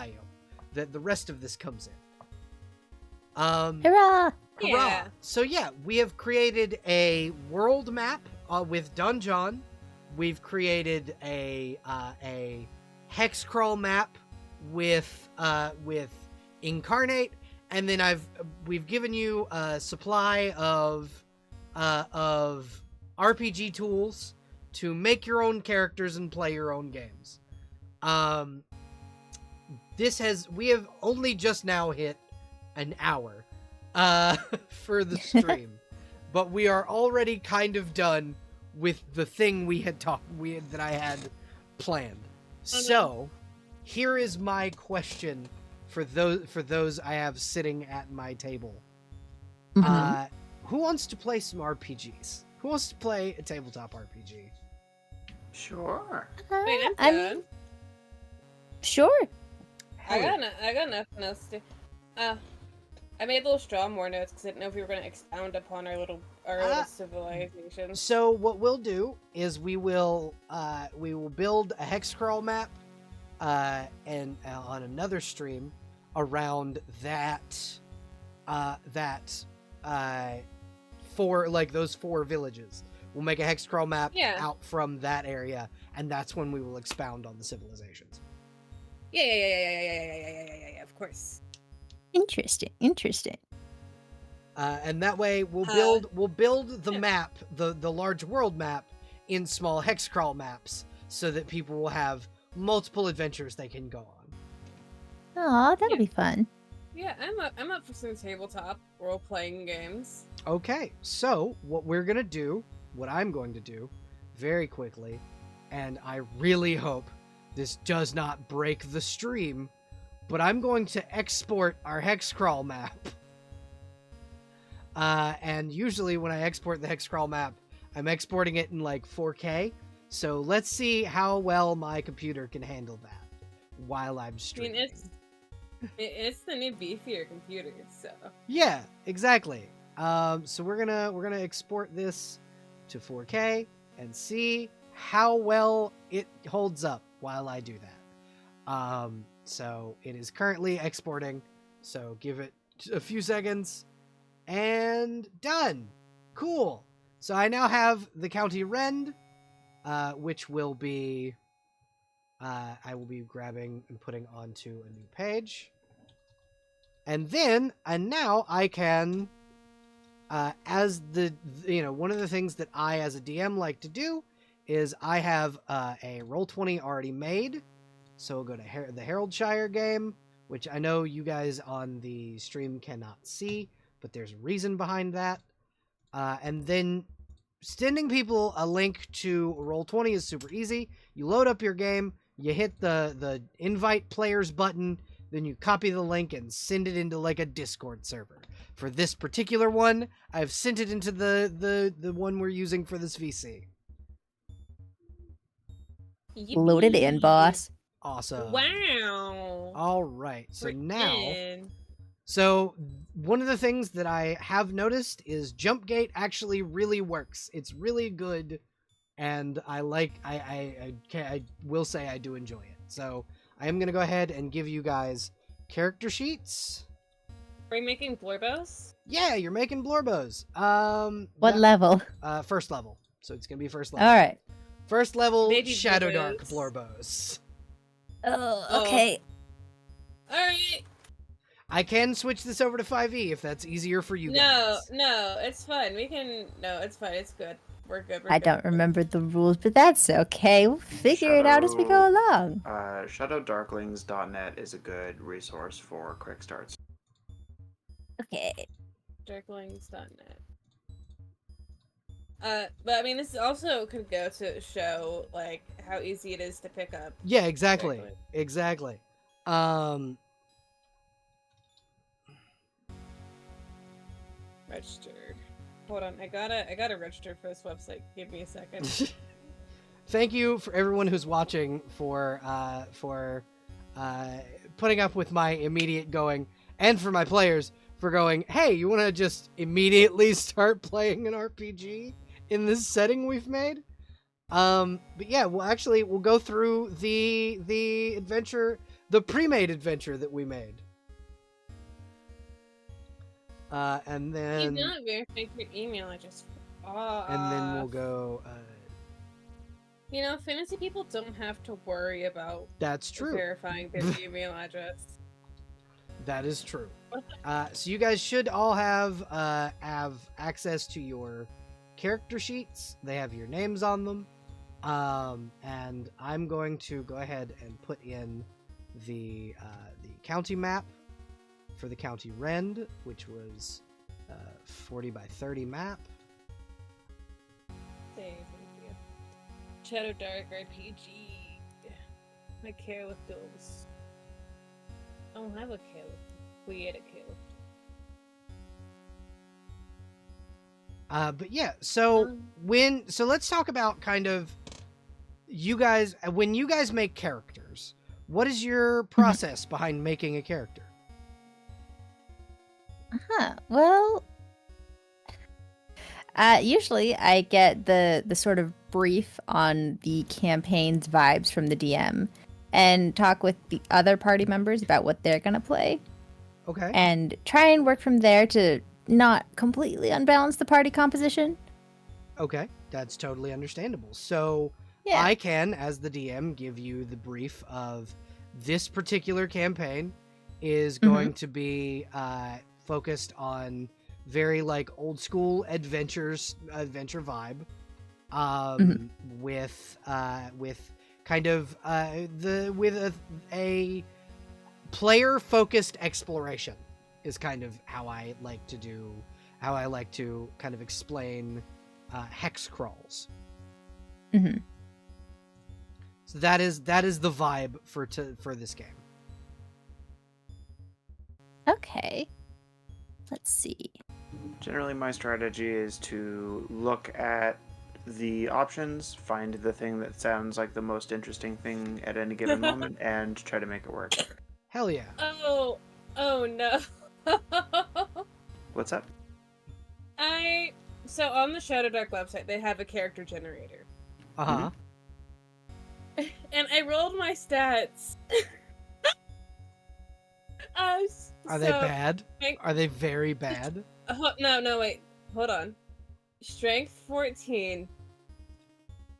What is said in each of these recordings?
biome that the rest of this comes in. Hurrah! Yeah. So yeah, we have created a world map with Dungeon. We've created a hex crawl map with Incarnate, and then we've given you a supply of RPG tools to make your own characters and play your own games. We have only just now hit an hour for the stream, but we are already kind of done with the thing that I had planned. So, here is my question for those I have sitting at my table. Who wants to play some RPGs? Who wants to play a tabletop RPG? Sure. I'm I good. mean, sure. I got nothing else to. I made little Strawmore notes because I didn't know if we were going to expound upon our little civilizations. So what we'll do is we will build a hex crawl map, and on another stream around for like those 4 villages. We'll make a hex crawl map out from that area, and that's when we will expound on the civilizations. Yeah, of course. Interesting. And that way we'll build the map, the large world map, in small hex crawl maps, so that people will have multiple adventures they can go on. Aw, that'll be fun. Yeah, I'm up for some tabletop role-playing games. Okay, so what I'm going to do, very quickly, and I really hope this does not break the stream, but I'm going to export our hex crawl map. And usually when I export the hex crawl map, I'm exporting it in like 4K. So let's see how well my computer can handle that while I'm streaming. I mean, it's the new beefier computer, so. Yeah, exactly. So we're gonna export this to 4K and see how well it holds up while I do that. So it is currently exporting. So give it a few seconds. And done. Cool. So I now have the county Rend, which will be, I will be grabbing and putting onto a new page. And now I can, as one of the things that I as a DM like to do is I have a Roll20 already made. So we'll go to the Heraldshire game, which I know you guys on the stream cannot see, but there's a reason behind that. And then sending people a link to Roll20 is super easy. You load up your game, you hit the invite players button, then you copy the link and send it into like a Discord server. For this particular one, I've sent it into the one we're using for this VC. Load it in, boss. Awesome. Wow. All right. So We're now... in. So one of the things that I have noticed is jump gate actually really works. It's really good, and I will say I do enjoy it. So I am gonna go ahead and give you guys character sheets. Are we making Blorbos? Yeah, you're making Blorbos. What level? First level. So it's gonna be first level. All right. First level Baby Shadow Blorbos. Dark Blorbos. Oh, okay. All right. I can switch this over to 5e if that's easier for you guys. No, it's fine. It's fine. It's good. We're good. I don't remember the rules, but that's okay. We'll figure it out as we go along. ShadowDarklings.net is a good resource for quick starts. Okay. Darklings.net. But I mean, this also could go to show like how easy it is to pick up. Yeah, exactly. Darklings. Exactly. Registered. Hold on, I gotta register for this website. Give me a second. Thank you for everyone who's watching for putting up with my immediate going, and for my players for going, hey, you want to just immediately start playing an RPG in this setting we've made? But yeah, we'll go through the adventure the pre-made adventure that we made. And You then not verify your email address. and then we'll go. You know, fantasy people don't have to worry about That's true. verifying their email address. That is true. So you guys should all have access to your character sheets. They have your names on them. And I'm going to go ahead and put in the county map for the county Rend, which was 40 by 30 map. Thank you. Shadow Dark RPG. My Careless Ghost. I don't have a Careless. We had a Careless. But yeah, so let's talk about kind of you guys when you guys make characters. What is your process behind making a character? Well, usually I get the sort of brief on the campaign's vibes from the DM and talk with the other party members about what they're going to play. Okay. And try and work from there to not completely unbalance the party composition. Okay, that's totally understandable. So Yeah. I can, as the DM, give you the brief of this particular campaign is going to be focused on very like old school adventure vibe, with kind of with a player focused exploration is kind of how I like to kind of explain hex crawls. So that is the vibe for this game. Okay. Let's see. Generally, my strategy is to look at the options, find the thing that sounds like the most interesting thing at any given moment, and try to make it work. Hell yeah. Oh no. What's up? So on the Shadow Dark website, they have a character generator. Uh-huh. And I rolled my stats. Are they bad? Are they very bad? No, wait. Hold on. Strength 14,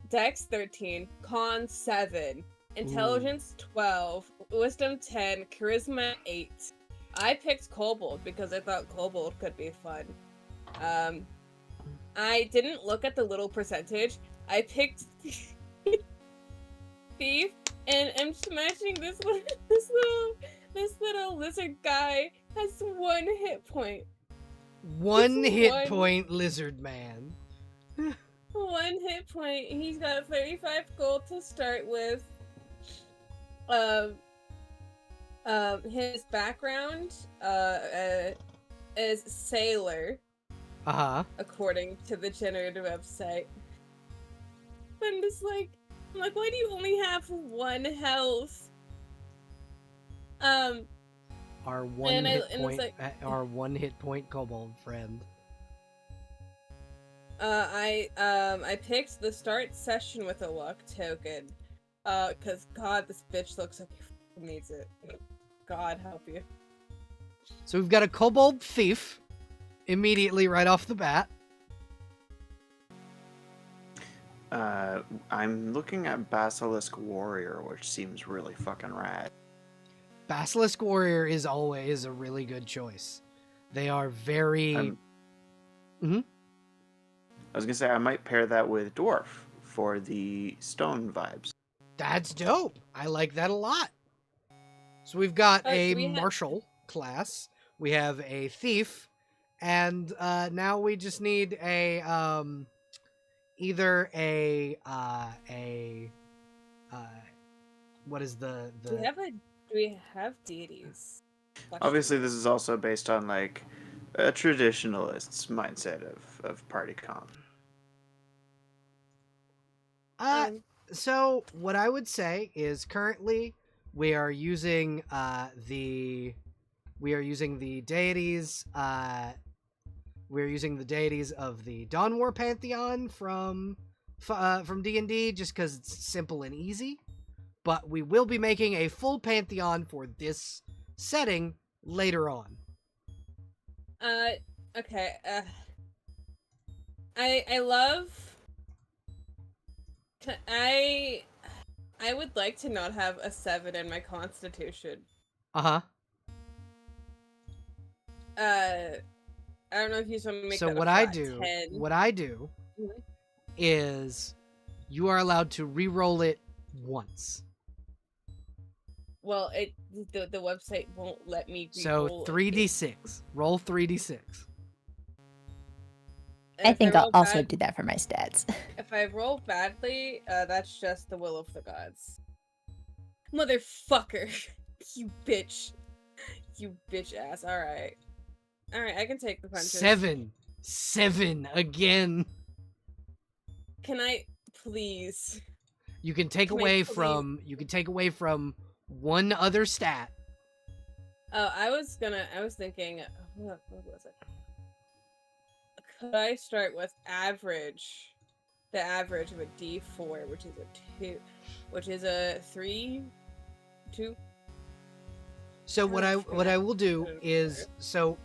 Dex 13, Con 7, Intelligence 12, Wisdom 10, Charisma 8. I picked Kobold because I thought Kobold could be fun. I didn't look at the little percentage. I picked Thief, and I'm just imagining this little lizard guy has 1 hit point. One hit point, lizard man. 1 hit point. He's got 35 gold to start with. His background is sailor. According to the generator website. I'm just like, why do you only have 1 health? Our one hit point kobold friend. I picked the start session with a luck token. Cause God, this bitch looks like he needs it. God help you. So we've got a kobold thief immediately right off the bat. I'm looking at Basilisk Warrior, which seems really fucking rad. Basilisk Warrior is always a really good choice. They are very... I was gonna say, I might pair that with Dwarf for the stone vibes. That's dope. I like that a lot. So we've got a martial class. We have a thief. And now we just need a... either a what is the Do we have deities? Obviously this is also based on like a traditionalist's mindset of party comp. So what I would say is currently we are using the deities we're using the deities of the Dawn War Pantheon from D&D just because it's simple and easy. but we will be making a full pantheon for this setting later on. Okay. I love. I would like to not have a 7 in my constitution. Uh-huh. I don't know if you just want to make So that a what flat 10. what I do Mhm. is you are allowed to re-roll it once. Well, the website won't let me So re-roll it. 3d6. Roll 3d6. And I if think I'll roll also bad- do that for my stats. If I roll badly, that's just the will of the gods. Motherfucker. You bitch. You bitch ass. Alright. Alright, I can take the punches. 7 again. Can I please? You can take Can I away please- from one other stat. Oh, I was thinking, what was it? Could I start with average? The average of a D4, which is a 2, which is a 3, 2. So what I Gosh, will do goodness. is, so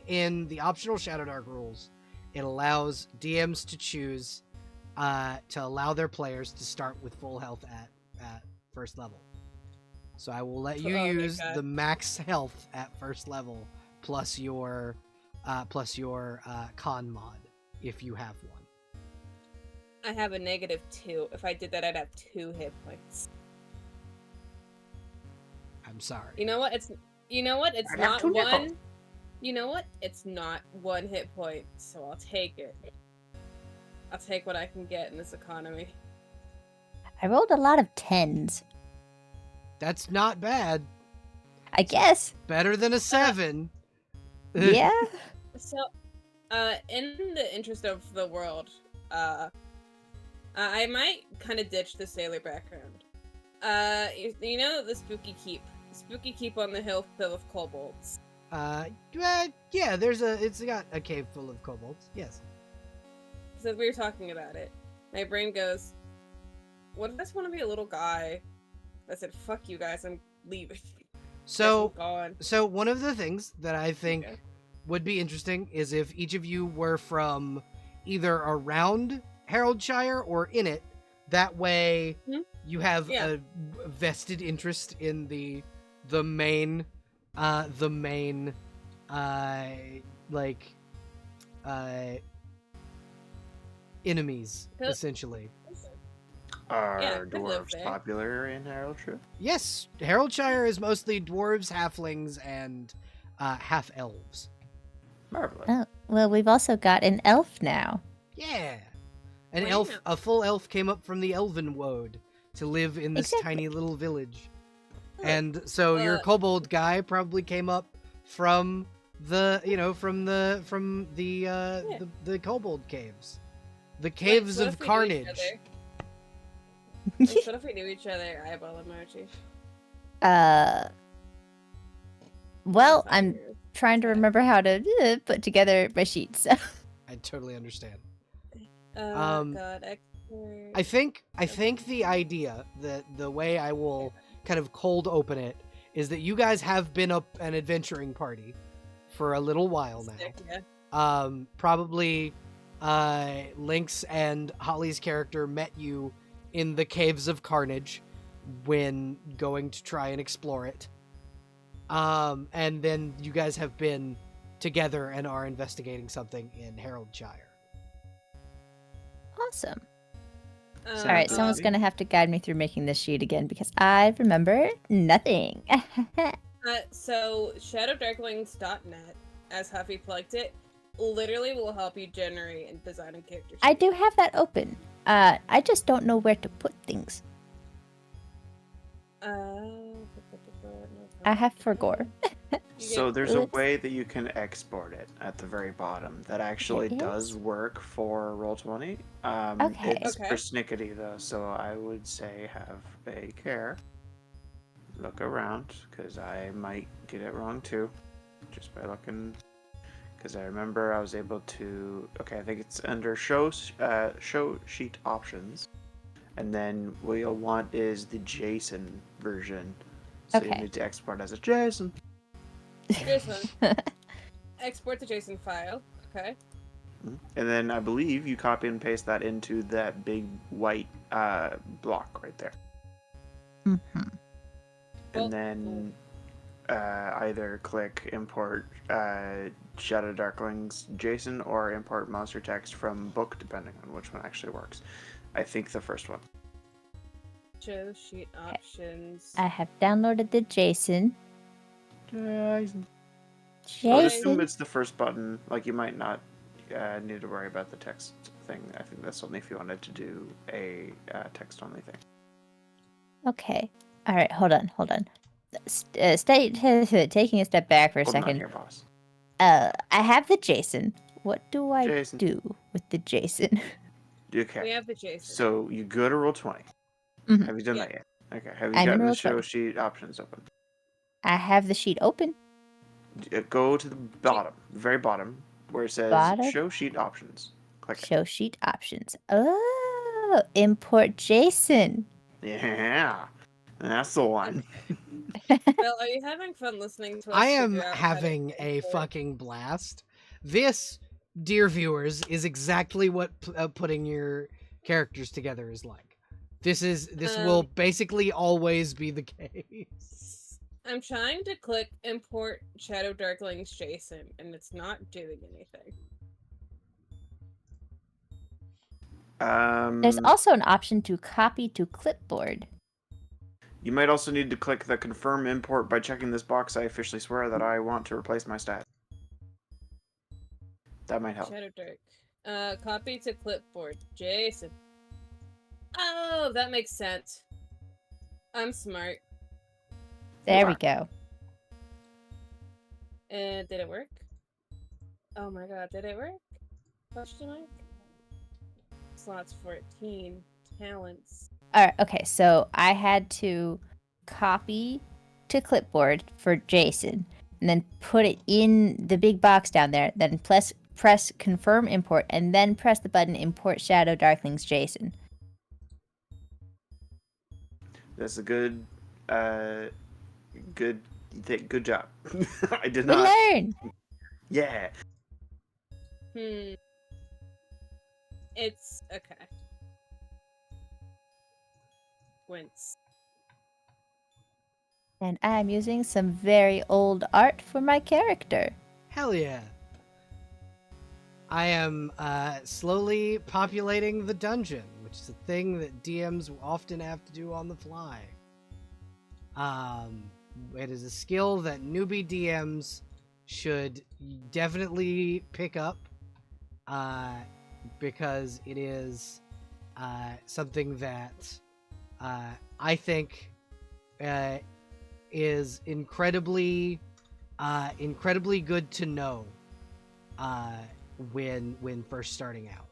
in the optional Shadow Dark rules, it allows DMs to choose to allow their players to start with full health at first level. So I will let you Oh my use God. the max health at first level plus your con mod if you have one. I have a -2. If I did that, I'd have 2 hit points. I'm sorry. You know what? It's I'd have not 2 nickels. one. You know what? It's not 1 hit point, so I'll take it. I'll take what I can get in this economy. I rolled a lot of 10s. That's not bad. I guess. Better than a 7. Yeah. So, in the interest of the world, I might kind of ditch the sailor background. You know the spooky keep on the hill full of kobolds. Yeah, it's got a cave full of kobolds. Yes. So we were talking about it. My brain goes, what if I just want to be a little guy that said, "Fuck you guys, I'm leaving." So, I'm gone. so one of the things that I think Okay. would be interesting is if each of you were from either around Haroldshire or in it. That way, Mhm. you have Yeah. a vested interest in the main, uh, like, enemies Cool. essentially. Are Yeah, could live dwarves there. popular in Haroldshire? Yes, Haroldshire is mostly dwarves, halflings, and half elves. Marvelous. Oh, well, we've also got an elf now. Yeah. An Wow. elf, a full elf came up from the Elven Woad to live in this Exactly. tiny little village. Look, And so your uh, kobold guy probably came up from the, the kobold caves. The caves so what of if we knew each carnage. other? Wait, so what if we knew each other? Eyeball emoji. Well, That's not I'm yours. trying to remember how to put together my sheets. I totally understand. God, expert. I think the idea that the way I will kind of cold open it is that you guys have been an adventuring party for a little while now. Sick, yeah. Probably Lynx and Holly's character met you in the caves of carnage when going to try and explore it. And then you guys have been together and are investigating something in Haroldshire. Awesome. Sounds All right, good. someone's going to have to guide me through making this sheet again because I remember nothing. So shadowdarklings.net, as Huffy plugged it, literally will help you generate and design a character sheet. I do have that open. I just don't know where to put things. I have for gore. So there's a way that you can export it at the very bottom that actually There does is? work for Roll20. Okay. It's Okay. persnickety though, so I would say have a care. Look around, because I might get it wrong too, just by looking. Because I remember I was able to. Okay, I think it's under show sheet options, And then what you'll want is the JSON version. So you Okay. need to export as a JSON. JSON. Export the JSON file. Okay. And then I believe you copy and paste that into that big white block right there. Mm-hmm. Well, And then either click import Shadow Darkling's JSON or import monster text from book, depending on which one actually works. I think the first one. show sheet options. I have downloaded the JSON. JSON. I would assume JSON. it's the first button. Like, you might not need to worry about the text thing. I think that's only if you wanted to do a text-only thing. Okay. All right. Hold on. Taking a step back for a Hold on second. here, boss. I have the JSON. What do I JSON. do with the JSON? Okay. We have the JSON. So you go to Roll20. Mhm. Have you done Yeah. that yet? Okay. Have you I'm in got the Roll20. show sheet options open? I have the sheet open. Go to the bottom, very bottom, where it says Bottom. show sheet options. Click it. Show sheet options. Oh, import JSON. Yeah. That's the one. Well, are you having fun listening to us? I am figure out how to having a import? fucking blast. This, dear viewers, is exactly what putting your characters together is like. This will basically always be the case. I'm trying to click import Shadow Darkling's JSON, and it's not doing anything. There's also an option to copy to clipboard. You might also need to click the confirm import by checking this box. I officially swear that I want to replace my stat. That might help. Shadow Dark. Copy to clipboard. JSON. Oh, that makes sense. I'm smart. There we go. And did it work? Oh my god, did it work? Question mark? Slots 14. Talents. All right. Okay. So I had to copy to clipboard for JSON and then put it in the big box down there. Then press confirm import and then press the button import Shadow Darkling's JSON. That's a good job. I did We not. learn. Yeah. It's okay. Squints. And I'm using some very old art for my character. Hell yeah. I am slowly populating the dungeon, which is a thing that DMs often have to do on the fly. It is a skill that newbie DMs should definitely pick up, because it is something that I think is incredibly good to know when first starting out.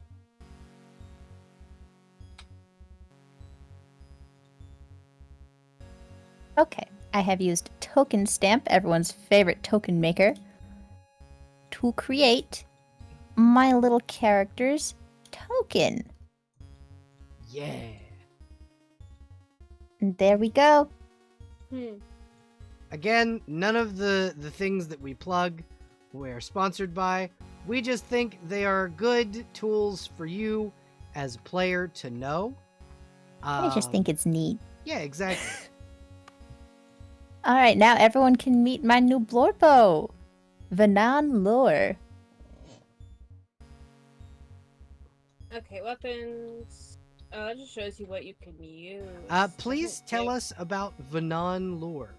Okay, I have used Token Stamp, everyone's favorite token maker, to create my little character's token. Yeah. And there we go. Again, none of the things that we plug we're sponsored by. We just think they are good tools for you as a player to know. I just think it's neat. Yeah, exactly. All right, now everyone can meet my new Blorpo, Vanan Lore. Okay, weapons. Oh, that just shows you what you can use. Please Doesn't tell give- us about Vanan lore,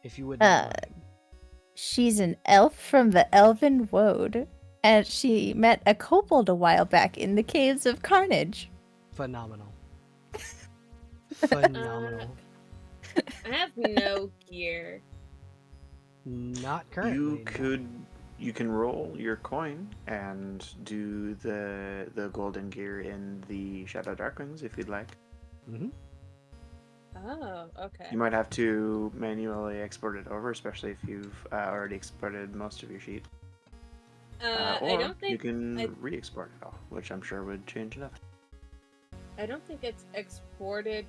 if you wouldn't mind. She's an elf from the Elven Woad, and she met a kobold a while back in the Caves of Carnage. Phenomenal. Phenomenal. I have no gear. Not currently. You can roll your coin and do the golden gear in the Shadow Darklings if you'd like. Mm-hmm. Oh, okay. You might have to manually export it over, especially if you've already exported most of your sheet. I Or don't think you can I- re-export it all, which I'm sure would change enough. I don't think it's exported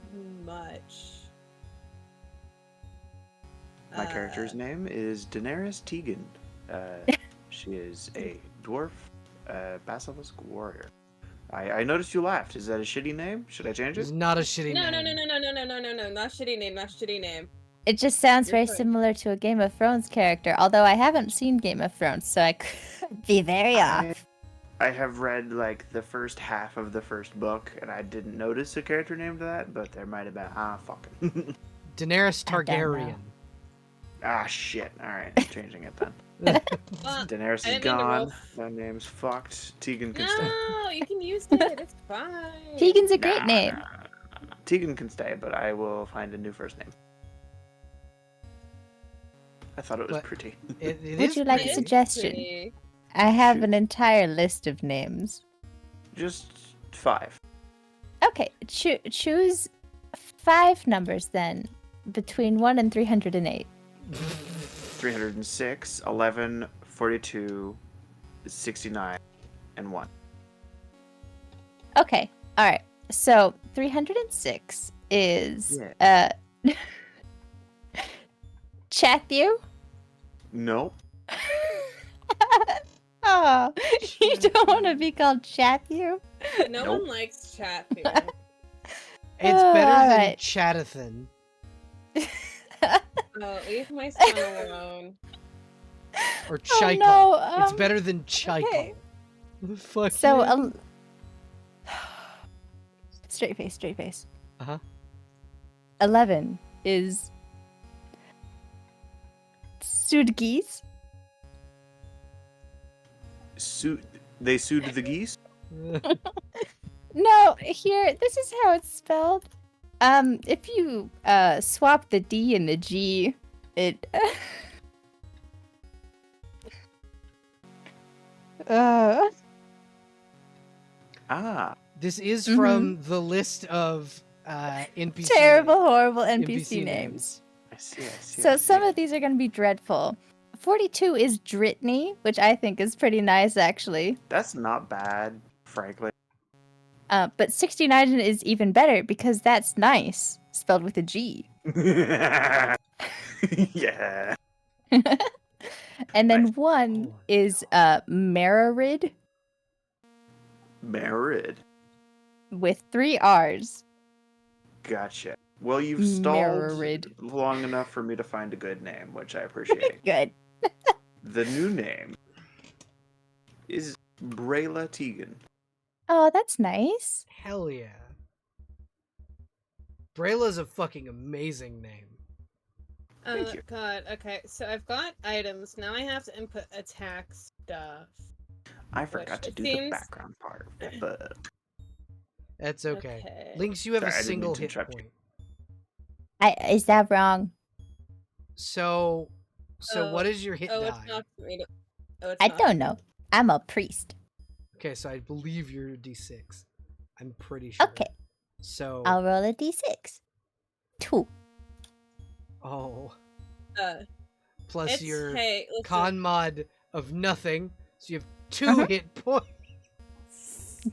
much. My character's name is Daenerys Tegan. She is a dwarf basilisk warrior. I noticed you laughed. Is that a shitty name? Should I change It's it? not a shitty No, name. no, not shitty name, not shitty name. It just sounds You're very fine. similar to a Game of Thrones character, although I haven't seen Game of Thrones, so I could be very off. I have read like the first half of the first book, and I didn't notice a character named that, but there might have been. Fucking. Daenerys I don't know. Targaryen. Shit. All right, I'm changing it then. Well, Daenerys I is didn't mean to roll gone. My name's fucked. Tegan can stay. no, you can use it. It's fine. Tegan's a great name. Nah. Tegan can stay, but I will find a new first name. I thought it was But- pretty. It Would is you like a pretty. suggestion? Pretty. I have Shoot. an entire list of names. Just 5. Okay, choose 5 numbers then, between 1 and 308. 306, 11, 42, 69, and 1. Okay, alright. So 306 is Chathu. Nope. Oh, you don't want to be called Chathu? No Nope. one likes chat here. It's better than alright. Chatathan. Oh, leave my son alone. Or Oh, Chikel. no, It's better than Chikel. okay. Fuck So, you. straight face. Uh-huh. 11 is Sudgeese. They sued the geese? No, here, this is how it's spelled. If you swap the D and the G, it This is Mhm. from the list of NPC. terrible, horrible NPC NPC names. I see. So some of these are going to be dreadful. 42 is Dritney, which I think is pretty nice, actually. That's not bad, frankly. But 69 is even better because that's nice, spelled with a G. Yeah. And then Nice. 1 Oh, is Mararid Merid. with 3 R's. Gotcha. Well, you've stalled Merid. long enough for me to find a good name, which I appreciate. Good. The new name is Brayla Tegan. Oh, that's nice. Hell yeah. Brayla's a fucking amazing name. Thank you. God, okay, so I've got items. Now I have to input attack stuff. I forgot to it do the seems- background part. But That's okay. Okay. Lynx, you have Sorry, a I didn't mean single to hit interrupt you. point. Is that wrong? So what is your hit Oh, die? it's not for me to. Oh, it's I not don't for know. me. I'm a priest. Okay, so I believe you're D6. I'm pretty sure. Okay, So I'll roll a d6. 2. oh, Uh, plus it's your hey, listen, con mod of nothing, so you have 2 Uh-huh. hit points.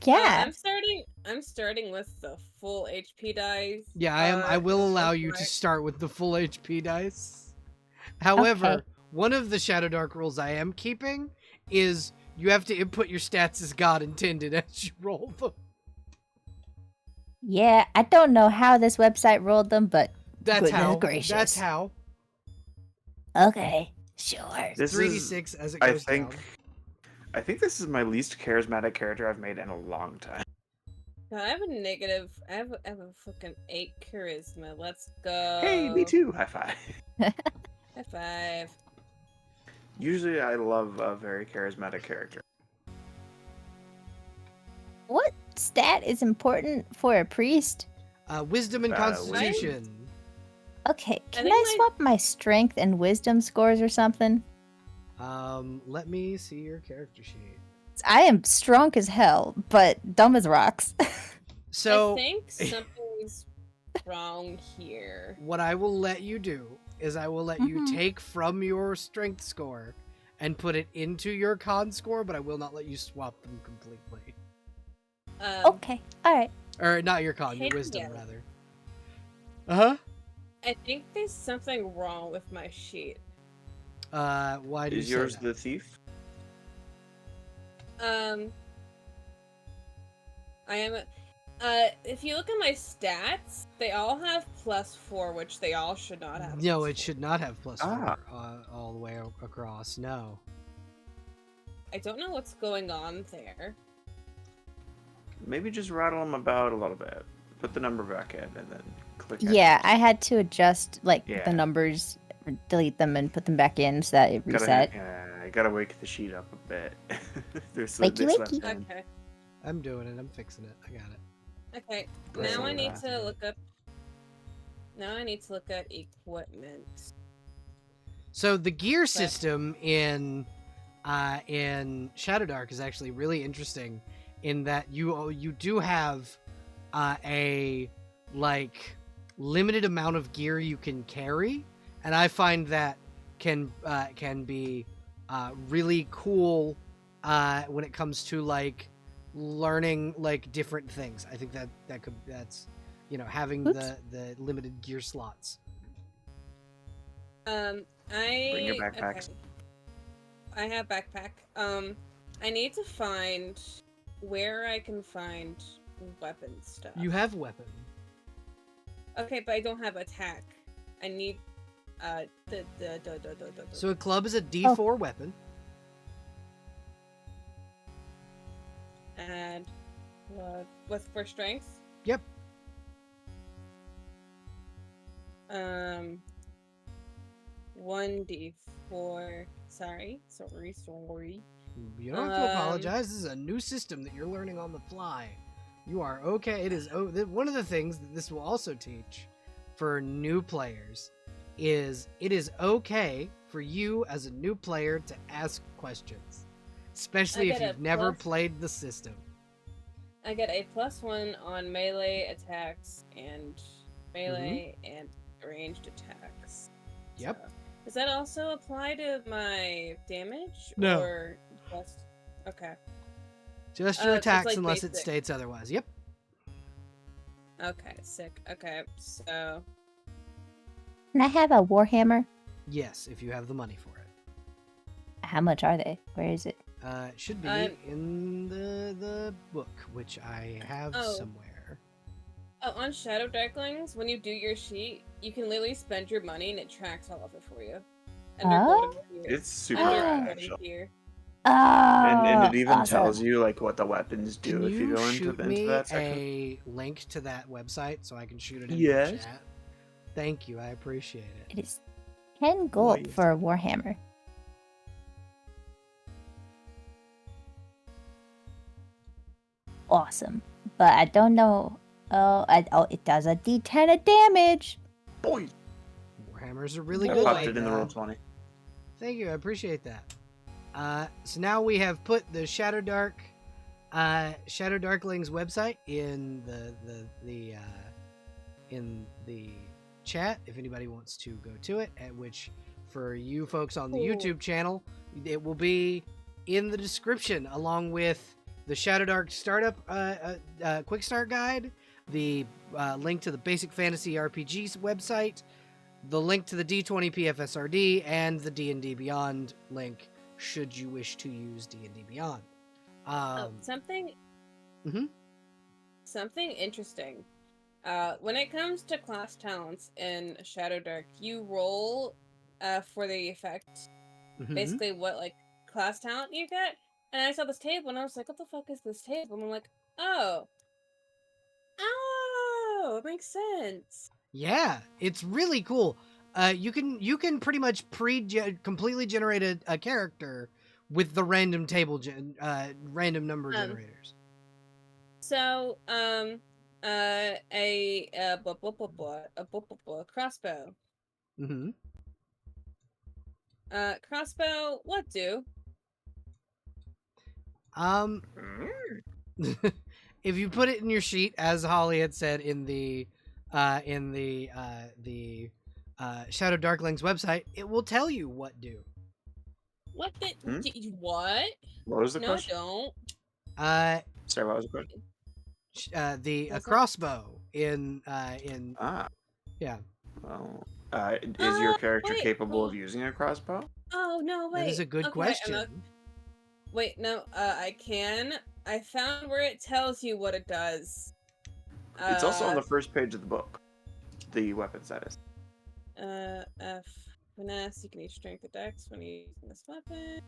Yeah. I'm starting with the full HP dice. Yeah, I will allow you to start with the full HP dice. However, Okay. one of the Shadow Dark rules I am keeping is you have to input your stats as God intended as you roll them. Yeah, I don't know how this website rolled them, but That's Goodness how. gracious. That's how. okay, sure. this 3d6 as it I goes think, down. I think this is my least charismatic character I've made in a long time. God, I have a negative. I have a fucking 8 charisma. Let's go. Hey, me too. High five. High five. Usually, I love a very charismatic character. What stat is important for a priest? Wisdom and Wisdom. Constitution. Okay, can think I my- swap my strength and wisdom scores or something? Let me see your character sheet. I am strong as hell, but dumb as rocks. So I think something's wrong here. what I will let you do is I will let you Mhm. take from your strength score and put it into your con score, but I will not let you swap them completely. Okay, alright. Or not your con, your Hey, wisdom, yeah. rather. Uh-huh. I think there's something wrong with my sheet. Why do you Is say yours that? the thief? I am. If you look at my stats, they all have +4, which they all should not have. No, +4. it should not have +4 Ah. all the way across. No. I don't know what's going on there. Maybe just rattle them about a little bit. Put the number back in and then click. Yeah, X. I had to adjust like Yeah. the numbers, delete them, and put them back in so that it reset. I gotta wake the sheet up a bit. Wakey, they slept wakey. in. Okay. I'm doing it. I'm fixing it. I got it. Okay. Great. Now I need Right. to look up. Now I need to look at equipment. So the gear system in Shadowdark is actually really interesting in that you do have a like limited amount of gear you can carry, and I find that can be really cool when it comes to like learning like different things. I think that's having Oops. the limited gear slots. I Bring your backpacks. Okay. I have backpack. I need to find where I can find weapon stuff. You have weapon. Okay, but I don't have attack. I need So a club is a D4 weapon. and with for strength. Yep. 1d4. Sorry. You don't have to apologize. This is a new system that you're learning on the fly. You are okay. It is one of the things that this will also teach for new players is it is okay for you as a new player to ask questions, especially if get a you've never plus- played the system. I get a +1 on melee attacks and melee and ranged attacks. Yep. So, does that also apply to my damage? No. Or just okay. Just your It's attacks like unless it basic. states otherwise. Yep. Okay, sick. Okay, so Can I have a warhammer? Yes, if you have the money for it. How much are they? Where is it? It should be I'm- in the book, which I have Oh. somewhere. on Shadow Darklings, when you do your sheet, you can literally spend your money and it tracks all of it for you. Under Oh? golden here. It's super Under rad, golden actually. here. Oh, And it even awesome. tells you like what the weapons do Can if you you go shoot into me that section. a link to that website so I can shoot it in Yes. the chat? Thank you, I appreciate it. It is 10 gold yes. for a warhammer. Awesome. But I don't know. It does a D10 of damage. Boy, Warhammers are really I good. popped like it in the that. roll 20. Thank you, I appreciate that. So now we have put the Shadow Darklings website in the chat if anybody wants to go to it, at which for you folks on the Cool. YouTube channel, it will be in the description along with the Shadowdark startup quick start guide, the link to the Basic Fantasy RPGs website, the link to the D20 PFSRD, and the D&D Beyond link should you wish to use D&D Beyond. Something. Mhm. Something interesting. When it comes to class talents in Shadowdark, you roll for the effect. Mhm. Basically, what like class talent you get. And I saw this table, and I was like, "What the fuck is this table?" And I'm like, "Oh, it makes sense." Yeah, it's really cool. You can pretty much completely generate a character with the random random number generators. So, a crossbow. Mm-hmm. Crossbow. What do? If you put it in your sheet, as Holly had said in the Shadow Darklings website, it will tell you what do. What the? Hmm? What? What was the No, question? don't. Uh, Sorry, what was the question? the What's that? crossbow in Ah, yeah. well, is your character wait. capable of using a crossbow? Oh no, wait. That is a good Okay, question. wait, no. I can. I found where it tells you what it does. It's also on the first page of the book. The weapons, that is. F finesse. You can use strength or dex when using this weapon.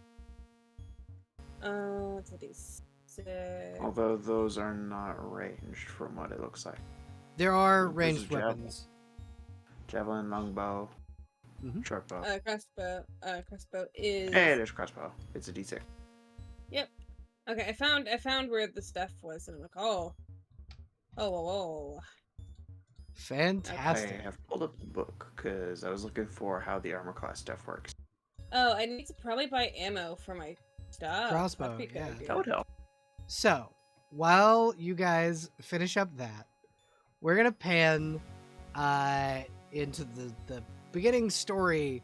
It's a D6. Although those are not ranged from what it looks like. There are This is ranged javelin. weapons. Javelin, longbow, Mhm. short bow. Crossbow. Crossbow is. Hey, there's crossbow. It's a D6. Yep. Okay, I found where the stuff was, and I'm like, oh, oh. I Fantastic. have pulled up the book because I was looking for how the armor class stuff works. Oh, I need to probably buy ammo for my stuff. Crossbow, That'd be a good yeah. idea. That would help. So, while you guys finish up that, we're gonna pan into the beginning story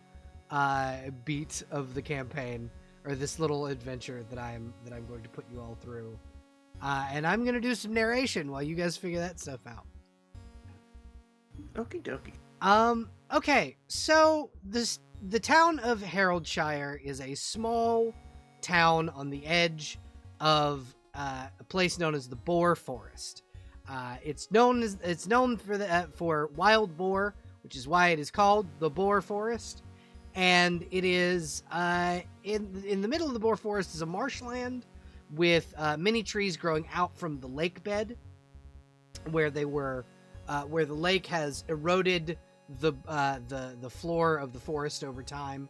beat of the campaign, or this little adventure that I'm going to put you all through, and I'm gonna do some narration while you guys figure that stuff out. Okie dokie. Okay, so the town of Haroldshire is a small town on the edge of a place known as the Boar Forest. It's known for wild boar, which is why it is called the Boar Forest. And it is in the middle of the Boar Forest is a marshland with many trees growing out from the lake bed, where the lake has eroded the floor of the forest over time,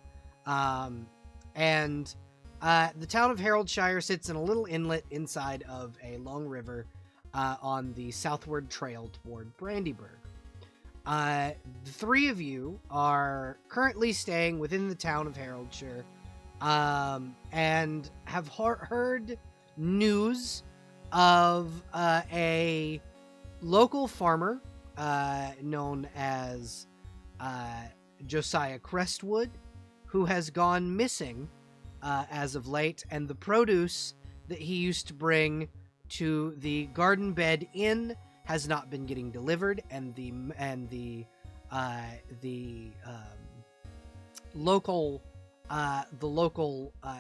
and the town of Haroldshire sits in a little inlet inside of a long river on the southward trail toward Brandyburg. The three of you are currently staying within the town of Haroldshire, and have heard news of a local farmer known as Josiah Crestwood, who has gone missing as of late, and the produce that he used to bring to the Garden Bed Inn has not been getting delivered, and the local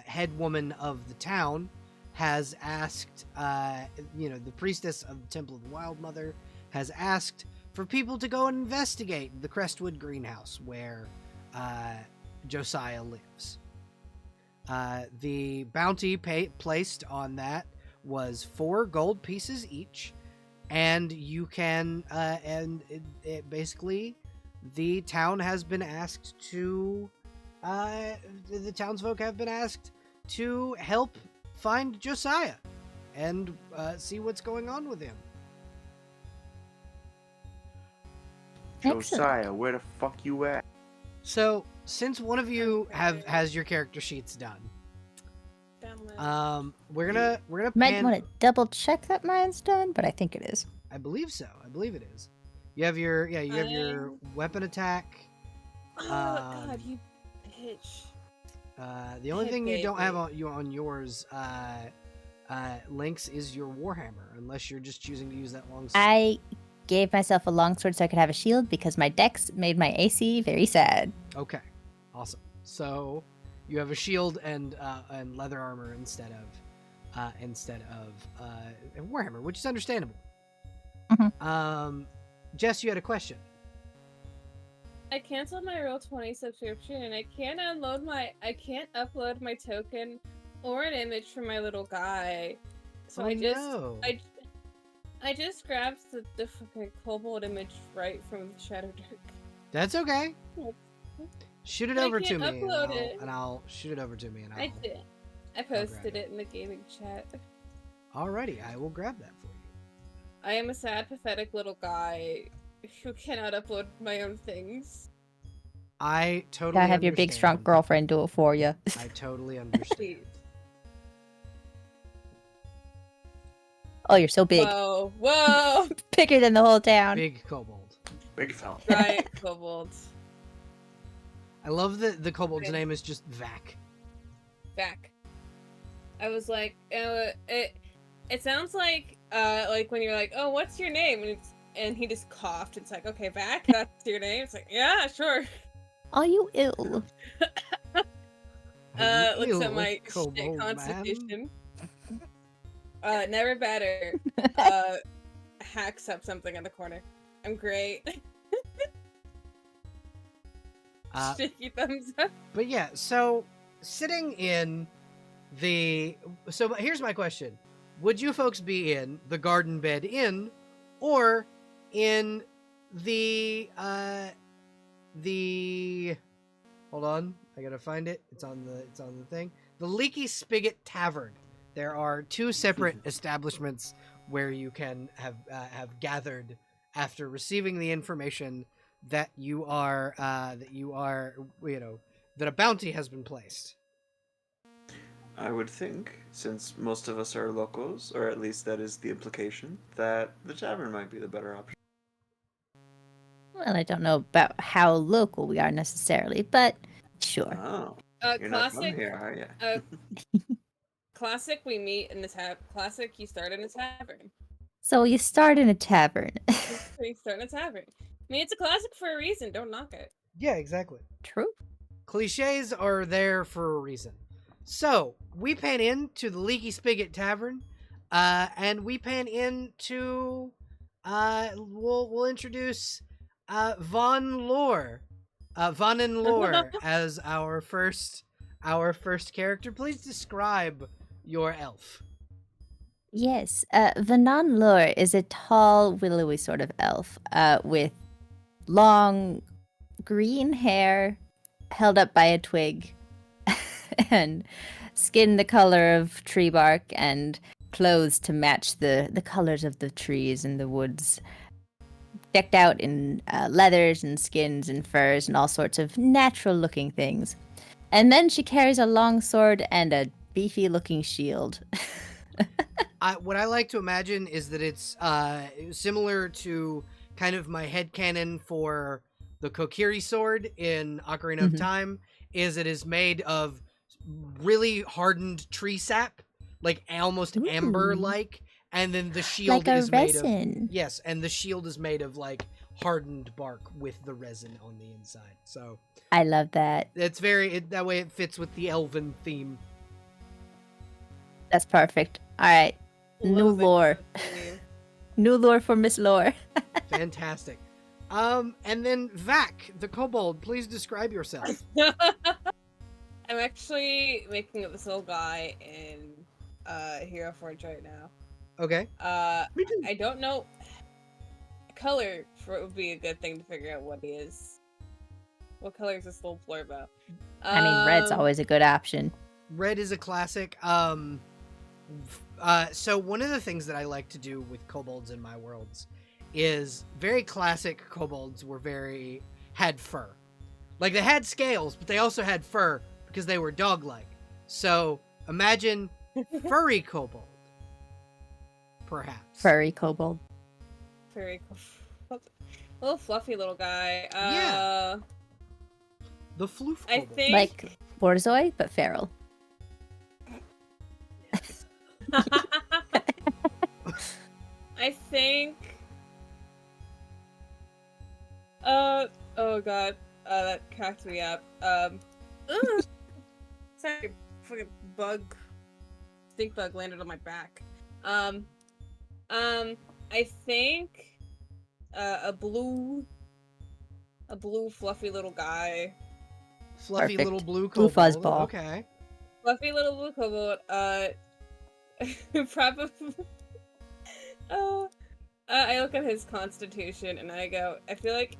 head woman of the town has asked, the priestess of the Temple of the Wild Mother has asked for people to go and investigate the Crestwood greenhouse where Josiah lives. The bounty placed on that was 4 gold pieces each, and you can, basically, the town has been asked to, the townsfolk have been asked to help find Josiah and see what's going on with him. Excellent. Josiah, where the fuck you at? So, since one of you has your character sheets done, we're gonna Might pan. want to double check that mine's done, but I think it is. I believe so. I believe it is. You have your weapon attack. Oh God, you bitch! The only thing you don't baby. have on yours, Lynx, is your warhammer, unless you're just choosing to use that long sword. I gave myself a longsword so I could have a shield because my dex made my AC very sad. Okay, awesome. So you have a shield and leather armor instead of a warhammer, which is understandable. Mhm. Jess, you had a question. I canceled my Roll20 subscription, and I can't upload my token or an image for my little guy. So no. I just grabbed the fucking kobold image right from Shadowdark. That's okay. Shoot it over to me, upload it. and I'll shoot it over to me, and I did. I posted it in the gaming chat. Alrighty, I will grab that for you. I am a sad, pathetic little guy who cannot upload my own things. I totally Gotta have your big, strong girlfriend do it for you. I totally understand. Oh, you're so big. Whoa! Bigger than the whole town. Big kobold. Big fella. Giant kobold. I love that the kobold's name is just Vac. Vac. I was like, it sounds like like when you're like, oh, what's your name? And he just coughed. It's like, okay, Vac, that's your name. It's like, yeah, sure. Are you ill? Looks at Ew, my shit kobold man. constitution. Never better. Hacks up something in the corner. I'm great. Sticky thumbs up. But yeah, so sitting in the so here's my question: would you folks be in the Garden Bed Inn, or in the hold on, I gotta find it. It's on the thing. The Leaky Spigot Tavern. There are two separate establishments where you can have gathered after receiving the information that you are that a bounty has been placed. I would think, since most of us are locals, or at least that is the implication, that the tavern might be the better option. Well, I don't know about how local we are necessarily, but sure. Oh, you're not from Classic. here, are you? Classic. We meet in the Classic. You start in a tavern. So you start in a tavern. You start in a tavern. I mean, it's a classic for a reason. Don't knock it. Yeah, exactly. True. Cliches are there for a reason. So we pan into the Leaky Spigot Tavern, and we pan into we'll introduce Von Lore, Von and Lore as our first character. Please describe your elf. Yes, Vanan Lore is a tall, willowy sort of elf with long green hair held up by a twig and skin the color of tree bark and clothes to match the colors of the trees and the woods, decked out in leathers and skins and furs and all sorts of natural-looking things. And then she carries a long sword and a beefy-looking shield. What I like to imagine is that it's similar to kind of my headcanon for the Kokiri sword in Ocarina of Time, is it is made of really hardened tree sap, like almost amber-like, and then the shield like a is made resin. of... Yes, and the shield is made of, like, hardened bark with the resin on the inside. So I love that. it's that way it fits with the elven theme. That's perfect. All right. New Love it. lore. New lore for Miss Lore. Fantastic. And then Vac, the kobold, please describe yourself. I'm actually making up this little guy in Hero Forge right now. Okay. I don't know. Color would be a good thing to figure out what he is. What color is this little blurb about? I mean, red's always a good option. Red is a classic. So one of the things that I like to do with kobolds in my worlds is very classic kobolds had fur. Like, they had scales, but they also had fur because they were dog-like. So imagine furry kobold, perhaps. Furry kobold. Very cool. Little fluffy little guy. Yeah. The floof I kobold. think Like Borzoi, but feral. I think. Oh god. That cracked me up. Sorry, fucking stink bug landed on my back. I think a blue fluffy little guy. Fluffy Perfect. little blue Blue kobold. fuzzball. Okay. Fluffy little blue kobold. Probably. I look at his constitution and I go, I feel like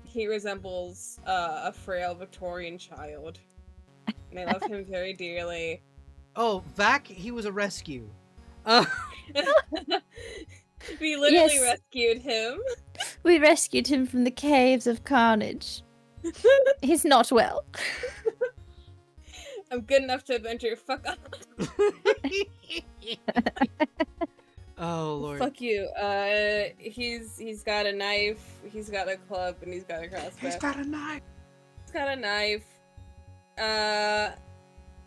he resembles a frail Victorian child. And I love him very dearly. Oh, Vac, he was a rescue. We literally Yes. rescued him. We rescued him from the caves of carnage. He's not well. I'm good enough to adventure. Fuck up. Oh, Lord. Fuck you. He's got a knife. He's got a club, and he's got a crossbow. He's got a knife. He's got a knife.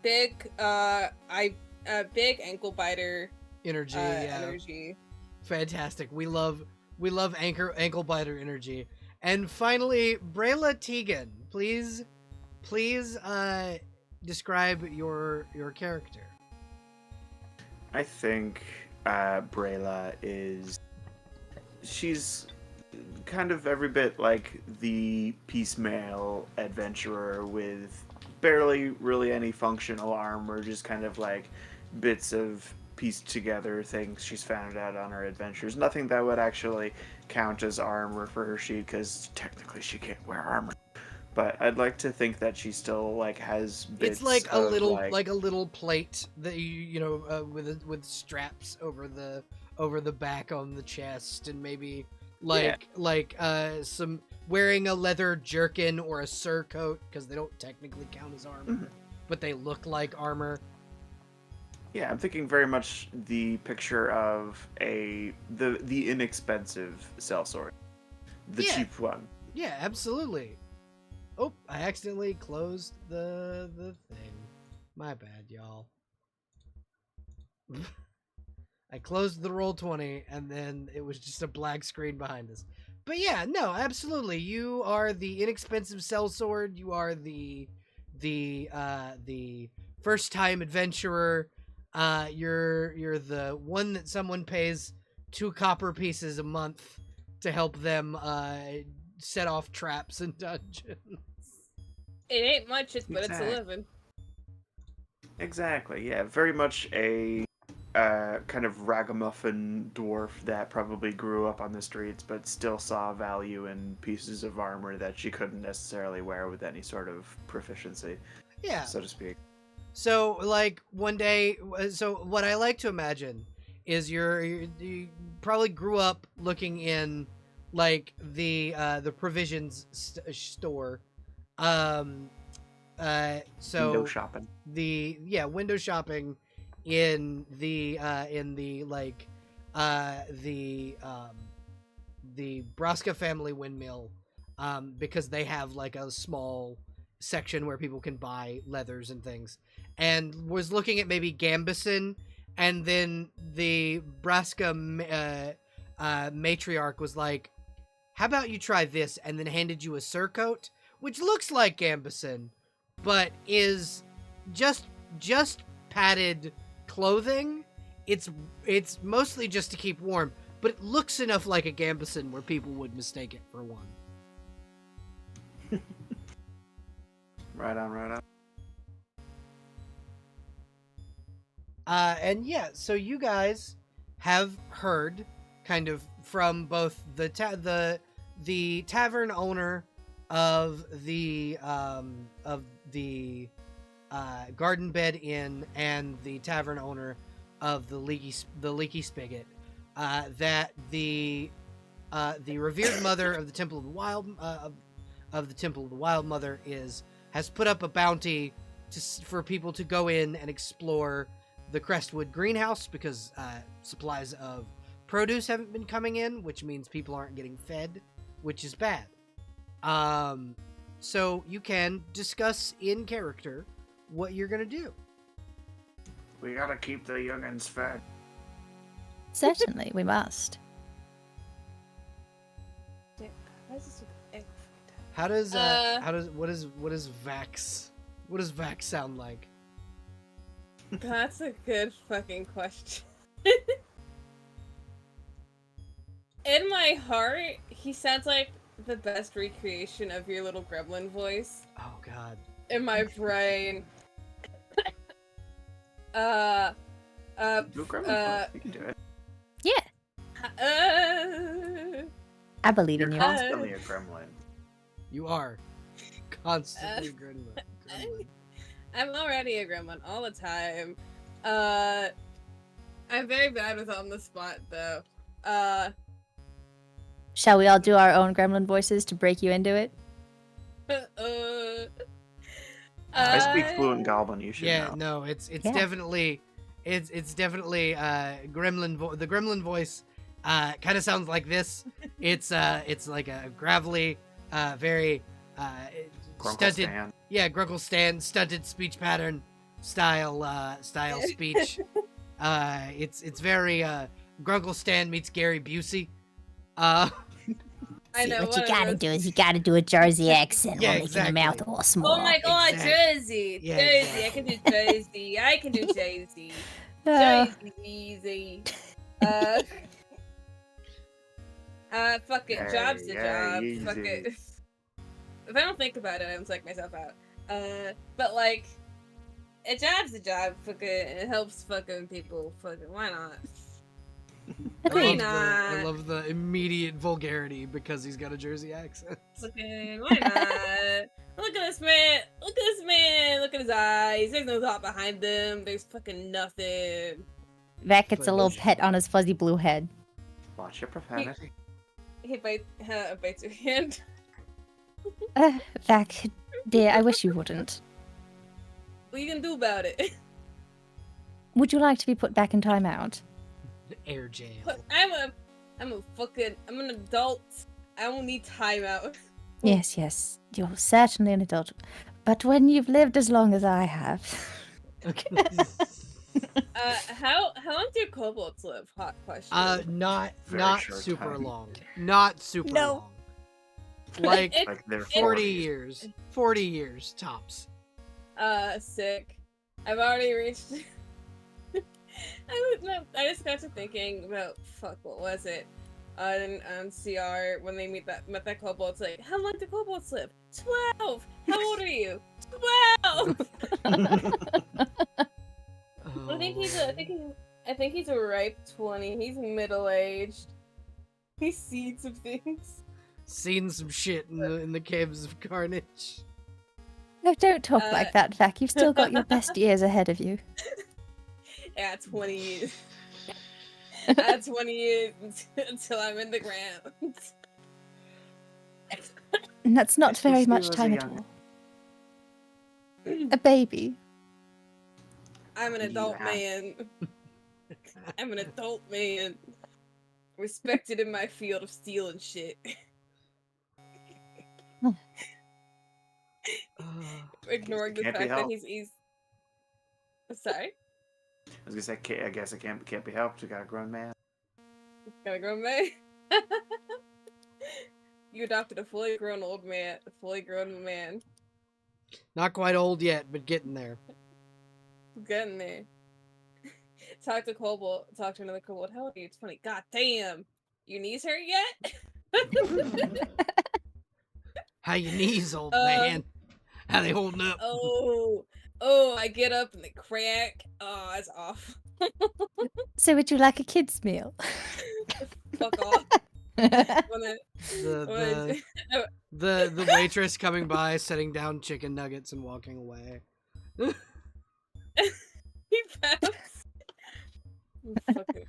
Big. Big ankle biter. Energy, energy. fantastic. We love ankle biter energy. And finally, Brayla Tegan, please describe your character. I think Brayla she's kind of every bit like the piecemeal adventurer with barely really any functional armor, just kind of like bits of pieced together things she's found out on her adventures. Nothing that would actually count as armor for her sheet, because technically she can't wear armor. But I'd like to think that she still like has bits. It's like a of, little like a little plate that with straps over the back on the chest, and maybe some wearing a leather jerkin or a surcoat, because they don't technically count as armor, but they look like armor. Yeah, I'm thinking very much the picture of the inexpensive sellsword, the cheap one. Yeah, absolutely. Oh, I accidentally closed the thing. My bad, y'all. I closed the Roll20, and then it was just a black screen behind us. But yeah, no, absolutely. You are the inexpensive sellsword. You are the first time adventurer. You're the one that someone pays 2 copper pieces a month to help them set off traps in dungeons. It ain't much, but it's a Exactly. living. Exactly. Yeah, very much a kind of ragamuffin dwarf that probably grew up on the streets, but still saw value in pieces of armor that she couldn't necessarily wear with any sort of proficiency, Yeah. so to speak. So, like, one day, so what I like to imagine is you probably grew up looking in, like, the provisions store. So Window shopping. Window shopping in the Braska family windmill, because they have like a small section where people can buy leathers and things, and was looking at maybe Gambison, and then the Braska matriarch was like, how about you try this, and then handed you a surcoat, which looks like Gambison, but is just padded clothing. It's mostly just to keep warm, but it looks enough like a Gambison where people would mistake it for one. Right on. And yeah, so you guys have heard kind of from both the tavern owner of the Garden Bed Inn and the tavern owner of the Leaky Spigot, that the revered mother of the Temple of the Wild of the Temple of the Wild Mother has put up a bounty for people to go in and explore the Crestwood greenhouse, because supplies of produce haven't been coming in, which means people aren't getting fed, which is bad. So you can discuss in character what you're gonna do. We gotta keep the youngins fed. Certainly, we must. What does Vax sound like? That's a good fucking question. In my heart, he sounds like the best recreation of your little gremlin voice. Oh god. In my brain. Do a gremlin voice. You can do it. Yeah, I believe You're in you. constantly a gremlin. You are constantly gremlin. I'm already a gremlin all the time. I'm very bad with on the spot though. Shall we all do our own gremlin voices to break you into it? I speak fluent Goblin. You should Yeah, know. no, it's Yeah. definitely gremlin. The gremlin voice kind of sounds like this. It's like a gravelly, very Grunkle stunted. Stan. Yeah, Grunkle Stan, stunted speech pattern style speech. It's very Grunkle Stan meets Gary Busey. Uh, I See, know what you it gotta is. do is you gotta do a Jersey accent Yeah, while making your mouth exactly. all small. Oh my god, Exact- Jersey! Yeah, Jersey, I can do Jersey. I can do Jersey. Oh. Jersey's easy. Fuck it. Job's the job. Very Fuck easy. it. If I don't think about it, I'm psych myself out. But like, a job's a job. Fuck it. It helps fucking people. Fuck it. Why not? Agreed. I love the immediate vulgarity because he's got a Jersey accent. Fucking why not? Look at this man. Look at this man. Look at his eyes. There's no thought behind them. There's fucking nothing. Vac gets a little But- pet on his fuzzy blue head. Watch your profanity. He bites your hand. Vac, dear, I wish you wouldn't. What you gonna do about it? Would you like to be put back in timeout? Air jail. I'm an adult. I don't need timeout. Yes, yes, you're certainly an adult. But when you've lived as long as I have. Okay. How long do kobolds live? Hot question. Not Very short super time. long. Not super No. long. Like It- Like they're 40 40s. years. 40 years tops. Sick. I've already reached. I just got to thinking about what was it? On CR when they met that kobold. It's like, how long do kobolds live? 12. How old are you? 12. I think he's a ripe 20. He's middle aged. He's seen some things. Seen some shit in the caves of carnage. No, don't talk like that, Vac. You've still got your best years ahead of you. Yeah, 20 years. 20 years until I'm in the ground. And that's not very Especially much as a time at young- all. A baby. I'm an adult Yeah. man. I'm an adult man. Respected in my field of steel and shit. Ignoring the Can't be fact that helped. he's sorry? I was gonna say, I guess it can't be helped. We got a grown man. Gotta go, man. You adopted a fully grown old man. A fully grown man. Not quite old yet, but getting there. Getting there. Talk to Kobold. Talk to another Kobold. How old are you? 20. God damn. Your knees hurt yet? How your knees, old Um, man? How they holding up? Oh, I get up and they crack. Oh, that's off. So would you like a kid's meal? Fuck off. Wanna- The, wanna- the waitress coming by, setting down chicken nuggets and walking away. He pouts. Fucking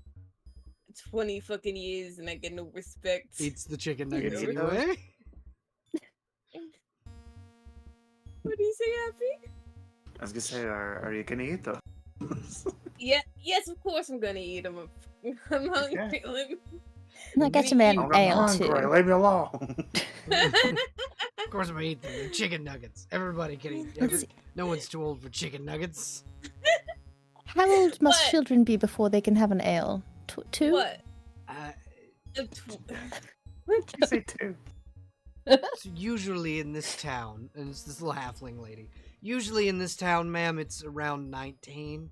20 fucking years and I get no respect. Eats the chicken nuggets Yeah. anyway. What do you say, Happy? I was gonna say, are you gonna eat those? Yeah, yes, of course I'm gonna eat them. I'm hungry. And I get a man I'm ale hungry. too. Leave me alone. Of course I'm gonna eat them. They're chicken nuggets. Everybody can eat. Let's see. No one's too old for chicken nuggets. How old must What? children be before they can have an ale? Two? What? Uh, You say two. so usually in this town, and it's this little halfling lady. Usually in this town, ma'am, it's around 19.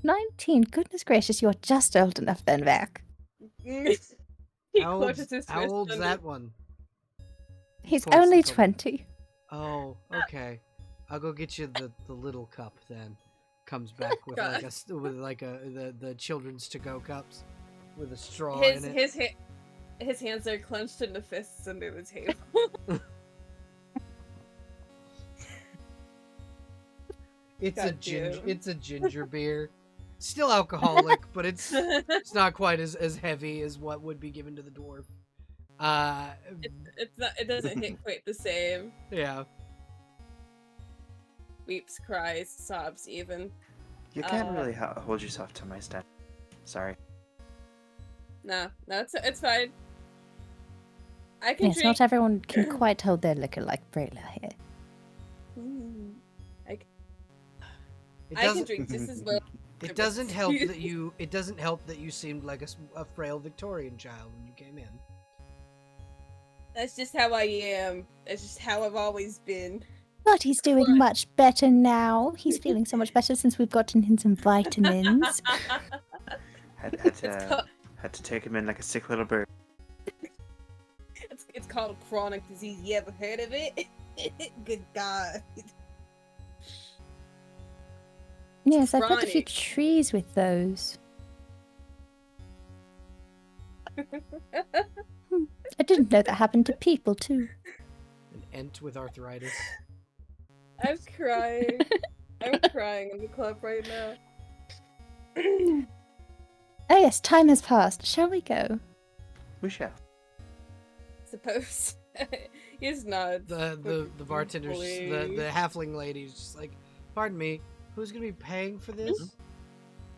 19? Goodness gracious, you're just old enough then, Vac. He How clutches old's, his how fist old's under- that one? He's Points only to- 20. Oh, okay. I'll go get you the little cup then. Comes back with like the children's to-go cups with a straw in it. His hands are clenched into fists under the table. It's God damn. it's a ginger beer. Still alcoholic, but it's not quite as heavy as what would be given to the dwarf. It's not. It doesn't hit quite the same. Yeah. Weeps, cries, sobs, even. You can't really hold yourself to my standard. Sorry. No, it's fine. I can Yes, drink. not everyone can quite hold their liquor like Brayla here. Mm. It I can doesn't drink just as well. It doesn't help that you. It doesn't help that you seemed like a frail Victorian child when you came in. That's just how I am. That's just how I've always been. But he's doing But- much better now. He's feeling so much better since we've gotten him some vitamins. Had It's called, to take him in like a sick little bird. it's called a chronic disease. You ever heard of it? Good God. Yes, I've got a few Chronic. trees with those. I didn't know that happened to people too. An ent with arthritis. I'm crying. I'm crying in the club right now. Oh yes, time has passed. Shall we go? We shall. Suppose. He's not. The bartender's the halfling lady's just like, pardon me, who's gonna be paying for this?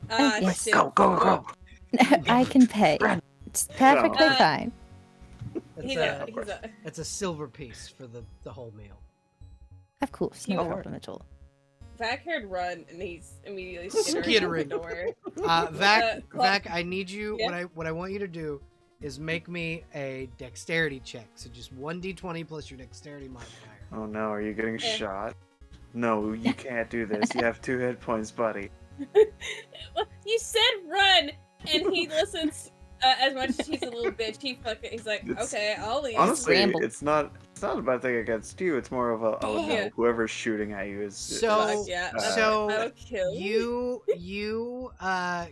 Ah, yes. shit. Go. I can pay. It's perfectly Uh, fine. That's a silver piece for the whole meal. Of course, no Oh. problem at all. Vac heard run and he's immediately Skittering. skittering out the door. Vac, Clark- Vac, I need you. Yeah? What I want you to do is make me a dexterity check. So just 1d20 plus your dexterity modifier. Oh no, are you getting Yeah. shot? No, you can't do this. You have 2 hit points, buddy. You said run, and he listens as much as he's a little bitch. He's like, It's- okay, I'll leave. Honestly, Ramble. it's not a bad thing against you. It's more of a oh no, Yeah. whoever's shooting at you is. So- Fuck yeah, so I'll kill You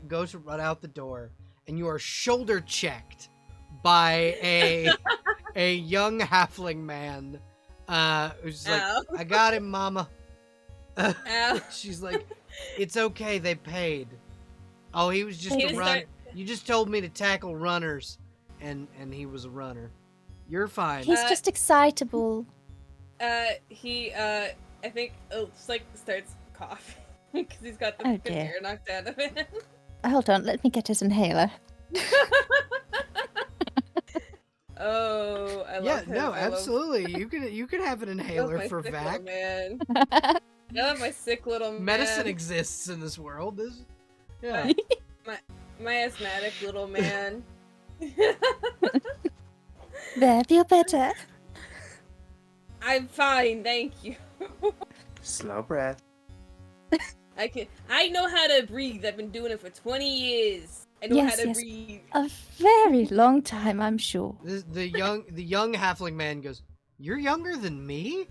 go to run out the door, and you are shoulder checked by a young halfling man, who's like, Ow. I got him, mama. Ow. She's like, it's okay, they paid. Oh, he was just He a just runner. start- You just told me to tackle runners, and he was a runner. You're fine. He's just excitable. He I think just like starts coughing because he's got the Oh, fucking dear. air knocked out of him. Hold on, let me get his inhaler. Oh, I love Yeah, him. no, I love- absolutely. You can have an I love inhaler my for sick Vac. little man. I love my sick little man. Medicine exists in this world. Yeah. My asthmatic little man. There, feel better. I'm fine, thank you. Slow breath. I know how to breathe. I've been doing it for 20 years. I know Yes, how to yes. breathe. A very long time, I'm sure. The young halfling man goes, "You're younger than me?"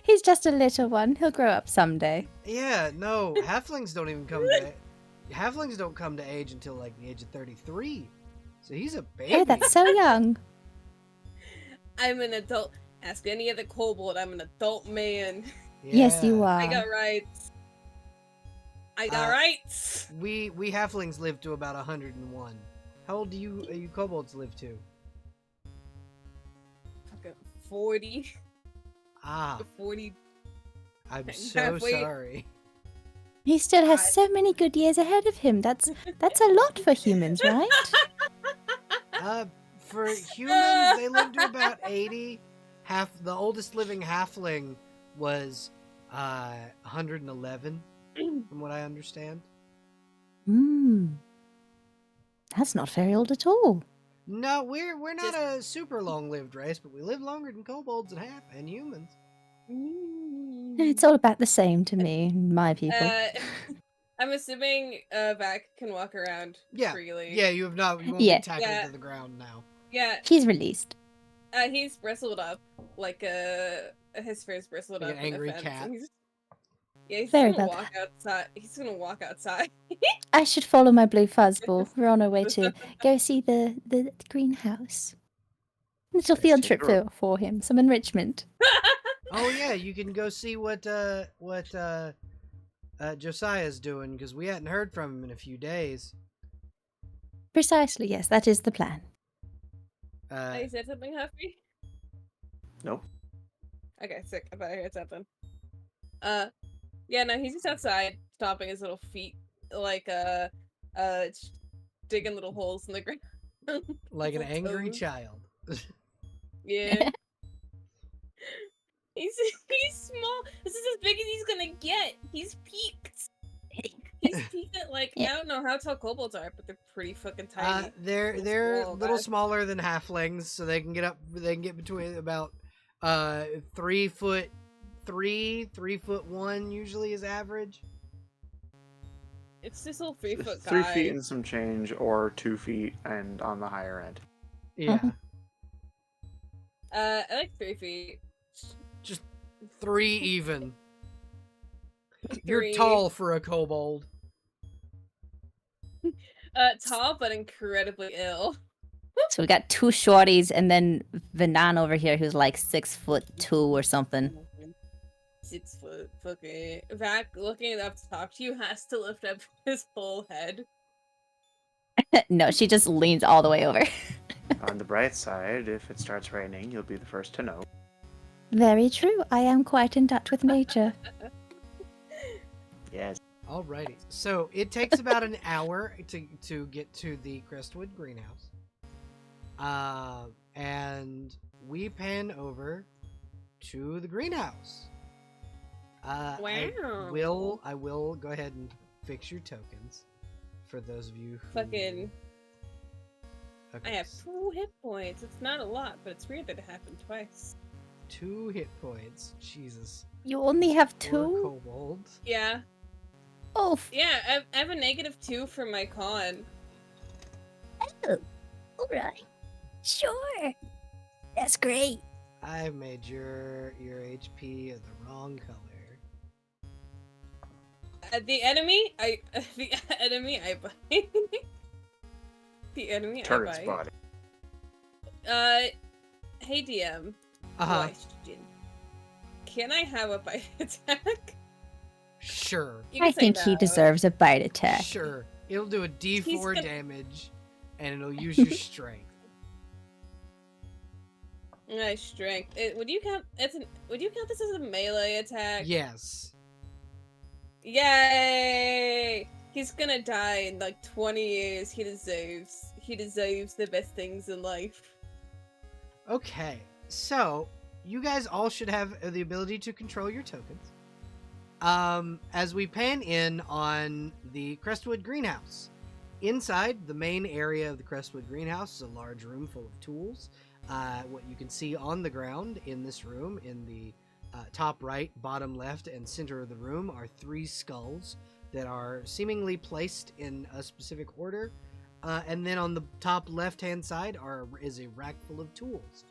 He's just a little one. He'll grow up someday. Yeah, no, halflings don't come to age until like the age of 33. So he's a baby. Oh, that's so young. I'm an adult. Ask any other kobold. I'm an adult man. Yes, you Yeah. are. I got rights. I got rights. We halflings live to about 101. How old do you kobolds live to? Fucking 40. Ah, 40. I'm so Halfway. sorry. He still has God. so many good years ahead of him. That's a lot for humans, right? For humans, they live to about 80. The oldest living halfling was 111, from what I understand. Hmm. That's not very old at all. No, we're not a super long-lived race, but we live longer than kobolds and humans. It's all about the same to me, my people. I'm assuming Vac can walk around Yeah, freely. Yeah, you won't Yeah. be tackled Yeah. to the ground now. Yeah, He's released. he's bristled up like his fur's bristled Like up an in a angry fence, cat. and he's Very gonna well. walk outside. He's gonna walk outside. I should follow my blue fuzzball. We're on our way to go see the greenhouse. Little Yes, field take trip a for him. Some enrichment. Oh yeah, you can go see what Josiah's doing, because we hadn't heard from him in a few days. Precisely, yes. That is the plan. You said something, Huffy? Nope. Okay, sick. I bet I heard something. Yeah, no, he's just outside, stomping his little feet, like, digging little holes in the ground. Like an little angry toes. child. Yeah. He's small. as big as he's gonna get. He's peaked. He's peaked at like Yeah. I don't know how tall kobolds are, but they're pretty fucking tiny. They're Little a little guys. smaller than halflings, so they can get up. They can get between about 3'3", 3'1" usually is average. It's this little 3-foot guy. 3 feet and some change, or 2 feet and on the higher end. Yeah, I like 3 feet. just 3 even. You're 3. tall for a kobold. Tall but incredibly ill. So we got 2 shorties and then Vanan over here who's like 6'2" or something. 6 foot fucking. Vac looking up to talk to you has to lift up his whole head. No, she just leans all the way over. On the bright side, if it starts raining, you'll be the first to know. Very true. I am quite in touch with nature. Yes. Alrighty, so it takes about an hour to get to the Crestwood greenhouse, and we pan over to the greenhouse. Wow. I will go ahead and fix your tokens for those of you who Fucking. I Okay, have 2 hit points. It's not a lot, but it's weird that it happened twice. 2 hit points. Jesus. You only have Poor 2? kobold. Yeah. Oh, Yeah, I have a -2 for my con. alright. Sure. That's great. I made your HP of the wrong color. The enemy I bite. The enemy Turret's I body. bite. Hey DM. Uh-huh. Question. Can I have a bite attack? Sure. You can I say think he no. deserves a bite attack. Sure. It'll do a D4 He's gonna- damage, and it'll use your strength. Nice strength. Would you count this as a melee attack? Yes. Yay! He's gonna die in like 20 years. He deserves the best things in life. Okay. So, you guys all should have the ability to control your tokens. As we pan in on the Crestwood greenhouse. Inside the main area of the Crestwood greenhouse is a large room full of tools. What you can see on the ground in this room, in the top right, bottom left, and center of the room, are 3 skulls that are seemingly placed in a specific order. And then on the top left-hand side is a rack full of tools.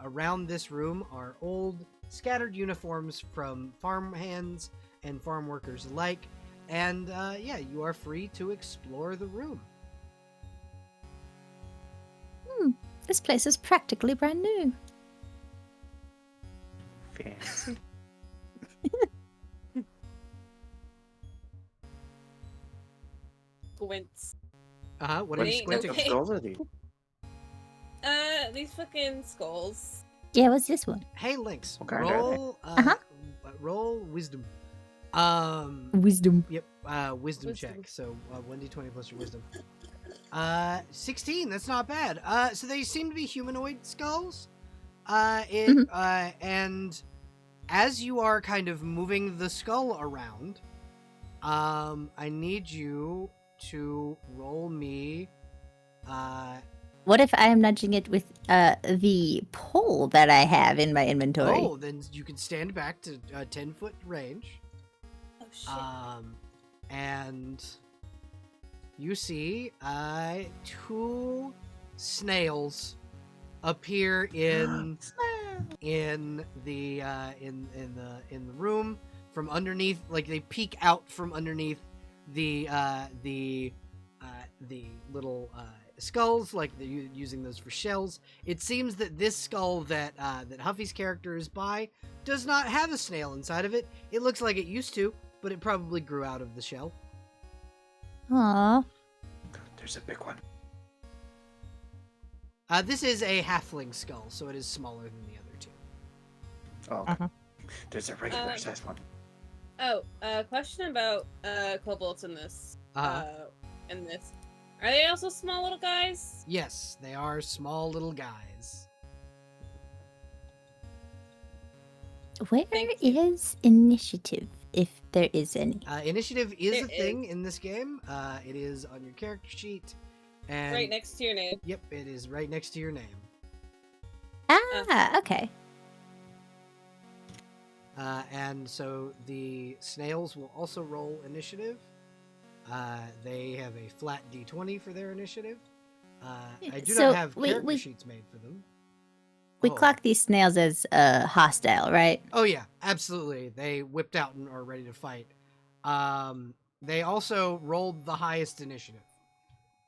Around this room are old, scattered uniforms from farm hands and farm workers alike. And yeah, you are free to explore the room. This place is practically brand new. Fancy. Gwents. What are you Wait, squinting okay. at? Skulls are these? These fucking skulls. Yeah, what's this one? Hey, Lynx, What kind are they? roll, Uh-huh. roll wisdom. Wisdom. Yep, wisdom Wisdom. check. So 1d20 plus your wisdom. 16. That's not bad. So they seem to be humanoid skulls. And as you are kind of moving the skull around, I need you to roll me. What if I am nudging it with the pole that I have in my inventory? Oh, then you can stand back to a 10-foot range. Oh shit. And you see 2 snails appear in the room from underneath. Like, they peek out from underneath the little skulls, like they're using those for shells. It seems that this skull that Huffy's character is by does not have a snail inside of it. It looks like it used to, but it probably grew out of the shell. Aww. There's a big one. This is a halfling skull, so it is smaller than the other 2. Oh, okay. Uh-huh. There's a regular size one. Oh, question about kobolds in this. In this. Are they also small little guys? Yes, they are small little guys. Where Thank you. is initiative, if there is any? Initiative is There a thing in this game. It is on your character sheet, and Right next to your name. Yep, it is right next to your name. Ah, okay. And so the snails will also roll initiative. They have a flat d20 for their initiative. I do So not have we- character we- sheets made for them. We Oh. clock these snails as hostile, right? Oh yeah, absolutely. They whipped out and are ready to fight. They also rolled the highest initiative.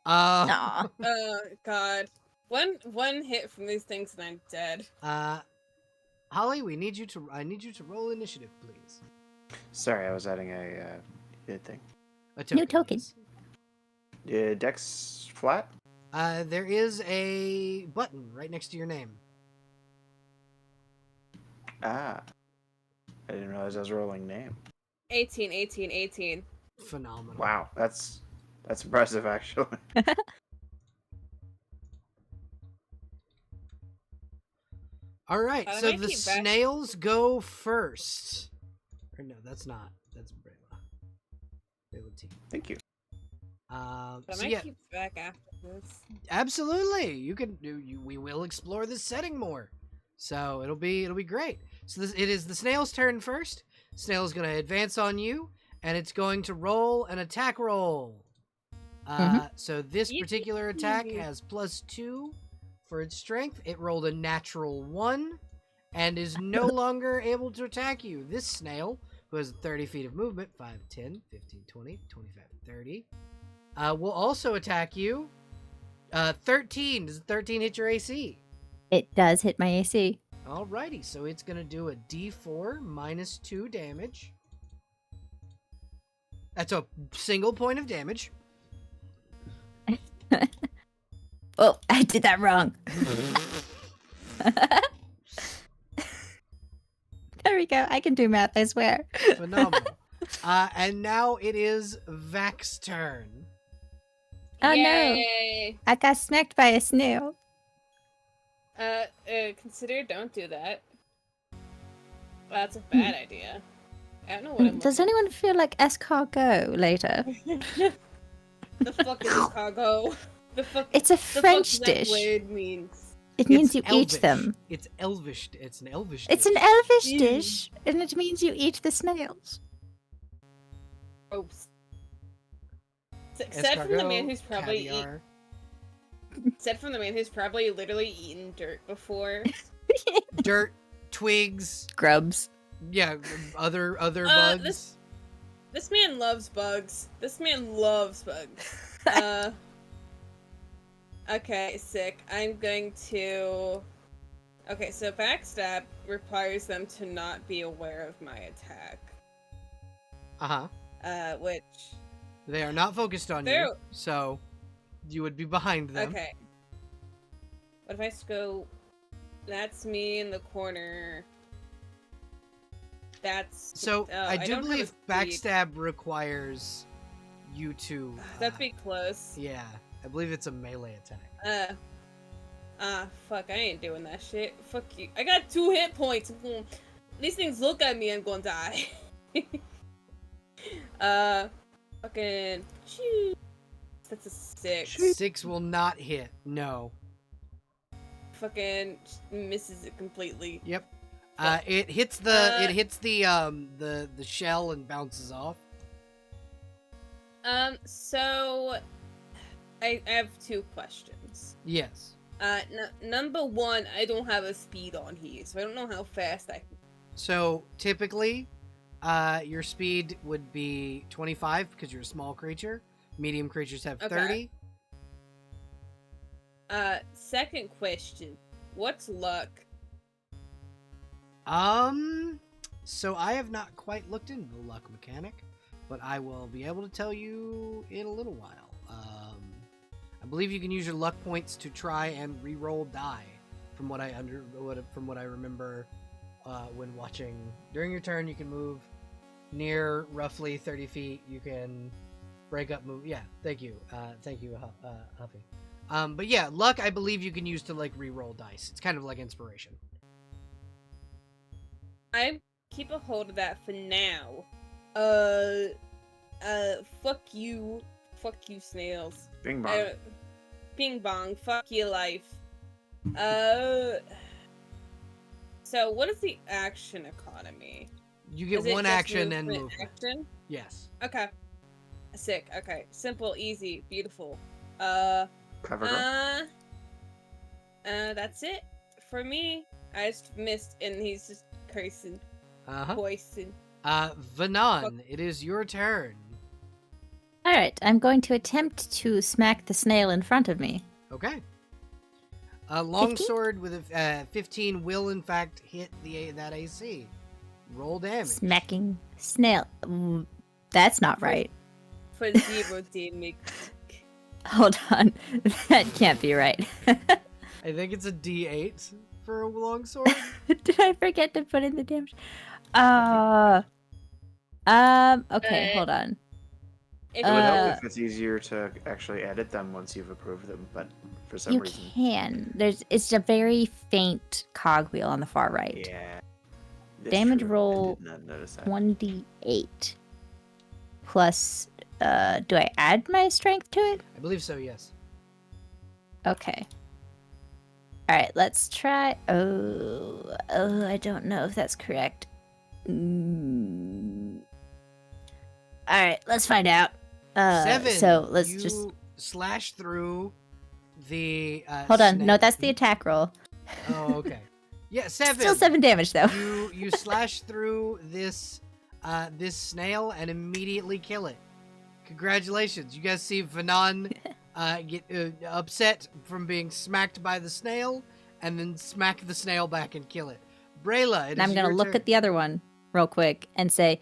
Aw. Oh God. One hit from these things and I'm dead. Holly, I need you to roll initiative, please. Sorry, I was adding a thing. A token. New token. Yes. Dex flat? There is a button right next to your name. Ah. I didn't realize I was rolling name. 18. Phenomenal. Wow, that's impressive actually. All right, I so might the keep back- snails go first. Or no, that's not. That's Brayla. Brayla T. Thank you. But I So might yeah, keep back after this. absolutely. You can do. We will explore this setting more. So it'll be great. So it is the snail's turn first. Snail's going to advance on you, and it's going to roll an attack roll. So this Easy particular attack peasy. has +2 for its strength. It rolled a natural 1 and is no longer able to attack you. This snail, who has 30 feet of movement, 5, 10, 15, 20, 25, 30, will also attack you. 13. Does 13 hit your AC? It does hit my AC. Alrighty, so it's going to do a d4 minus 2 damage. That's a single point of damage. Oh, I did that wrong. There we go. I can do math, I swear. Phenomenal. And now it is Vac's turn. Oh, no. Yay! I got smacked by a snail. Consider don't do that. That's a bad idea. I don't know what I'm Does looking- anyone feel like escargot later? The fuck is cargo? The fuck. It's a The fuck French does that dish. word means? It means It's you elvish. eat them. It's elvish. It's an elvish. It's an dish. elvish Ew. dish, and it means you eat the snails. Gross. Said from the man Escargot, who's probably caviar. said from the man who's probably literally eaten dirt before. Dirt, twigs, Grubs. yeah, other bugs. This man loves bugs. This man loves bugs. Okay, sick. I'm going to. Okay, so backstab requires them to not be aware of my attack. Which. They are not focused on you, They're- so you would be behind them. Okay. What if I just go? That's me in the corner. That's. So oh, I do don't have a believe speed. backstab requires you to. That'd be close. Yeah, I believe it's a melee attack. Fuck, I ain't doing that shit. Fuck you. I got 2 hit points. These things look at me, I'm gonna die. Fucking. Jeez. That's a 6. 6 will not hit. No. Fucking misses it completely. Yep. It hits the shell and bounces off. So I have 2 questions. Yes. Number 1, I don't have a speed on here, so I don't know how fast I can. So typically, your speed would be 25 because you're a small creature. Medium creatures have Okay. 30. Second question. What's luck? So I have not quite looked into the luck mechanic, but I will be able to tell you in a little while. I believe you can use your luck points to try and re-roll die, from what I remember when watching. During your turn, you can move near roughly 30 feet. You can break up move. Yeah, thank you, Huffy. But yeah, luck I believe you can use to like re-roll dice. It's kind of like inspiration. I keep a hold of that for now. Fuck you, snails. Bing bong. Bing bong, fuck your life. So what is the action economy? You get Is it one just action and movement movement. action? Yes. Okay. Sick. Okay. Simple, easy, beautiful. Clever girl. That's it for me. I just missed, and he's just cursing, poison. Vanan, it is your turn. All right, I'm going to attempt to smack the snail in front of me. Okay. A longsword with a 15 will in fact hit that AC. Roll damage. Smacking snail. That's not right. For 0 damage. Hold on. That can't be right. I think it's a D8 for a longsword. Did I forget to put in the damage? Okay, hold on. It would help if it's easier to actually edit them once you've approved them, but for some reason... You can. It's a very faint cogwheel on the far right. Yeah. Damage true. roll I did not notice that. 1d8. Plus, do I add my strength to it? I believe so, yes. Okay. Alright, let's try... Oh, I don't know if that's correct. Alright, let's find out. 7. So, let's you just... slash through the Hold on. snake. No, that's the attack roll. Oh, okay. Yeah, 7. Still 7 damage, though. You slash through this snail and immediately kill it. Congratulations. You guys see Vanan get upset from being smacked by the snail and then smack the snail back and kill it. Brayla, And I'm going to look at the other one real quick and say,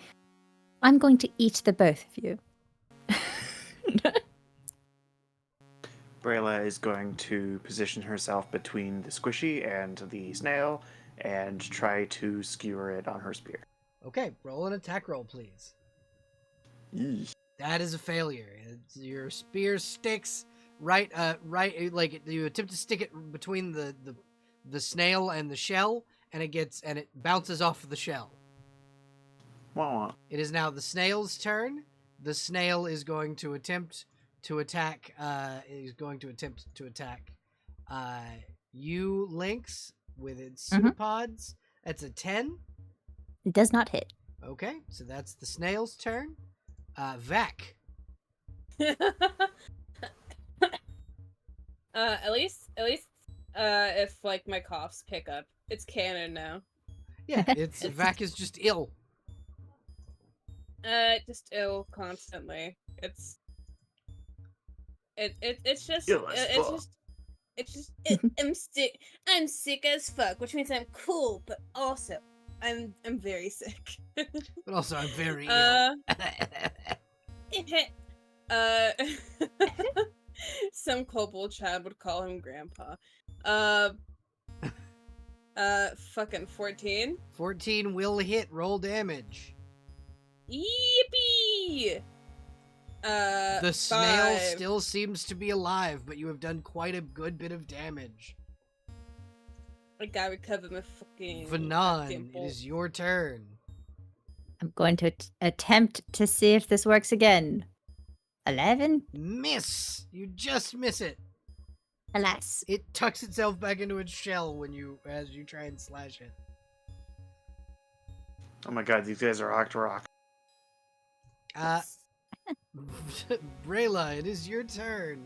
I'm going to eat the both of you. Brayla is going to position herself between the squishy and the snail and try to skewer it on her spear. Okay, roll an attack roll, please. Yeesh. That is a failure. Your spear sticks right, like you attempt to stick it between the snail and the shell, and it bounces off the shell. Wah-wah. It is now the snail's turn. The snail is going to attempt to attack. You, Lynx, with its pseudopods. That's a 10. It does not hit. Okay, so that's the snail's turn. Vac. At least, if like my coughs pick up, it's canon now. Yeah, Vac is just ill. Just ill constantly. It's just Ill as fuck. I'm sick as fuck, which means I'm cool, but also I'm very sick. But also I'm very ill. Some kobold child would call him grandpa. Fucking 14. 14 will hit. Roll damage. Yippee! The snail 5. still seems to be alive, but you have done quite a good bit of damage. I gotta recover my fucking... Vanan, it is your turn. I'm going to attempt to see if this works again. 11? Miss! You just miss it. Alas. It tucks itself back into its shell as you try and slash it. Oh my god, these guys are rock. Brayla, it is your turn.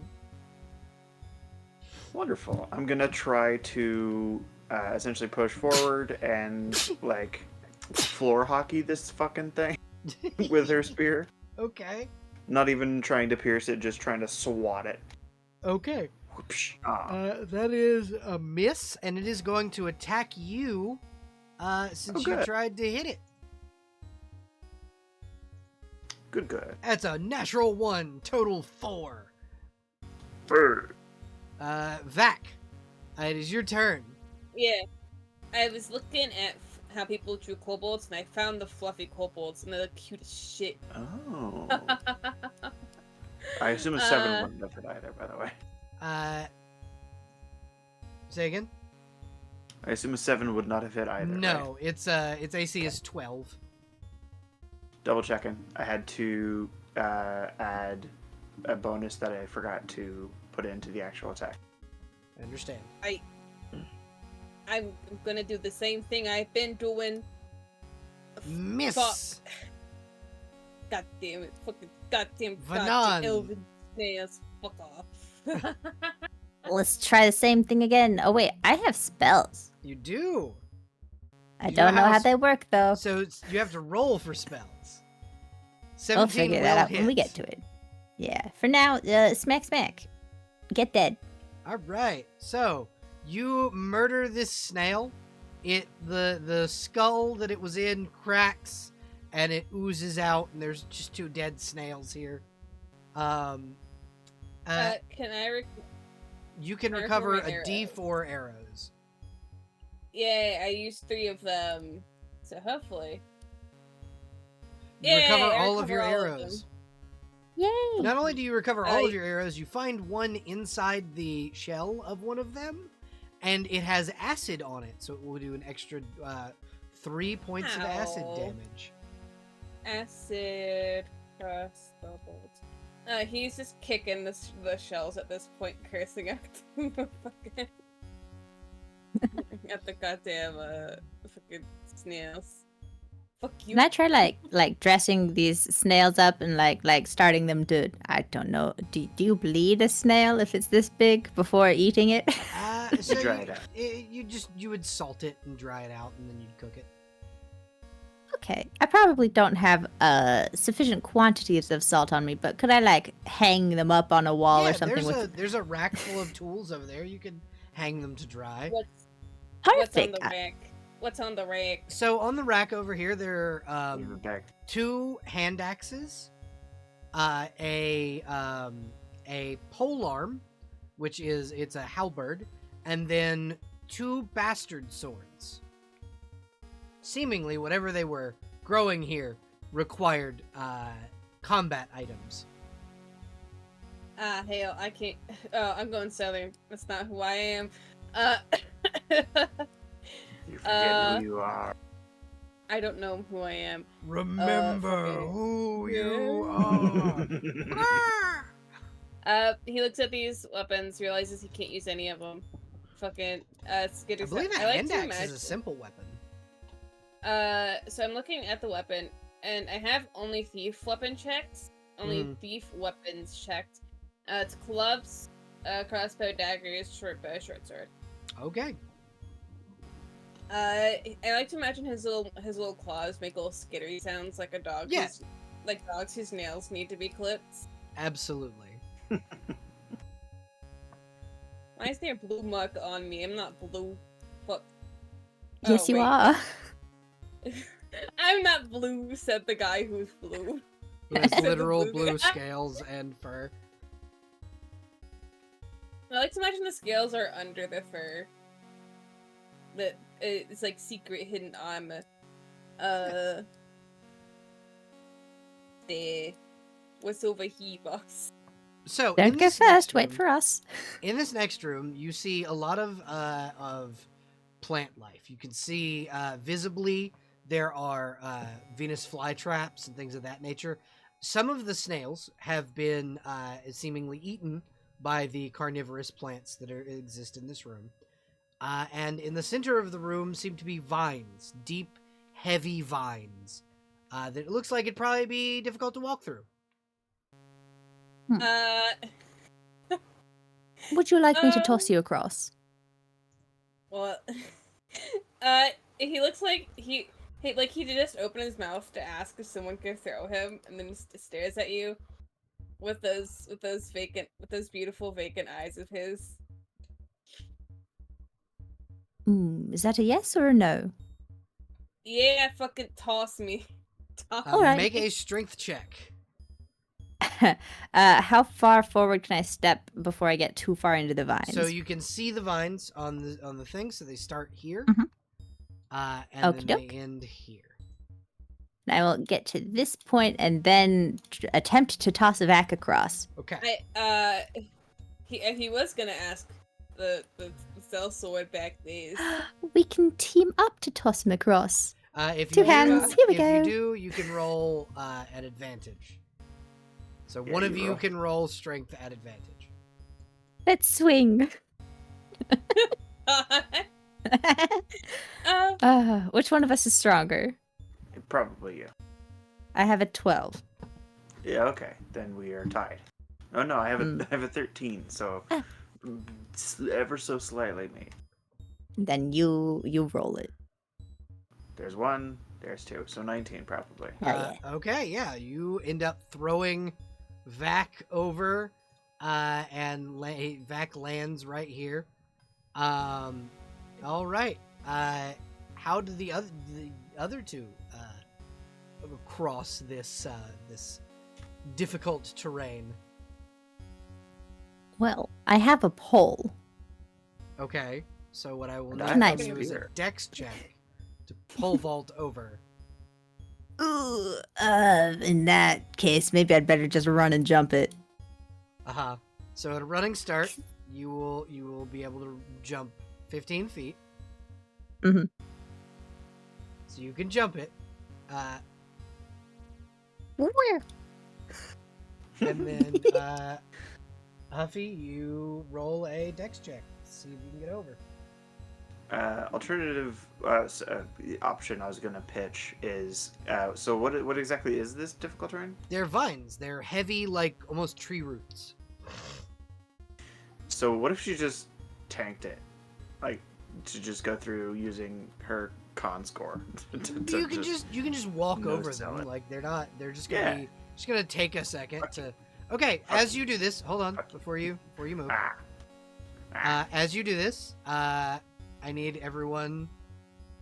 Wonderful. I'm gonna try to essentially push forward and like floor hockey this fucking thing with her spear. Okay. Not even trying to pierce it, just trying to swat it. Okay. Whoopsh. That is a miss, and it is going to attack you since you good. tried to hit it. Good. That's a natural 1, total 4. Bird. Vac, it is your turn. Yeah. I was looking at how people drew kobolds, and I found the fluffy kobolds, and they're the cutest shit. Oh. I assume a 7 wouldn't have hit either, by the way. Say again? I assume a 7 would not have hit either. No, Right? its AC is 12. Double checking. I had to add a bonus that I forgot to put into the actual attack. I understand. I'm gonna do the same thing I've been doing. Miss. Fuck. God damn it. Fucking goddamn Vanan. elven snails. Fuck off. Let's try the same thing again. Oh wait, I have spells. You do. I You don't know have how s- they work though. So you have to roll for spells. 17 We'll figure will that out hit. when we get to it. Yeah. For now, smack smack. Get dead. All right. So you murder this snail. The skull that it was in cracks and it oozes out, and there's just 2 dead snails here. Can I You can I recover recover a my D4 arrows. Yeah, I used 3 of them. So hopefully. You recover Yay, I all of your recover all of arrows. Yay! Not only do you recover all of I- your arrows, you find one inside the shell of one of them, and it has acid on it, so it will do an extra 3 points of acid Ow. damage. Acid cross doubled. He's just kicking the shells at this point, cursing at the fucking at the goddamn fucking snails. Fuck you. Can I try like dressing these snails up and like starting them to, I don't know, do you bleed a snail if it's this big before eating it? So Dry it out. you would salt it and dry it out, and then you'd cook it. Okay, I probably don't have sufficient quantities of salt on me, but could I like hang them up on a wall or something there's a rack full of tools over there. You can hang them to dry. What's on perfect? the rack? What's on the rack? So on the rack over here, there are Okay. 2 hand axes, a pole arm, which it's a halberd, and then 2 bastard swords. Seemingly, whatever they were growing here required combat items. Hell, I can't. Oh, I'm going southern. That's not who I am. You forget who you are. I don't know who I am. Remember fucking- who Yeah. you are. He looks at these weapons, realizes he can't use any of them. Fucking, I skitters. believe a I like hand to axe imagine. is a simple weapon. So I'm looking at the weapon, and I have only thief weapon checked. Only thief weapons checked. It's clubs, crossbow, daggers, short bow, short sword. Okay. I like to imagine his little claws make little skittery sounds like a dog. Yeah. Like dogs whose nails need to be clipped. Absolutely. Why is there blue muck on me? I'm not blue. Fuck. Yes, Oh, you wait. are. I'm not blue, said the guy who's blue. Who has Said the literal blue blue guy. scales and fur. I like to imagine the scales are under the fur. That it's like secret hidden armor. There. What's over here, boss? So in Don't go this next first. Wait room- for us. In this next room, you see a lot of plant life. You can see visibly there are Venus flytraps and things of that nature. Some of the snails have been seemingly eaten by the carnivorous plants that exist in this room. And in the center of the room seem to be vines, deep, heavy vines. That it looks like it'd probably be difficult to walk through. Would you like me to toss you across? Well, he looks like he just opened his mouth to ask if someone could throw him, and then just stares at you with those beautiful vacant eyes of his. Is that a yes or a no? Yeah, fucking toss me. Toss All right. Make a strength check. How far forward can I step before I get too far into the vines? So you can see the vines on the thing. So they start here, Mhm. and then Okey-doke. they end here. I will get to this point and then attempt to toss a vac across. Okay. he was gonna ask the sellsword back these. We can team up to toss him across. If Two you hands, do, here we if you go. do, you can roll at advantage. So Yeah, one of you you roll. can roll strength at advantage. Let's swing. Which one of us is stronger? Probably you. I have a 12. Yeah, okay. Then we are tied. Oh no, I have a Mm. I have a 13, so Ah. ever so slightly, mate. Then you roll it. There's 1, there's 2, so 19 probably. Hell yeah. Okay, yeah, you end up throwing Vac over, and Vac lands right here. All right. How did the other two cross this difficult terrain? Well, I have a pole. Okay, so what I will And need I from have you is a spear. dex check to pole vault over. Ooh, in that case, maybe I'd better just run and jump it. Uh-huh. So at a running start, you will be able to jump 15 feet. Mhm. So you can jump it. Where? And then Huffy, you roll a dex check. See if you can get over. Alternative option I was gonna pitch is so what exactly is this difficult terrain? They're vines. They're heavy, like almost tree roots. So what if she just tanked it, like to just go through using her con score? You can just walk no over sell them. it. Like they're just gonna Yeah. just gonna take a second to. Okay, as you do this, hold on before you move. As you do this, I need everyone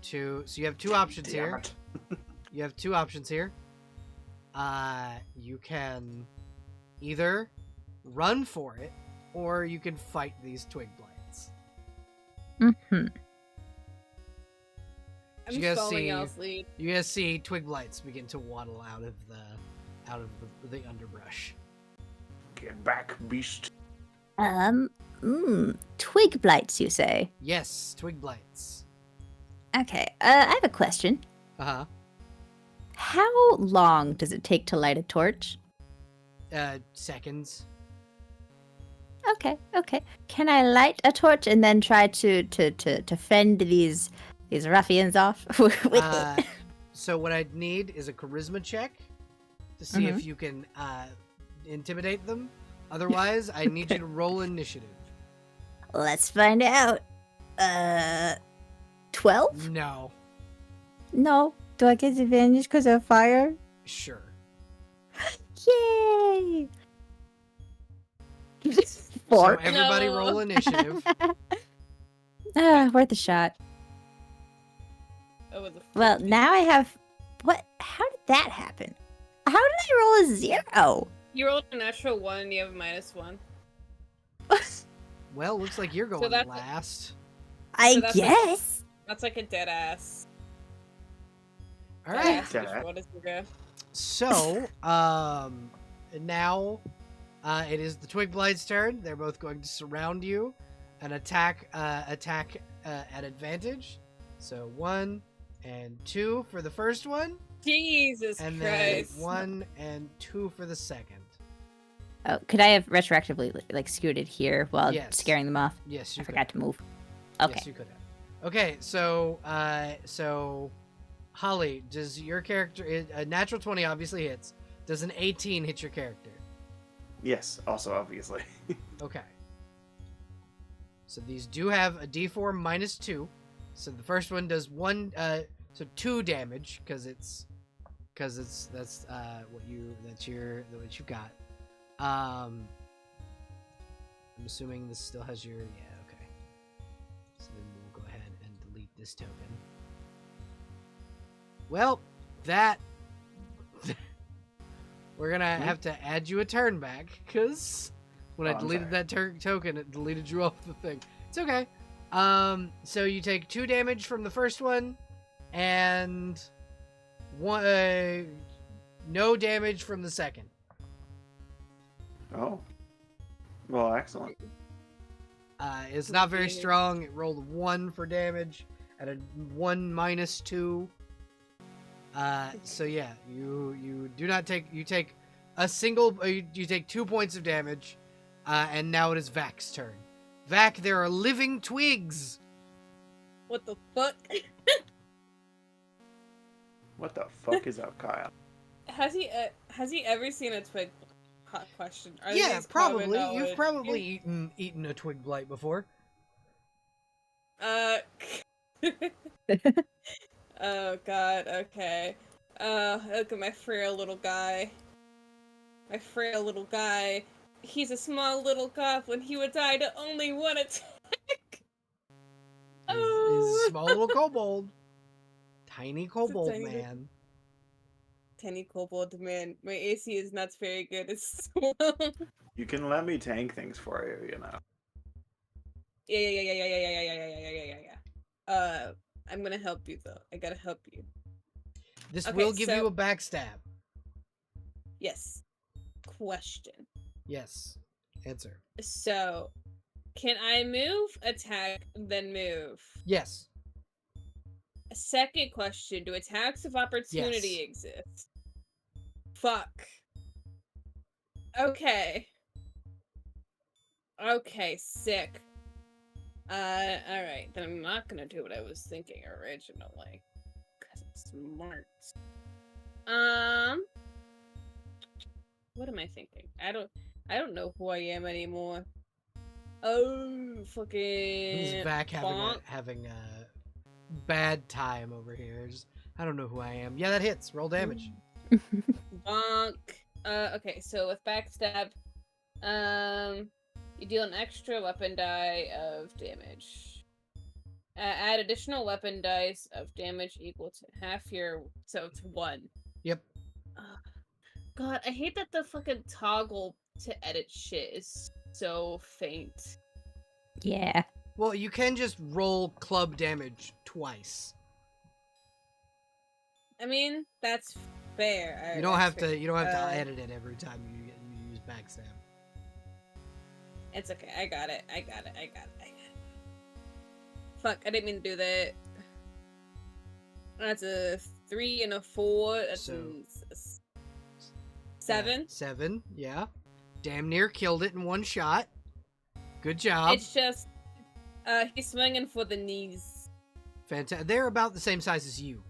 to. So you have two options Damn here. it. You have two options here. You can either run for it, or you can fight these twig blights. Mm-hmm. I'm You guys following see- y'all's lead. You guys see twig blights begin to waddle out of the underbrush. Get back, beast. Twig blights, you say? Yes, twig blights. Okay, I have a question. Uh How long does it take to light a torch? huh. Seconds. Okay. Can I light a torch and then try to fend these ruffians off with it? So what I'd need is a charisma check to see if you can intimidate them. Otherwise, I need you to roll initiative. Let's find out. 12? No. No. Do I get advantage because of fire? Sure. Yay! So 4. everybody No. roll initiative. Worth a shot. Oh, the Well, now I have... What? How did that happen? How did I roll a 0? You rolled a natural 1 and you have a -1. Well, looks like you're going that's- last. I So that's guess. That's like a dead ass. All right. Dead ass. What is your go? So, now it is the twig blights' turn. They're both going to surround you and attack at advantage. So 1 and 2 for the first one, Jesus and then Christ. 1 and 2 for the second. Oh, could I have retroactively scooted here while Yes. scaring them off? Yes, you I could. forgot to move. Okay. Yes, you could have. Okay, so Holly, does your character a natural 20 obviously hits? Does an 18 hit your character? Yes, also obviously. Okay. So these do have a D4 -2. So the first one does 2 damage because that's what you got. I'm assuming this still has your okay. So then we'll go ahead and delete this token. Well, that we're gonna have to add you a turn back because when I I'm deleted sorry. that token, it deleted you off the thing. It's okay. So you take 2 damage from the first one, and no damage from the second. Oh. Well, excellent. It's not very Damage. strong. It rolled 1 for damage at a 1 minus 2. So yeah, you do not take. You take a single. You take 2 points of damage, and now it is Vac's turn. Vac, there are living twigs. What the fuck? What the fuck is up, Kyle? Has he ever seen a twig? Question. Are Yeah, these common probably. You've knowledge? probably eaten a twig blight before. Oh god, okay. Look at my frail little guy. My frail little guy. He's a small little goblin. He would die to only one attack. He's a small little kobold. Tiny It's a kobold tiny little- man. Tiny kobold man. My AC is not very good. It's so You can let me tank things for you, you know. Yeah. I'm gonna help you though. I gotta help you. This Okay, will give so- you a backstab. Yes. Question. Yes. Answer. So, can I move, attack, then move? Yes. Second question, do attacks of opportunity exist? Fuck. Okay. Okay, sick. Alright, then I'm not gonna do what I was thinking originally. Cause I'm smart. What am I thinking? I don't know who I am anymore. Oh, Who's fucking Vac bonk. having a bad time over here? I don't know who I am. Yeah, that hits. Roll damage. Bonk. Okay, so with backstab, you deal an extra weapon die of damage. Add additional weapon dice of damage equal to half your, so it's 1. Yep. God, I hate that the fucking toggle to edit shit is so faint. Yeah. Well, you can just roll club damage twice. I mean, that's fair. You don't have That's fair. to. You don't have to edit it every time you use backstab. It's okay. I got it. Fuck, I didn't mean to do that. That's a 3 and a 4. That's So- 7. 7. Yeah. Damn near killed it in one shot. Good job. It's just, he's swinging for the knees. Fantastic. They're about the same size as you.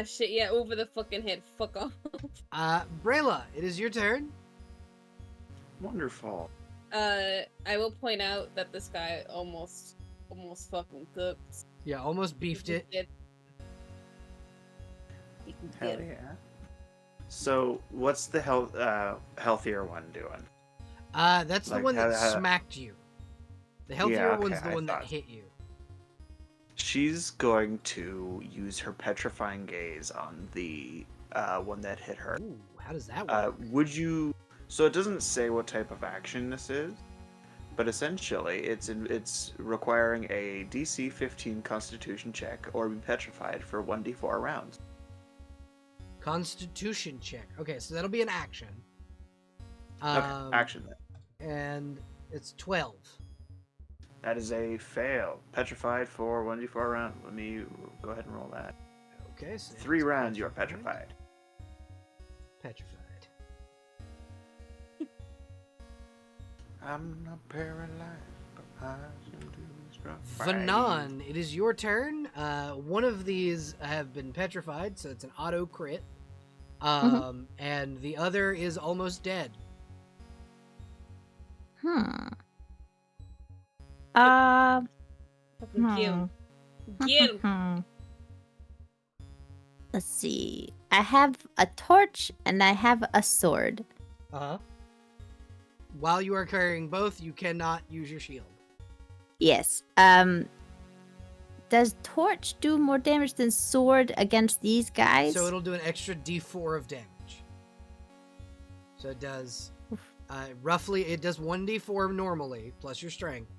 Shit, yeah, over the fucking head. Fuck off. Brayla, it is your turn. Wonderful. I will point out that this guy almost fucking cooked. Yeah, almost beefed it. He can Hell get it. yeah. So, what's the healthier one doing? That's the Like, one that how- smacked you. The healthier Yeah, okay, one's the I one that thought. hit you. She's going to use her petrifying gaze on the one that hit her. Ooh, how does that work? Would you? So it doesn't say what type of action this is, but essentially it's requiring a DC 15 Constitution check or be petrified for 1d4 rounds. Constitution check. Okay, so that'll be an action. Okay, action then. And it's 12. That is a fail. Petrified for 1d4 round. Let me go ahead and roll that. Okay, so 3 it's rounds, you are petrified. Petrified. I'm not paralyzed, but I can do strong Vanan, it is your turn. One of these have been petrified, so it's an auto crit. And the other is almost dead. Fucking kill him. Get him. Let's see. I have a torch and I have a sword. Uh-huh. While you are carrying both, you cannot use your shield. Yes. Does torch do more damage than sword against these guys? So it'll do an extra d4 of damage. So it does roughly it does 1d4 normally plus your strength,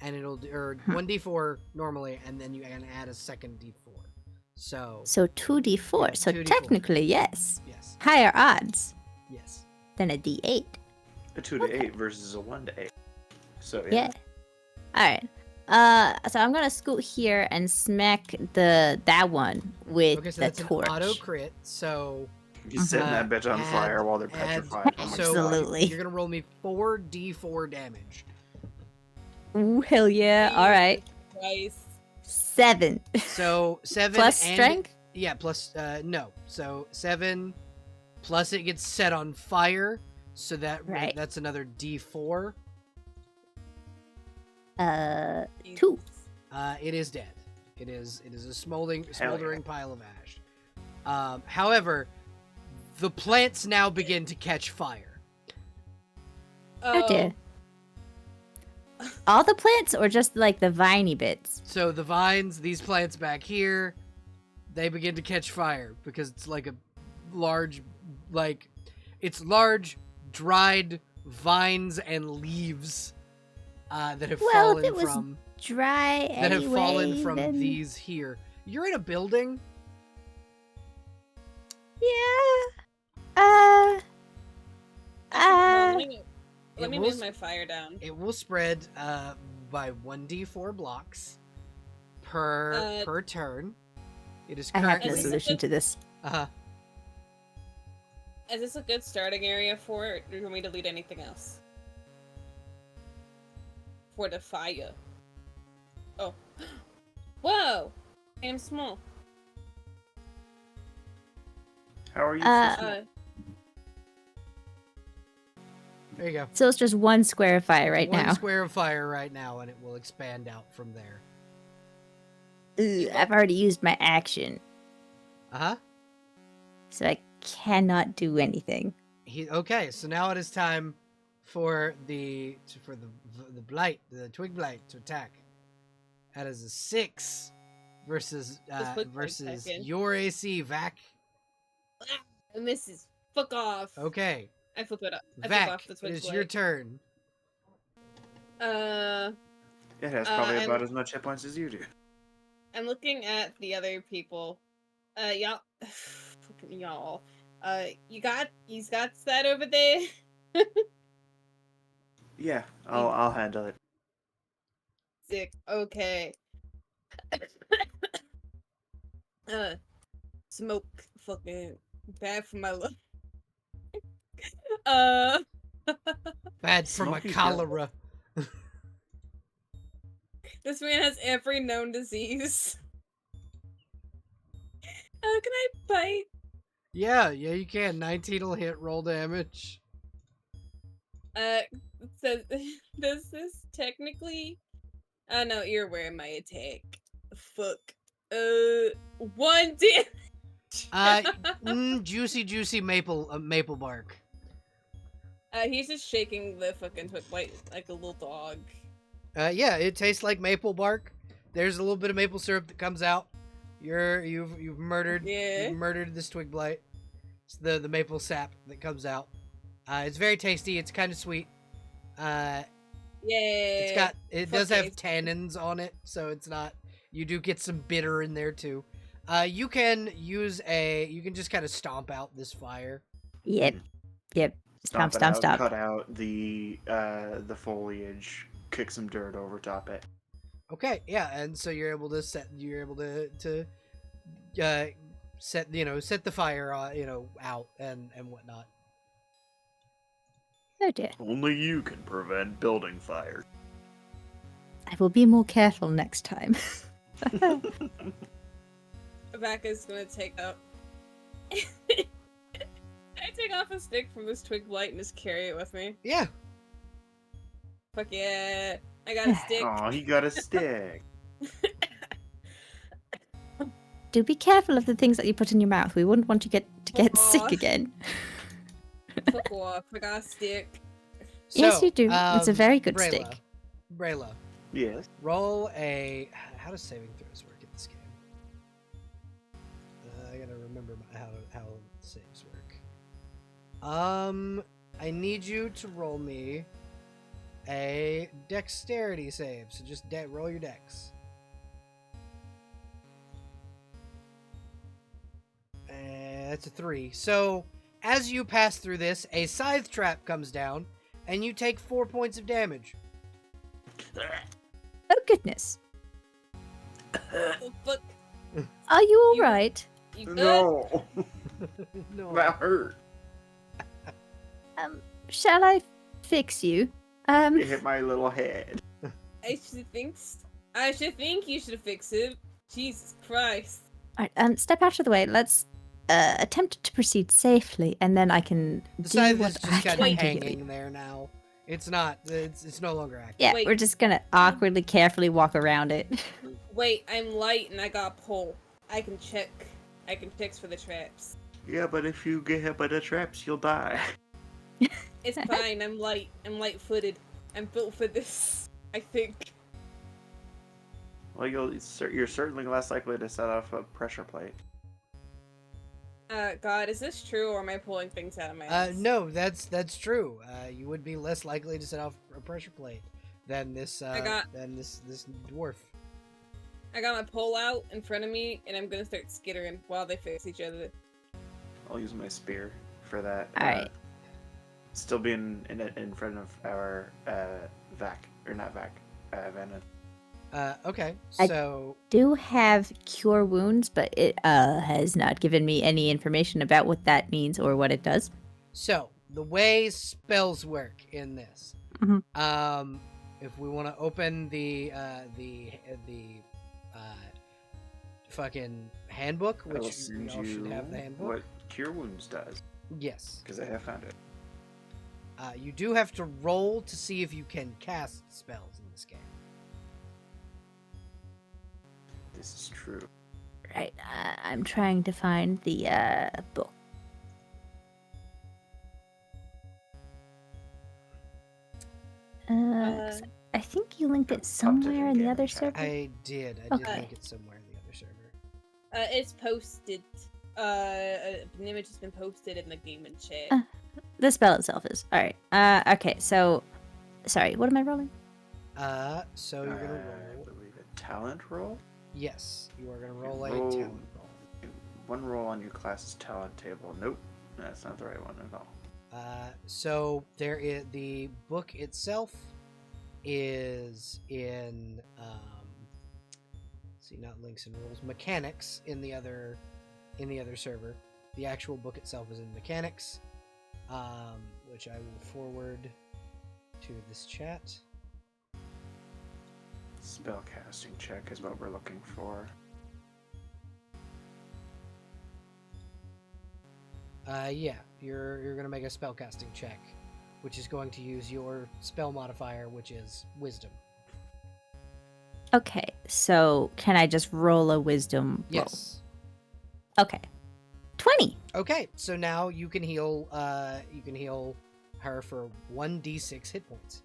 and it'll do, or 1d4 normally, and then you can add a second d4. So 2d4. Yeah, So 2d4. technically, yes. yes, Higher odds yes. than a d8. A 2 to 8 versus a 1 to 8. So Yeah. All right. So I'm gonna scoot here and smack that one with Okay, so the that's torch. an auto crit. So You setting that bitch on fire while they're add- petrified. Oh my so god. Absolutely. you're gonna roll me 4d4 damage. Ooh, hell yeah! All right. Twice. 7 So 7 plus and strength. yeah, plus no. So 7 plus it gets set on fire, so Right. that's another d4. 2. It is dead. It is a smoldering Hell yeah. pile of ash. However, the plants now begin to catch fire. Oh dear. All the plants, or just like the viney bits? So the vines, these plants back here, they begin to catch fire because it's like a large, large, dried vines and leaves that have Well, if fallen it was from dry that have fallen anyway, from then... these here. You're in a building. Yeah. Let me will move my fire down. It will spread by 1d4 blocks per turn. It is I have currently no solution to this. Is this a good starting area for it, or do you want me to lead anything else? For the fire. Oh. Whoa! I am small. How are you? so small? There you go. So it's just one square of fire right One now. square of fire right now, and it will expand out from there. I've already used my action, so I cannot do anything. Okay, so now it is time for the blight, the twig blight, to attack. That is a 6 versus your AC, Vac. And this is fuck off. Okay, I flip it up. I flip Vac, off the it twig is blade. your turn. It has probably about as much hit points as you do. I'm looking at the other people. Y'all, fucking y'all. You got that over there? Yeah, I'll handle it. Sick. Okay. Smoke. Fucking bad for my lung. Bad for my Smoky cholera. This man has every known disease. Can I bite? Yeah, you can. 19 will hit, roll damage. Says, does this technically... no, you're aware of my attack. Fuck. 1 damage! Juicy maple bark. He's just shaking the fucking twig white like a little dog. Yeah, it tastes like maple bark. There's a little bit of maple syrup that comes out. You've murdered this twig blight. It's the maple sap that comes out. It's very tasty. It's kind of sweet. Yeah. It does have tannins on it, so it's not. You do get some bitter in there too. You can just kind of stomp out this fire. Yep. Stomp. Cut out the foliage, kick some dirt over top it. Okay, yeah, and so you're able to set the fire out and whatnot. Oh dear. Only you can prevent building fires. I will be more careful next time. Rebecca's gonna take up. I take off a stick from this twig blight and just carry it with me. Yeah. Fuck yeah! I got a stick. Oh, he got a stick. Do be careful of the things that you put in your mouth. We wouldn't want you to get sick again. Fuck off! I got a stick. Yes, you do. It's a very good stick. Brayla. Yes. Roll a. How does saving throws work in this game? I gotta remember how saves work. I need you to roll me a dexterity save. So just roll your dex. That's a 3. So as you pass through this, a scythe trap comes down, and you take 4 points of damage. Oh, goodness. Oh, fuck. Are you all You- right? You good? No, No. that hurt. Shall I fix you? It hit my little head. I should think you should fix it. Jesus Christ. Alright, step out of the way. Let's attempt to proceed safely, and then I can The do side what is I just kind can of to heal you. hanging there now. It's not. It's no longer active. Yeah, Wait. we're just gonna awkwardly, carefully walk around it. Wait, I'm light and I got a pole. I can check for the traps. Yeah, but if you get hit by the traps, you'll die. It's fine, I'm light. I'm light-footed. I'm built for this, I think. Well, you're certainly less likely to set off a pressure plate. God, is this true or am I pulling things out of my ass? No, that's true. You would be less likely to set off a pressure plate than this this dwarf. I got my pole out in front of me and I'm gonna start skittering while they fix each other. I'll use my spear for that. Alright. Still being in front of our Vanna. Okay, I- so Do have cure wounds, but it has not given me any information about what that means or what it does. the way spells work in this, Mhm. if we want to open the fucking handbook, I will which we send all should you have the handbook. what Cure Wounds does, Yes, because I have found it. you do have to roll to see if you can cast spells in this game. This is true. Right, I'm trying to find the book. I think you linked it Popped it somewhere in the gamer other chat. server. I did Okay. link it somewhere in the other server. It's posted. An image has been posted in the gaming chat. The spell itself is. Alright. Okay, so. Sorry, what am I rolling? So you're gonna I roll. believe a talent roll. Yes, you are gonna roll a Roll. talent roll. One roll on your class's talent table. Nope, that's not the right one at all. So there is the book itself is in see, not links and rules, mechanics in the other server. The actual book itself is in mechanics, which I will forward to this chat. Spellcasting check is what we're looking for. Yeah, you're gonna make a spellcasting check, which is going to use your spell modifier, which is wisdom. Okay, so can I just roll a wisdom roll? Yes. Okay. 20! Okay, so now you can heal her for 1d6 hit points.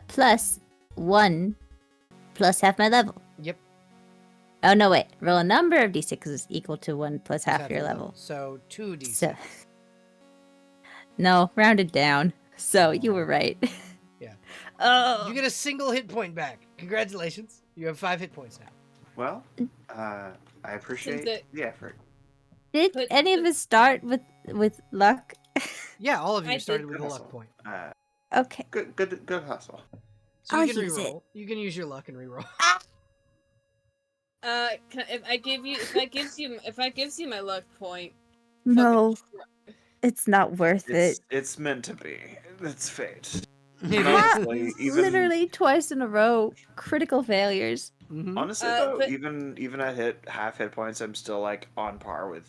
Plus 1 plus half my level. Yep. Oh, no, wait. Roll a number of d6s equal to 1 plus half your level. So 2d6. So, no, rounded down. So you were right. Yeah. Oh. You get a single hit point back. Congratulations. You have 5 hit points now. Well, I appreciate Since the effort. Did But any of the- us start with luck? Yeah, all of you I started did with a hustle. luck point. Okay. Good hustle. So I'll you can use it. reroll. You can use your luck and reroll. If I gives you my luck point. No, fucking it's not worth it. It's meant to be. It's fate. It Honestly, is. even Literally twice in a row. Critical failures. Mhm. honestly Uh, though, but- even at half hit points, I'm still like on par with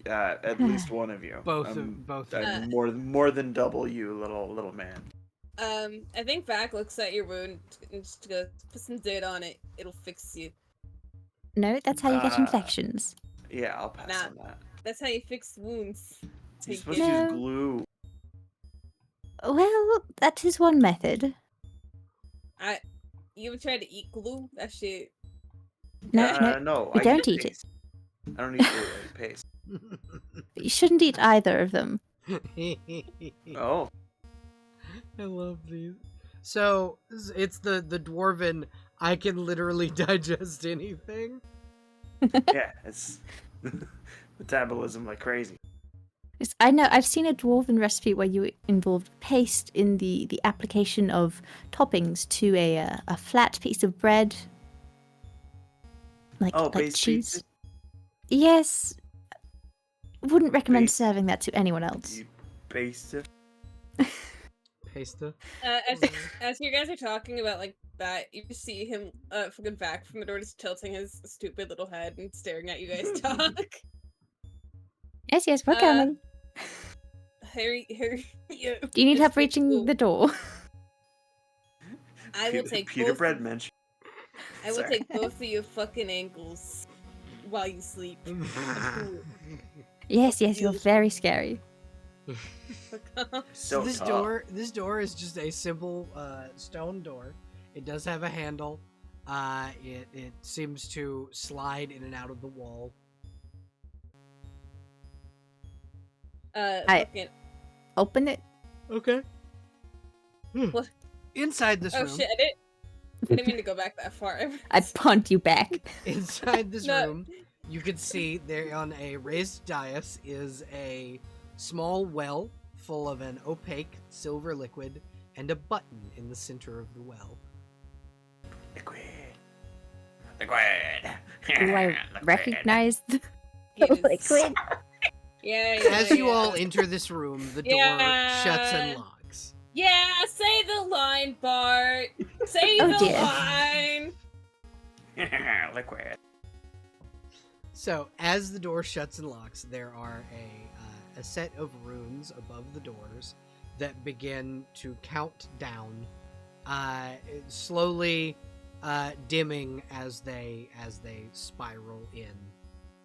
at least one of you. Both of I'm more than double you, little man. I think Vac looks at your wound and just goes, put some dirt on it. It'll fix you. No, that's how you get Ah. infections. Yeah, I'll pass Nah. on that. That's how you fix wounds. You're Take supposed it. to No. use glue. Well, that is one method. You ever tried to eat glue? That shit. No, No, we I don't eat eat it. paste. I don't eat glue. I eat paste. You shouldn't eat either of them. Oh, I love these. So it's the dwarven. I can literally digest anything. yeah, it's metabolism like crazy. I know I've seen a dwarven recipe where you involved paste in the application of toppings to a flat piece of bread, like base cheese. pizza? Yes, wouldn't recommend Base- serving that to anyone else. You based it. Pasta. As you guys are talking about like that, you see him fucking back from the door, just tilting his stupid little head and staring at you guys talk. Yes, we're coming. Harry, yeah, Do you need help just like, reaching "Oh, the door? I will take Peter both Bread of- mention. I will Sorry. take both of your fucking ankles while you sleep. Yes, you're very scary. So this tough. door is just a simple stone door. It does have a handle. It seems to slide in and out of the wall. Fucking. Open it. Okay. What? Inside this Oh room. shit! I didn't mean to go back that far. I punt you back. Inside this No. room, you can see there on a raised dais is a small well full of an opaque silver liquid and a button in the center of the well. Liquid. Do I recognize the Yes. liquid? Yeah. As you all enter this room, the door shuts and Yeah. locks. Yeah, say the line, Bart. Say Oh, the dear. line. Liquid. So, as the door shuts and locks, there are a set of runes above the doors that begin to count down, slowly dimming as they spiral in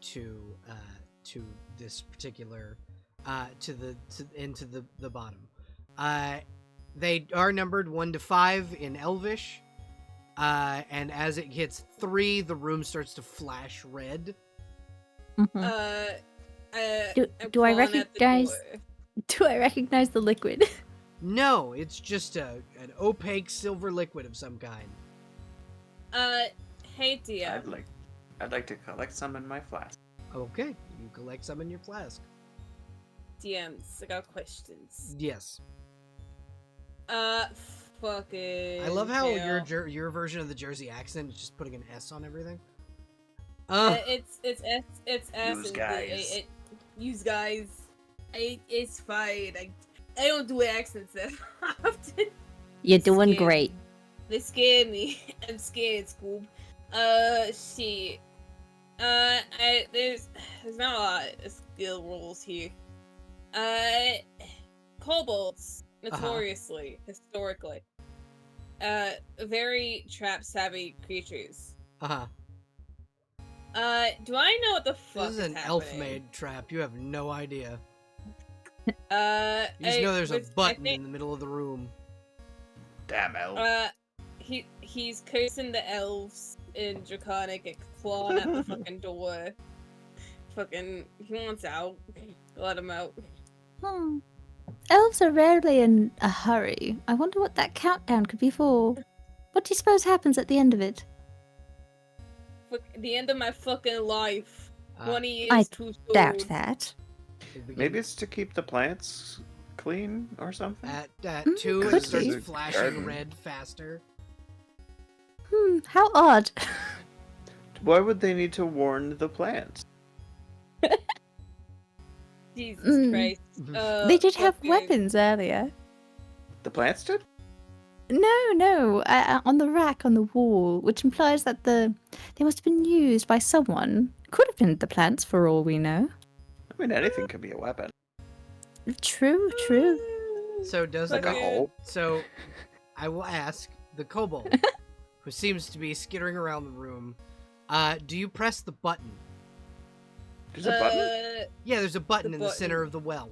to this particular into the bottom. They are numbered 1 to 5 in Elvish, and as it hits 3, the room starts to flash red. Mhm. I'm Do I pulling at the recognize- door. Do I recognize the liquid? No, it's just an opaque silver liquid of some kind. Hey, Dia. I'd like to collect some in my flask. Okay, you collect some in your flask. DMs, I got questions. Yes, Fucking. I love how hell. your version of the Jersey accent is just putting an S on everything. It's S. Use and guys. Use guys. It's fine. I don't do accents that often. You're doing Scared. great. They scare me. I'm scared, Scoob. Shit. There's not a lot of skill rolls here. Kobolds, notoriously, historically, very trap savvy creatures. Uh-huh. Do I know what the fuck This is an happening? elf-made trap. You have no idea. You just I know there's a was- I button think- in the middle of the room. Damn elf. He's cursing the elves in Draconic and clawing at the fucking door. Fucking, he wants out. Let him out. Elves are rarely in a hurry. I wonder what that countdown could be for. What do you suppose happens at the end of it? Fuck, the end of my fucking life. Uh, 20 years I too soon. Doubt that. it begins- Maybe it's to keep the plants clean or something. At Mm, 2, it could starts be. flashing Garden. red faster. How odd. Why would they need to warn the plants? Jesus Mm. Christ. They did have fucking- weapons earlier. The plants did? No, on the rack on the wall, which implies that they must have been used by someone. Could have been the plants, for all we know. I mean, anything could be a weapon. True. So does Like a Fucking- hole. So I will ask the kobold, who seems to be skittering around the room, do you press the button? There's a button Yeah, there's a button The in the center button. of the well.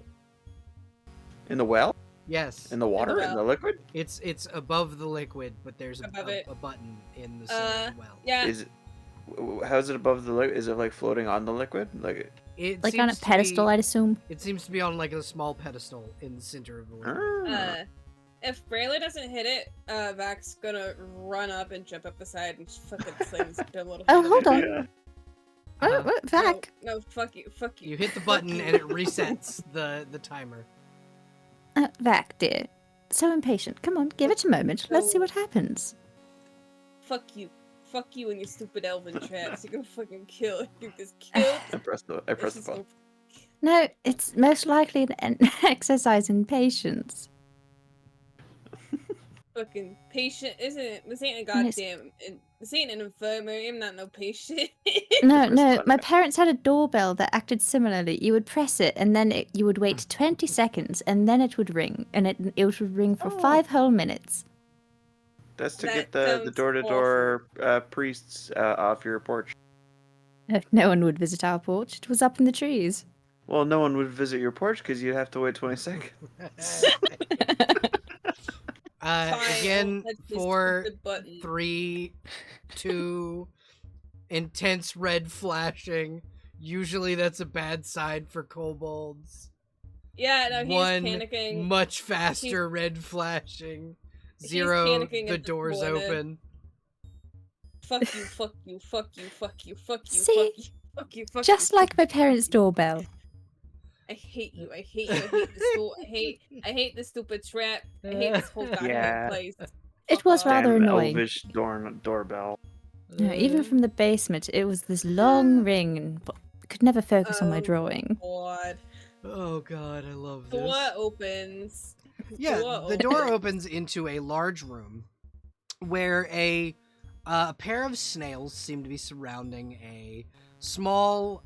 in the well, Yes. in the water, in well. the liquid. It's above the liquid, but there's Above it. a button in the center of the well. Yeah. Is it? How's it above the liquid? Is it like floating on the liquid? Like, It Like on a seems to pedestal, be- I'd assume. It seems to be on like a small pedestal in the center of the well. If Braylor doesn't hit it, Vac's gonna run up and jump up the side and fucking slam his dumb little Oh, head hold on on. it. What, Vac? No, fuck you, fuck you. You hit the fuck button you. and it resets the timer. Vac, dear. So impatient. Come on, give it a moment. Let's see what happens. Fuck you. Fuck you and your stupid elven traps. You're gonna fucking kill. You just killed. I pressed the It's just button. No, it's most likely an exercise in patience. Fucking patient, isn't it? This ain't a And it's- goddamn. This ain't an infirmary. I'm not no patient. No, Press the no, button. my parents had a doorbell that acted similarly. You would press it, and then you would wait 20 seconds, and then it would ring. And it would ring for 5 whole minutes. That's to That get the sounds door-to-door priests off your porch. No one would visit our porch. It was up in the trees. Well, no one would visit your porch because you'd have to wait 20 seconds. Fine, Again, let's just 4, hit the button. 3, 2, intense red flashing. Usually that's a bad sign for kobolds. Yeah, no, he's 1, panicking. much faster red flashing. He's 0, panicking the at the door's corner. open. Fuck you, fuck you, fuck you, fuck you, fuck you, See? fuck you, fuck you, fuck Just you. like my parents' doorbell. I hate you. I hate you. I hate this door. I hate this stupid trap. I hate this whole goddamn Yeah. place. It Fuck was off. rather Damn annoying. elvish doorbell. No, even from the basement, it was this long ring, and I could never focus on my Oh, drawing. God. Oh god, I love this. Door opens. Yeah, Door the door opens. opens into a large room where a pair of snails seem to be surrounding a small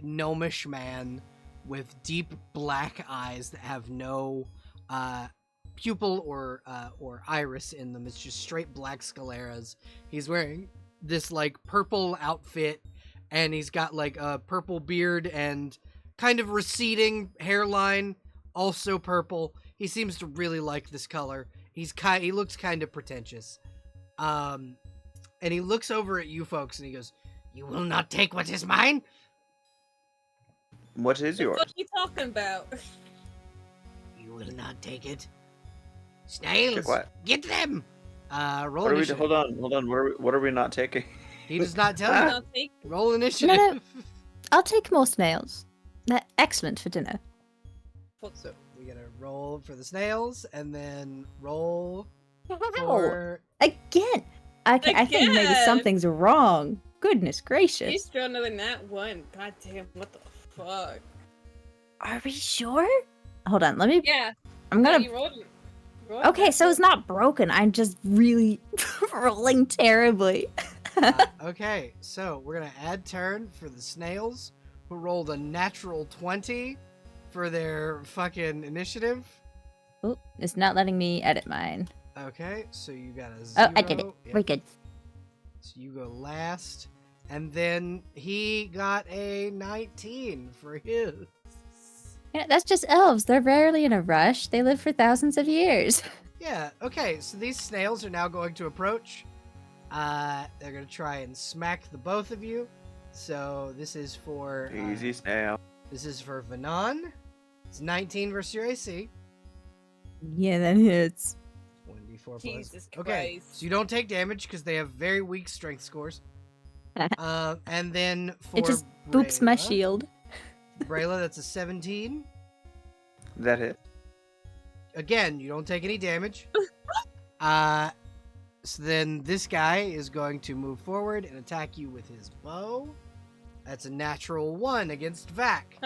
gnomish man with deep black eyes that have no pupil or iris in them. It's just straight black scleras. He's wearing this like purple outfit, and he's got like a purple beard and kind of receding hairline, also purple. He seems to really like this color. He looks kind of pretentious. And he looks over at you folks and he goes, "You will not take what is mine?" What is The yours? fuck you talking about? "You will not take it. Snails, what? get them!" Roll What are we? initiative. Hold on. What are we not taking? He does not tell you. I'll take Roll initiative. No. I'll take more snails. They're excellent for dinner. So we gotta roll for the snails and then roll Ow! for. Again! Okay, I think maybe Again! something's wrong. Goodness He's gracious. stronger than that one. God damn, what the fuck? Are we sure? Hold on, let me. Yeah. I'm No, gonna. you rolled it. Roll it Okay, back so up. it's not broken. I'm just really rolling terribly. Okay, so we're gonna add turn for the snails who rolled a natural 20 for their fucking initiative. Oh, it's not letting me edit mine. Okay, so you got a 0. Oh, I did it. Yep. We're good. So you go last, and then he got a 19 for his. Yeah, that's just elves. They're rarely in a rush. They live for thousands of years. Yeah, okay, so these snails are now going to approach. They're going to try and smack the both of you. So this is for... Easy snail. This is for Vanon. It's 19 versus your AC. Yeah, that hits. 1d4 plus. Jesus Okay, Christ. so you don't take damage because they have very weak strength scores. And then for It just boops my Brayla- shield. Brayla, that's a 17. That hit. Again, you don't take any damage. So then this guy is going to move forward and attack you with his bow. That's a natural 1 against Vac.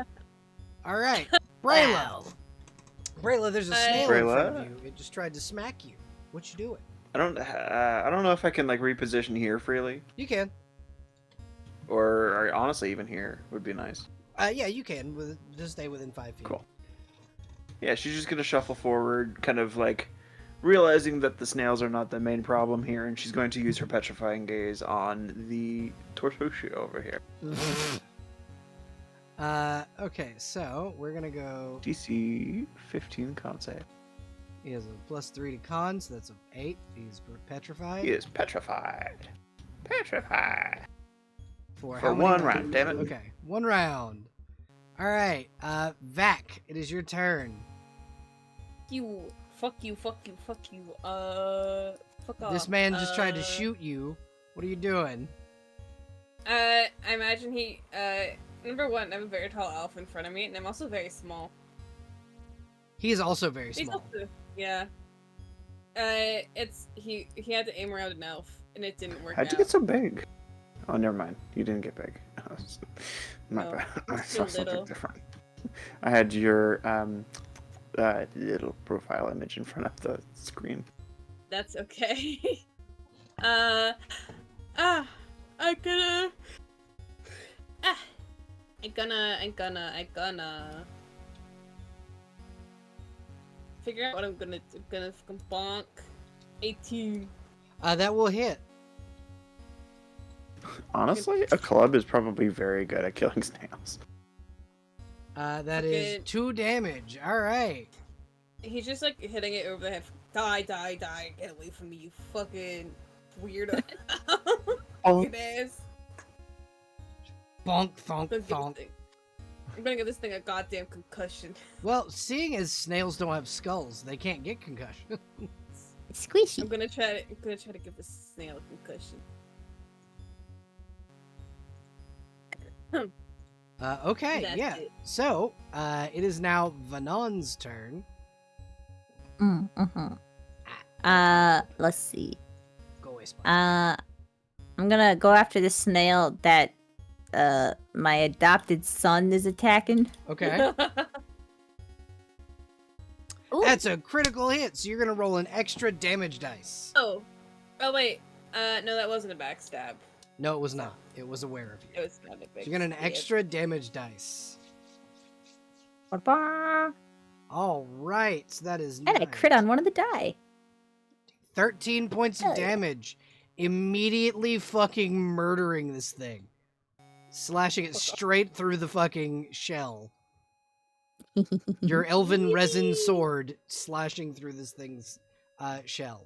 All right, Brayla. Wow. Brayla, there's a snail in front of Brayla? you. It just tried to smack you. What you doing? I don't know if I can like reposition here freely, You can. or honestly even here would be nice. Yeah, you can. Just stay within 5 feet. Cool. Yeah, she's just gonna shuffle forward, kind of like realizing that the snails are not the main problem here, and she's going to use her petrifying gaze on the Tortoshi over here. Okay, so we're gonna go. DC 15 con save. He has a +3 to con, so that's an 8. He's petrified. He is petrified. Petrified. For For how many one rounds? round, damn it. Okay, 1 round. All right, Vac, it is your turn. You. Fuck you, fuck you, fuck you. Fuck off. This man just tried to shoot you. What are you doing? I imagine he, number one, I have a very tall elf in front of me, and I'm also very small. He is also very He's small. also, yeah. He had to aim around an elf, and it didn't work How'd out. you get so big? Oh, never mind. You didn't get big. My No, bad. I he's saw too something little. different. I had your little profile image in front of the screen. That's okay. uh, ah, I gonna, ah, I gonna figure out what I'm gonna fucking bonk. 18. That will hit. Honestly, a club is probably very good at killing snails. That is Fucking- 2 damage. All right. He's just like hitting it over the head. Die, die, die! Get away from me, you fucking weirdo! Oh, Fucking ass. Bonk, thonk, I'm gonna give this thonk. thing- I'm gonna give this thing a goddamn concussion. Well, seeing as snails don't have skulls, they can't get concussion. It's squishy. I'm gonna try to give this snail a concussion. Okay, That's yeah. it. So, it is now Vanon's turn. Mm-hmm. Let's see. Go away, Sponge. I'm gonna go after the snail that my adopted son is attacking. Okay. Ooh. That's a critical hit, so you're gonna roll an extra damage dice. oh wait. No, that wasn't a backstab. No, it was not. It was aware of you. It was not a big. So you're gonna an stab. extra damage dice. Ba-ba. All right, so that is And I nine. crit on one of the die. 13 points Hell of yeah. damage, immediately fucking murdering this thing, slashing it straight through the fucking shell. Your elven resin sword slashing through this thing's shell.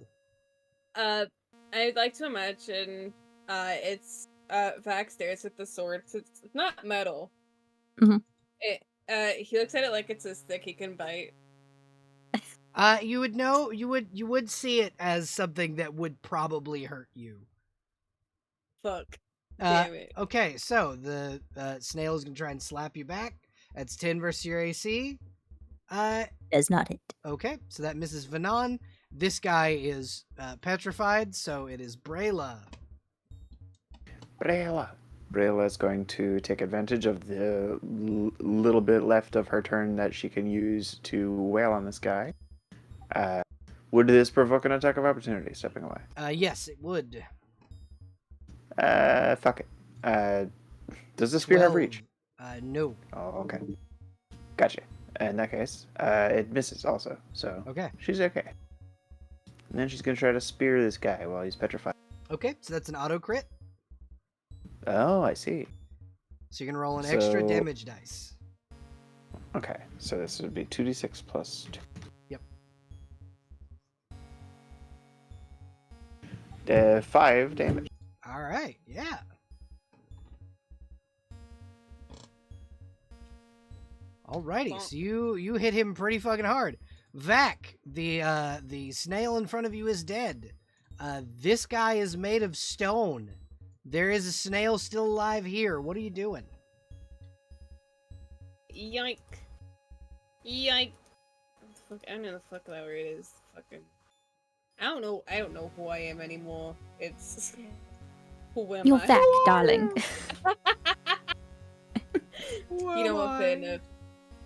I'd like to imagine it's Vax stares at the sword. So it's not metal. Mhm. He looks at it like it's a stick he can bite. You would know, you would see it as something that would probably hurt you. Fuck. Uh, Damn it. okay, so the snail is gonna try and slap you back. That's 10 versus your AC. Does not hit. Okay, so that misses Vanon. This guy is petrified, so it is Brayla. Brayla. Brayla is going to take advantage of the little bit left of her turn that she can use to wail on this guy. Would this provoke an attack of opportunity, stepping away? Yes, it would. Fuck it. Does the spear have 12. reach? No. Oh, okay. Gotcha. In that case, it misses also, so Okay. she's okay. And then she's gonna try to spear this guy while he's petrified. Okay, so that's an auto crit. Oh, I see. So you're gonna roll an extra So- damage dice. Okay, so this would be 2d6 plus 2. Yep. 5 damage. All right, yeah. Alrighty, so you hit him pretty fucking hard. Vac, the snail in front of you is dead. This guy is made of stone. There is a snail still alive here. What are you doing? Yoink. Yoink. Fuck, I don't know the fuck that word is. Fucking. I don't know who I am anymore. It's. Who am You're I? Vac, darling. You know what, fair enough.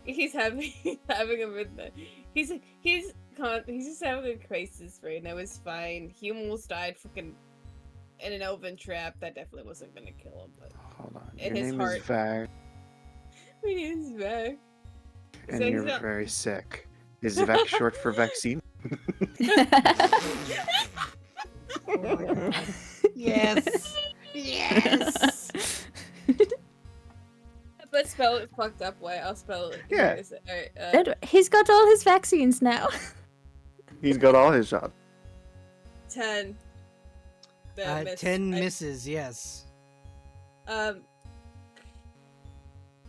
He's having a midnight. He's just having a crisis right now. It's fine. He almost died fucking in an elven trap. That definitely wasn't gonna kill him, but Hold on. In Your his name heart. is Vac, my name's back. and So he's you're not- very sick. Is Vac short for vaccine? Yes. Yes. But spell it fucked up way. I'll spell it. Yeah. Alright, He's got all his vaccines now. He's got all his jobs. 10. That missed. 10 misses. Yes. Um.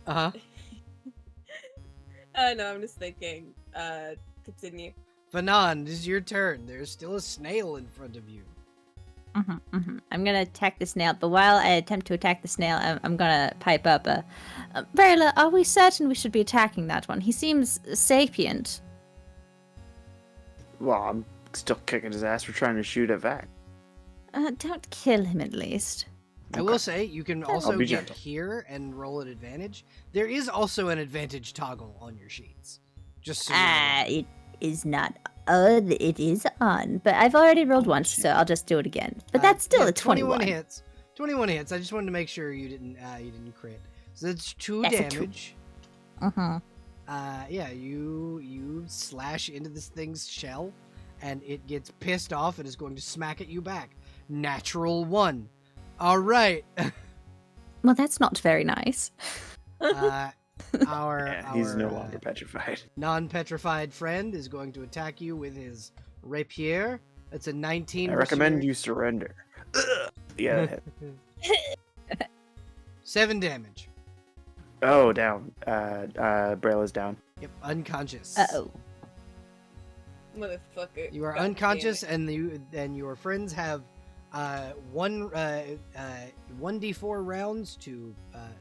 Uh huh. No, I'm just thinking. Continue. Vanon, this is your turn. There's still a snail in front of you. I'm gonna attack the snail. But while I attempt to attack the snail, I'm gonna pipe up. Brayla, are we certain we should be attacking that one? He seems sapient. Well, I'm still kicking his ass for trying to shoot at Vac. Don't kill him at least. I will say you can also be get gentle. here and roll an advantage. There is also an advantage toggle on your sheets. Just so you're aware. It is not. It is on. But I've already rolled once, so I'll just do it again. But that's still yeah, a 21. 21 hits. 21 hits. I just wanted to make sure you didn't crit. So that's 2 That's a two. damage. Yeah, you slash into this thing's shell, and it gets pissed off and is going to smack at you back. Natural 1. All right. Well, that's not very nice. He's no longer petrified. Non-petrified friend is going to attack you with his rapier. It's a 19. I recommend you surrender. Yeah. That hit. 7 damage. Oh, down. Brayla's down. Yep, unconscious. Uh-oh. Motherfucker. You are God unconscious, damn and your friends have 1d4 rounds to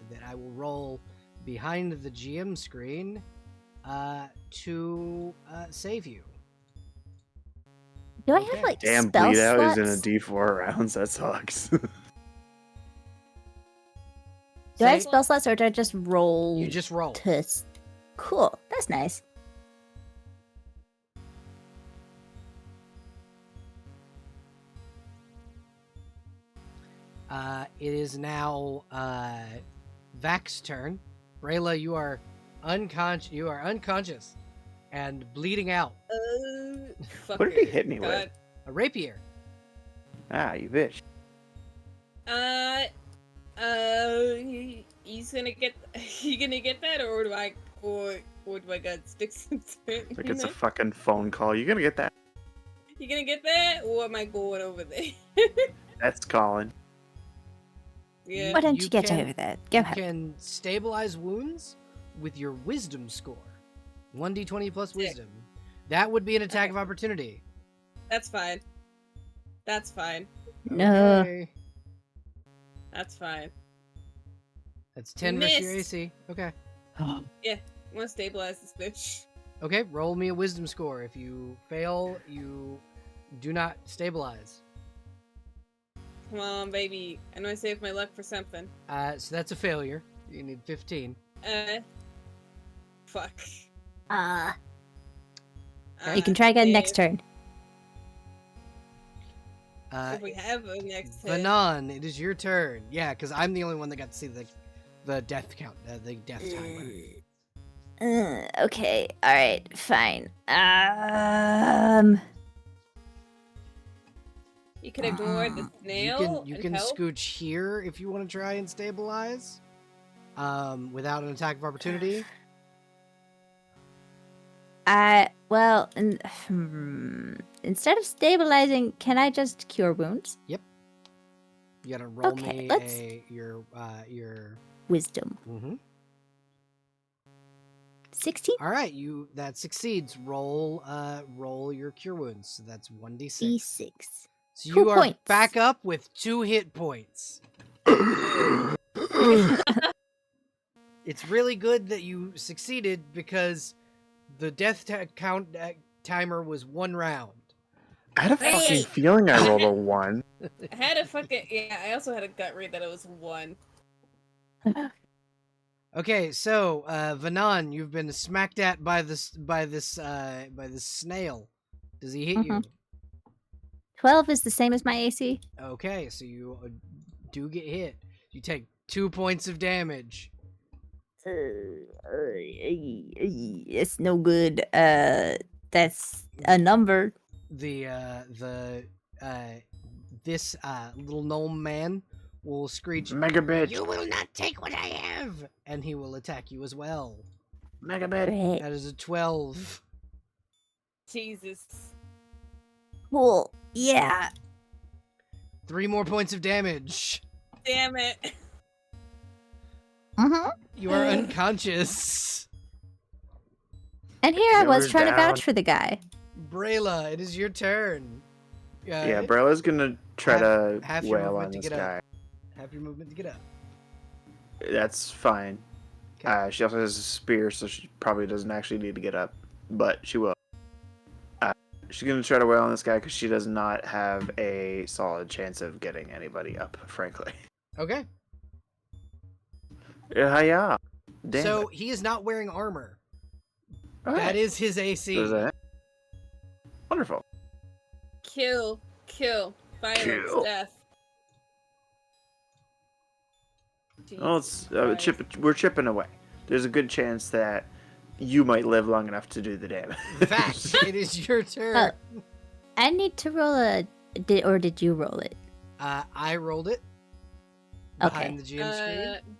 that I will roll behind the GM screen to save you. Do I Okay. have like Damn, spell bleed out slots? is in a D4 rounds. That sucks. Do I have Say- spell slots, or do I just roll? You just roll. Cool. That's nice. It is now Vac's turn. Brayla, you are unconscious. You are unconscious and bleeding out. What did he hit me with? God. A rapier. Ah, you bitch. He's gonna get. You gonna get that, or do I, or do I got sticks into it? Like it's a fucking phone call. You're gonna get that. You gonna get that, or am I going over there? That's Colin. Yeah. Why don't You you get can- over there? Go You ahead. can stabilize wounds with your wisdom score. 1d20 plus wisdom. That would be an attack of opportunity. That's fine. That's fine. No. Okay. That's fine. That's 10 versus your Missed. AC. Okay. I'm gonna stabilize this bitch. Okay, roll me a wisdom score. If you fail, you do not stabilize. Come on, baby. I know I saved my luck for something. So that's a failure. You need 15. Fuck. You can try again next turn. If we have a next hit. Vanan, it is your turn. Yeah, because I'm the only one that got to see the death count, the death timer. Okay. All right. Fine. You can ignore the snail. You and can help. scooch here if you want to try and stabilize, without an attack of opportunity. Well, instead of stabilizing, can I just cure wounds? You gotta roll Okay, me let's- your. Wisdom. Mm-hmm. 16? All right, that succeeds. Roll your cure wounds. So that's 1d6. D6. So 2 you are points. back up with 2 hit points. It's really good that you succeeded because the death timer was 1 round. I had a fucking Hey! feeling I rolled a 1. I had a fucking I also had a gut read that it was 1. Okay, so Vanan, you've been smacked at by this snail. Does he hit you? 12 is the same as my AC. Okay, so you do get hit. You take 2 points of damage. It's no good. That's a number. This little gnome man will screech, Mega bitch. "You will not take what I have!" And he will attack you as well. Mega bitch. Great. That is a 12. Jesus. Cool. Yeah. 3 more points of damage. Damn it. Mm-hmm. You are unconscious. And here I was Killer's trying to down. vouch for the guy. Brayla, it is your turn. Yeah, Brella's gonna try to half your wail movement on to this get guy. up. Have your movement to get up. That's fine. Okay. She also has a spear, so she probably doesn't actually need to get up, but she will. She's gonna try to wail on this guy because she does not have a solid chance of getting anybody up, frankly. Okay. Yeah. Damn So it. he is not wearing armor. All That right. is his AC. So is that wonderful. Kill. Violence. Kill. Death. Well, Jesus it's Christ. we're chipping away. There's a good chance that you might live long enough to do the damage. Fact, it is your turn. I need to roll did you roll it? I rolled it behind the GM screen.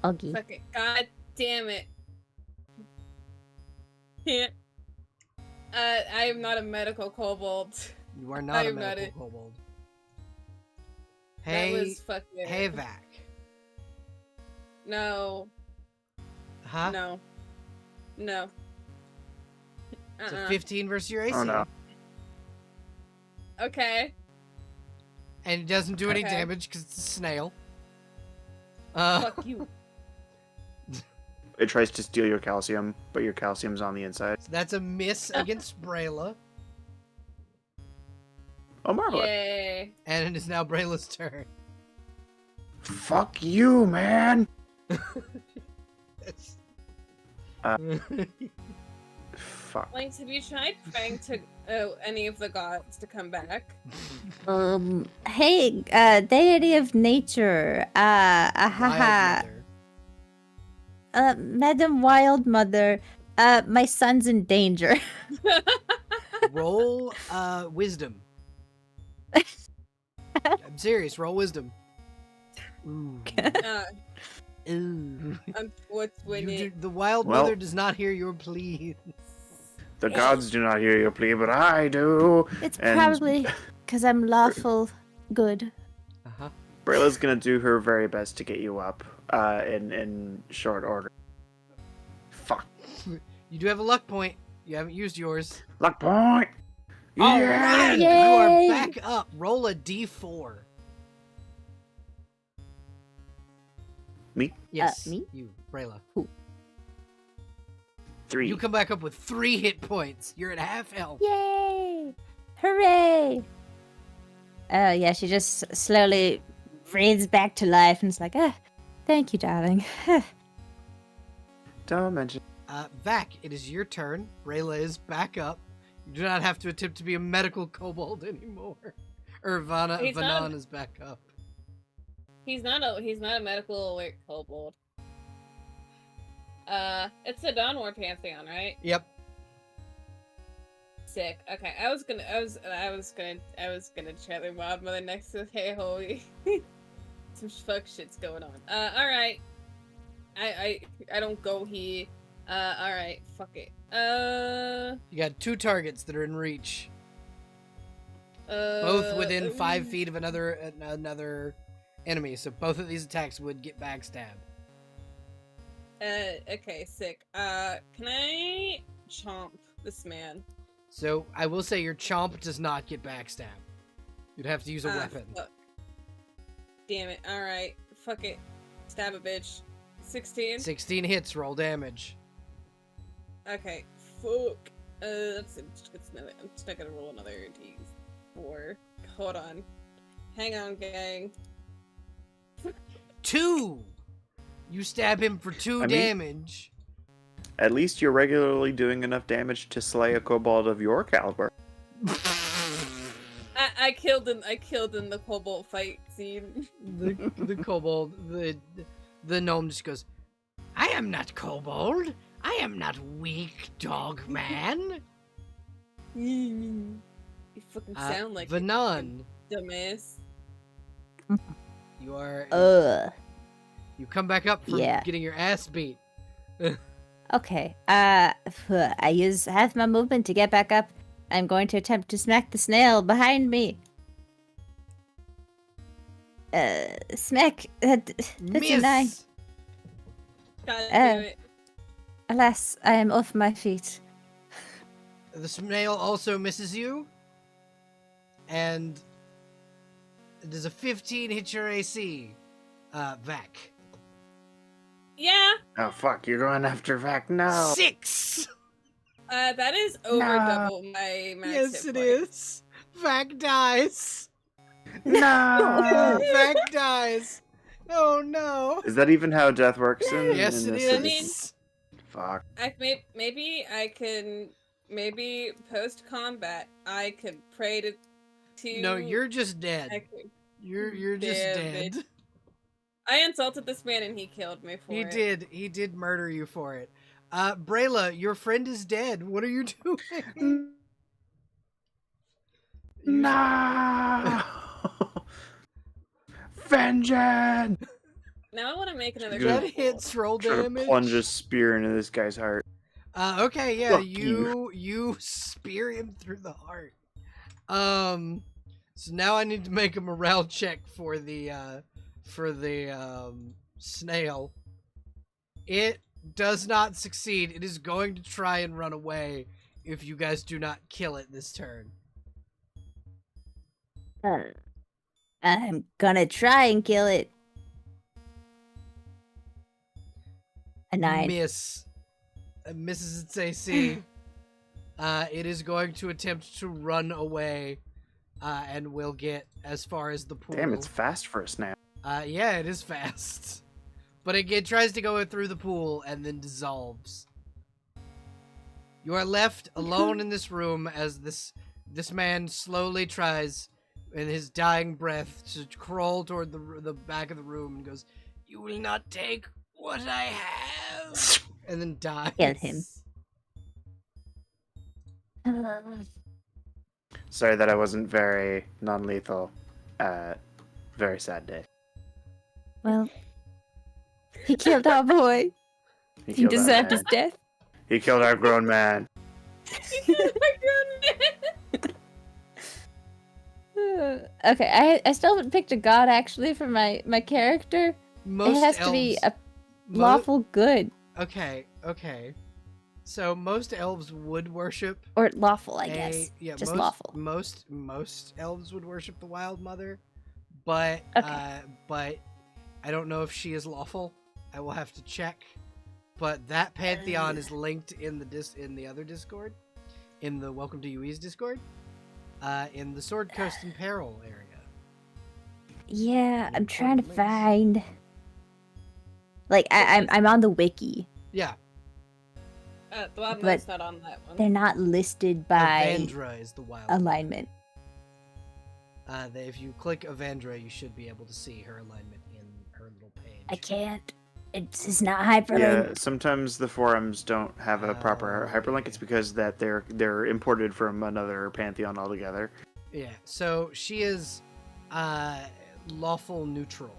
Augie. Fuck it. God damn it. Can't. I am not a medical kobold. You are I not a am not medical kobold. That Hey, was fucking. hey, Vac. No. Huh? No. So 15 versus your AC. Oh no. Okay. And it doesn't do any Okay. damage because it's a snail. Fuck you. It tries to steal your calcium, but your calcium's on the inside. So that's a miss against Brayla. Oh, marvelous. Yay. And it is now Brayla's turn. Fuck you, man. It's- Uh, Fuck. Like, have you tried praying to any of the gods to come back? Hey, deity of nature. Wild Ahaha. Mother. Madam Wild Mother. My son's in danger. Roll wisdom. I'm serious. Roll wisdom. Ooh. Ooh. What's with it? The wild Well- mother does not hear your plea. The gods do not hear your plea, but I do. It's And- probably because I'm lawful good. Uh-huh. Brayla's gonna do her very best to get you up in short order. Fuck. You do have a luck point. You haven't used yours. Luck point! All Yeah! right, Yay! you are back up. Roll a d4. Me? Yes, me? you, Brayla. 3. You come back up with 3 hit points. You're at half health. Yay! Hooray! Yeah, she just slowly breathes back to life and is like, thank you, darling. Don't mention. Vac, it is your turn. Brayla is back up. You do not have to attempt to be a medical kobold anymore. He's not- Vanan is back up. He's not a medical alert kobold. It's the Dawn War Pantheon, right? Yep. Sick. Okay, I was gonna chat with Wild Mother next to Hey Holy. Some fuck shit's going on. Alright. I don't go here. Alright, fuck it. You got 2 targets that are in reach. Both within 5 feet of another enemy, so both of these attacks would get backstab. Okay, sick. Can I chomp this man? So I will say your chomp does not get backstab. You'd have to use a weapon. Fuck. Damn it. Alright. Fuck it. Stab a bitch. 16? 16 hits, roll damage. Okay. Fuck. I'm just not gonna roll another D4. Hold on. Hang on, gang. 2! You stab him for 2 I mean- damage. At least you're regularly doing enough damage to slay a kobold of your caliber. I killed in the kobold fight scene. The kobold, the gnome just goes, I am not kobold. I am not weak, dog man. You fucking sound like Vanan, a dumbass. you are you come back up from Yeah. getting your ass beat. Okay. I use half my movement to get back up. I'm going to attempt to smack the snail behind me. Smack. That's a 9. Miss. God damn it. Alas, I am off my feet. The snail also misses you. and does a 15 hit your AC, Vac? Yeah, Oh fuck! You're going after Vac. No. 6. that is over No. double my max Yes, hit it points. is. Vac dies. No. Vac dies. Oh no. Is that even how death works in Yes, it this I is. mean- Fuck. Maybe I can post combat I could pray to No, you're just I dead. could- You're just Damn dead. it. I insulted this man and he killed me for He it. did. He did murder you for it. Brayla, your friend is dead. What are you doing? No. Vengeance. Now I want to make another Good. That kobold. hits roll Try to damage. plunge a spear into this guy's heart. Okay, yeah, Fuck you spear him through the heart. So now I need to make a morale check for the snail. It does not succeed. It is going to try and run away if you guys do not kill it this turn. I'm gonna try and kill it. A 9. Miss. Misses its AC. It is going to attempt to run away, and will get as far as the pool. Damn, it's fast for a snail. Yeah, it is fast. But it tries to go through the pool and then dissolves. You are left alone in this room as this man slowly tries, in his dying breath, to crawl toward the back of the room and goes, "You will not take what I have," and then dies. Kill him. Sorry that I wasn't very non-lethal. Very sad day. Well, he killed our boy. He killed our deserved his man. death. He killed our grown man. Okay, I still haven't picked a god actually for my character. Most it has elves, to be a mo- lawful good Okay. So most elves would worship or lawful, I guess. Yeah, Just most, lawful. Most elves would worship the Wild Mother, but Okay. but I don't know if she is lawful. I will have to check. But that pantheon is linked in the other Discord, in the Welcome to UE's Discord, in the Sword Coast and Peril area. Yeah, I'm Important trying to links. find. Like I'm on the wiki. Yeah, The Wild But Mother's not on that one. They're not listed by Avandra is the Wild. alignment. If you click Avandra, you should be able to see her alignment in her little page. I can't. It's not hyperlinked. Yeah, sometimes the forums don't have a proper Oh, hyperlink. It's yeah. because that they're imported from another pantheon altogether. Yeah, so she is lawful neutral.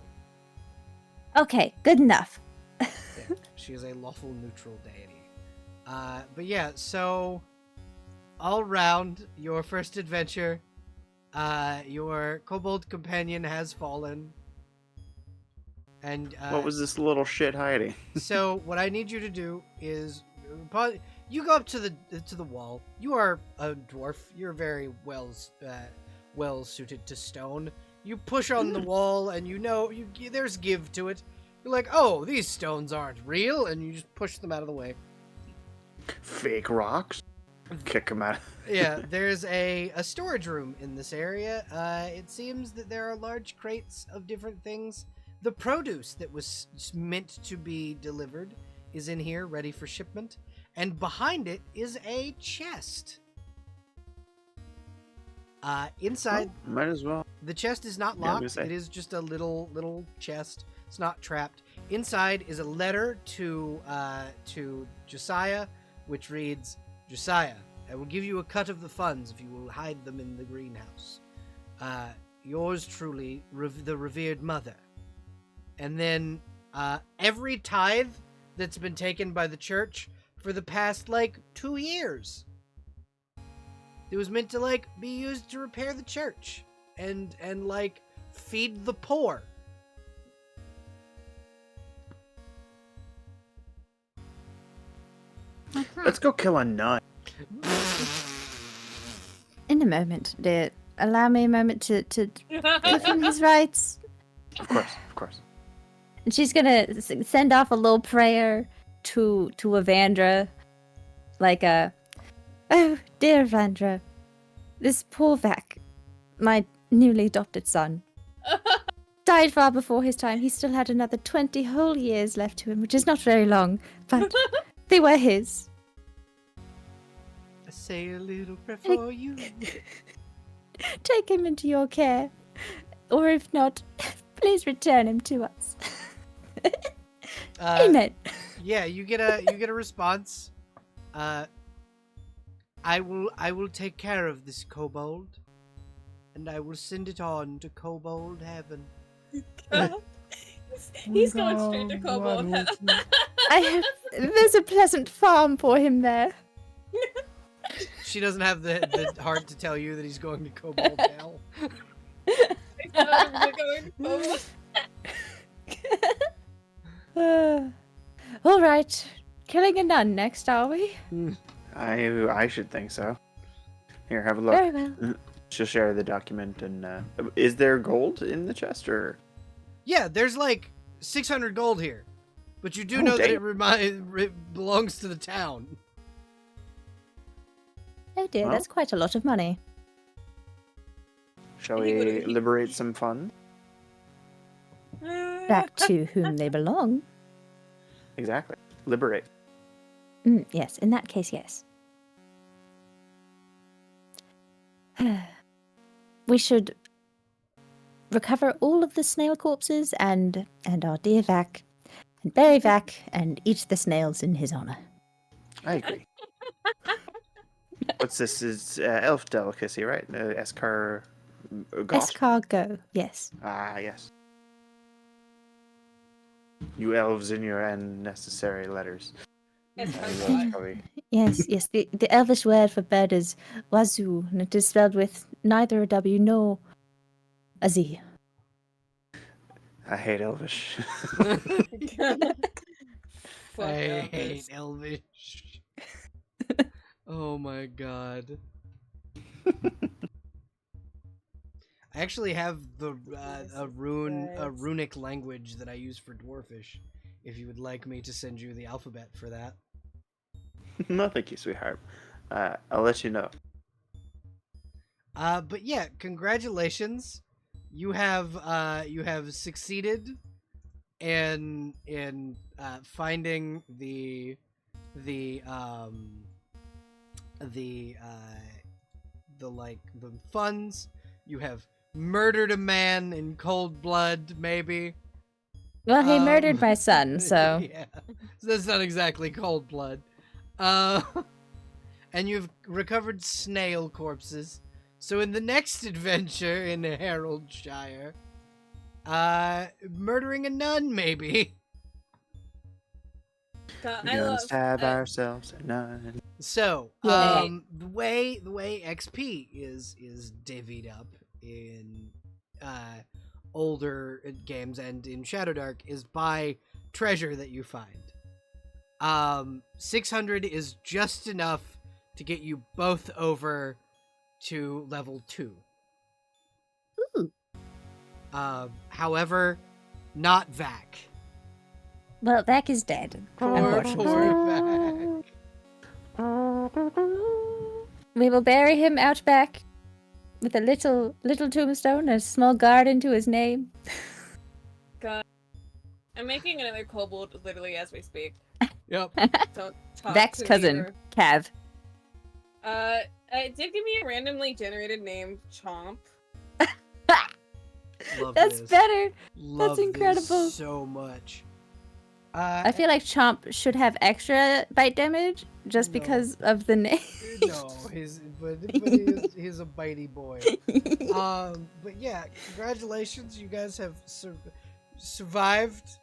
Okay, good enough. Yeah, she is a lawful neutral deity. But yeah, so all round your first adventure, your kobold companion has fallen. And What was this little shit hiding? so what I need you to do is you go up to the wall. You are a dwarf. You're very well suited to stone. You push on the wall, and there's give to it. You're like, oh, these stones aren't real, and you just push them out of the way. Fake rocks? Kick them out. Yeah, there's a storage room in this area. It seems that there are large crates of different things. The produce that was meant to be delivered is in here, ready for shipment. And behind it is a chest. Inside, Might as well. the chest is not Yeah, I was locked. gonna say. It is just a little chest. It's not trapped. Inside is a letter to Josiah, which reads, "Josiah, I will give you a cut of the funds if you will hide them in the greenhouse. Yours truly, the revered mother." And then every tithe that's been taken by the church for the past 2 years. It was meant to be used to repair the church and feed the poor. Let's go kill a nun. In a moment, dear allow me a moment to give him his rights. Of course, of course. And she's gonna send off a little prayer to Evandra, like oh dear Evandra, this poor Vac, my newly adopted son, died far before his time. He still had another 20 whole years left to him, which is not very long, but they were his. I say a little prayer for you. Take him into your care, or if not, please return him to us. Amen. Yeah, you get a response. I will take care of this kobold, and I will send it on to kobold heaven. He's going straight to Kobold. There's a pleasant farm for him there. She doesn't have the heart to tell you that he's going to kobold hell. All right, killing a nun next, are we? I should think so. Here, have a look. Very well. She'll share the document, and is there gold in the chest, or? Yeah, there's like 600 gold here, but you do know that it belongs to the town. Oh dear, Well. that's quite a lot of money. Shall we liberate some funds? Back to whom they belong. Exactly. Liberate. Yes, in that case, yes. We should recover all of the snail corpses and our dear Vac, and bury Vac, and eat the snails in his honor. I agree. What's this? Is elf delicacy, right? Escar... Escargot, yes. Ah, yes. You elves and your unnecessary letters. Escargot. Yes, yes. The Elvish word for bird is wazoo, and it is spelled with neither a W nor a Z. I hate Elvish. I hate Elvish. Oh my god. I actually have the a runic language that I use for dwarfish. If you would like me to send you the alphabet for that. No, thank you, sweetheart. I'll let you know. But yeah, congratulations. You have succeeded in finding the funds. You have murdered a man in cold blood, maybe. Well, he murdered my son, so... Yeah, so that's not exactly cold blood. And you've recovered snail corpses. So in the next adventure in Heraldshire, murdering a nun, maybe. We're gonna stab ourselves a nun. So, Yay. the way XP is divvied up in older games and in Shadowdark is by treasure that you find. 600 is just enough to get you both over to level 2. Ooh. However, not Vac. Well, Vac is dead, unfortunately. Poor Vac. We will bury him out back with a little tombstone, a small garden to his name. God. I'm making another kobold literally as we speak. Yep. Don't talk Vac's to me cousin, or- Cav. It did give me a randomly generated name, Chomp. Love That's this. better. Love incredible. This so much. I feel like Chomp should have extra bite damage just No. because of the name. No, but he's a bitey boy. But yeah, congratulations, you guys have survived.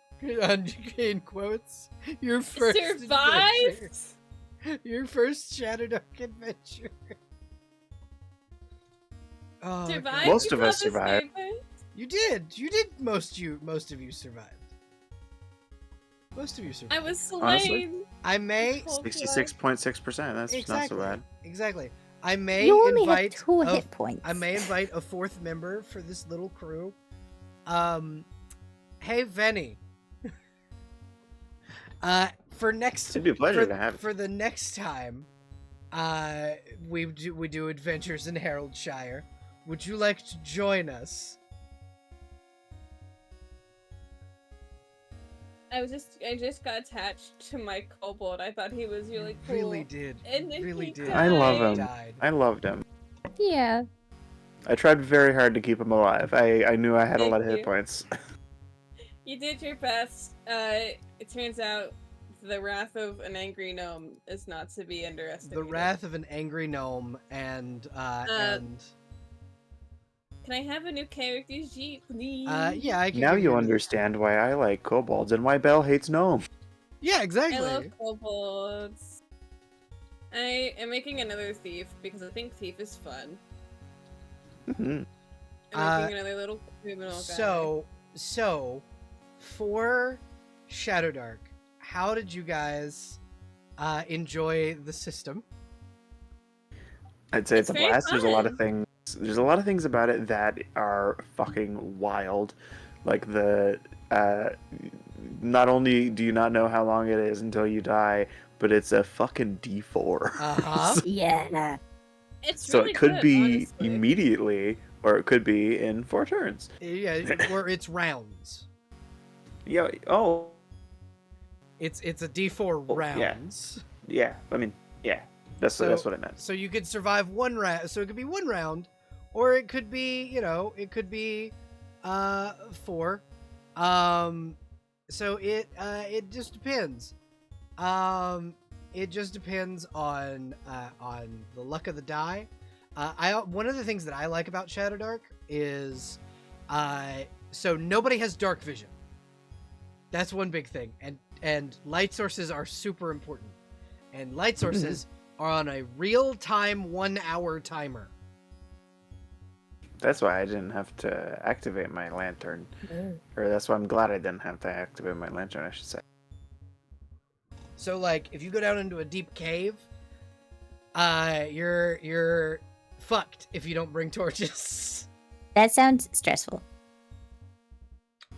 In quotes, your first adventure. Your first Shadowdark adventure. Oh, Survived? God. Most You of us got this survived. game, You did. Most of you survived. Most of you survived. I was Honestly? slain. I may 66.6%. That's not so bad. Exactly. I may You only invite have 2 a- hit points. I may invite a 4th member for this little crew. Hey Venny. For next It'd be a pleasure to have you. for the next time, we do adventures in Heraldshire. Would you like to join us? I just got attached to my kobold. I thought he was really cool. Really did. And then Really he did. I love died. him. Died. I loved him. Yeah. I tried very hard to keep him alive. I knew I had a Thank lot of hit you. points. You did your best. It turns out the wrath of an angry gnome is not to be underestimated. The wrath of an angry gnome and Can I have a new character sheet, please? yeah, I can Now give you the- understand why I like kobolds and why Belle hates gnome. Yeah, I exactly. love kobolds. I am making another thief because I think thief is fun. Mhm. I'm making another little criminal guy. So for Shadowdark, how did you guys enjoy the system? I'd say it's a It's very blast. There's a lot of fun. things. There's a lot of things about it that are fucking wild. Like the not only do you not know how long it is until you die, but it's a fucking D4. Uh-huh. Yeah. It's So really it could good, be honestly. immediately, or it could be in 4 turns. Yeah, or it's rounds. Yeah. Oh. It's a D4 Oh, yeah. rounds. Yeah. I mean, yeah. That's what I meant. So you could survive one round. So it could be one round, or it could be, it could be 4. So it just depends. It just depends on the luck of the die. One of the things that I like about Shadowdark is so nobody has dark vision. That's one big thing, and light sources are super important, and light sources are on a real-time 1-hour timer. That's why I didn't have to activate my lantern. Or that's why I'm glad I didn't have to activate my lantern, I should say. So like if you go down into a deep cave, you're fucked if you don't bring torches. That sounds stressful.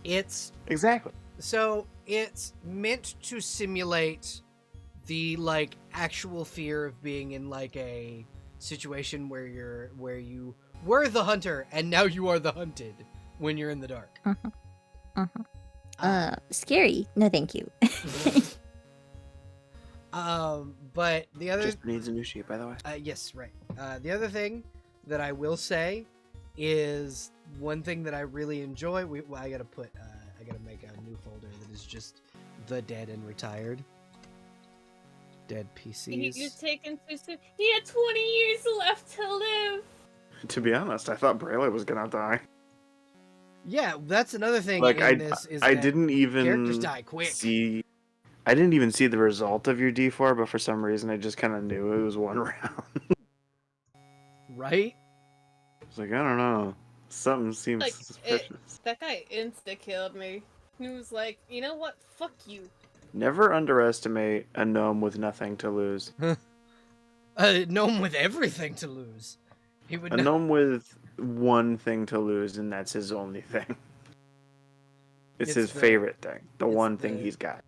It's Exactly. meant to simulate the like actual fear of being in like a situation where you were the hunter and now you are the hunted when you're in the dark. Scary. No, thank you. But the other Just needs a new sheet, by the way. yes, right. The other thing that I will say is one thing that I really enjoy. I gotta make a new folder that is just the dead and retired. Dead PCs. You're taken too soon. He had 20 years left to live. To be honest, I thought Braylon was gonna die. Yeah, that's another thing Like in this is I that didn't characters even die quick. I didn't even see the result of your D4, but for some reason I just kind of knew it was 1 round. Right? It's like, I don't know. Something seems Like, suspicious. that guy insta-killed me. He was like, you know what? Fuck you. Never underestimate a gnome with nothing to lose. A gnome with everything to lose. He would A gnome with one thing to lose, and that's his only thing. It's his favorite thing. The one thing he's got.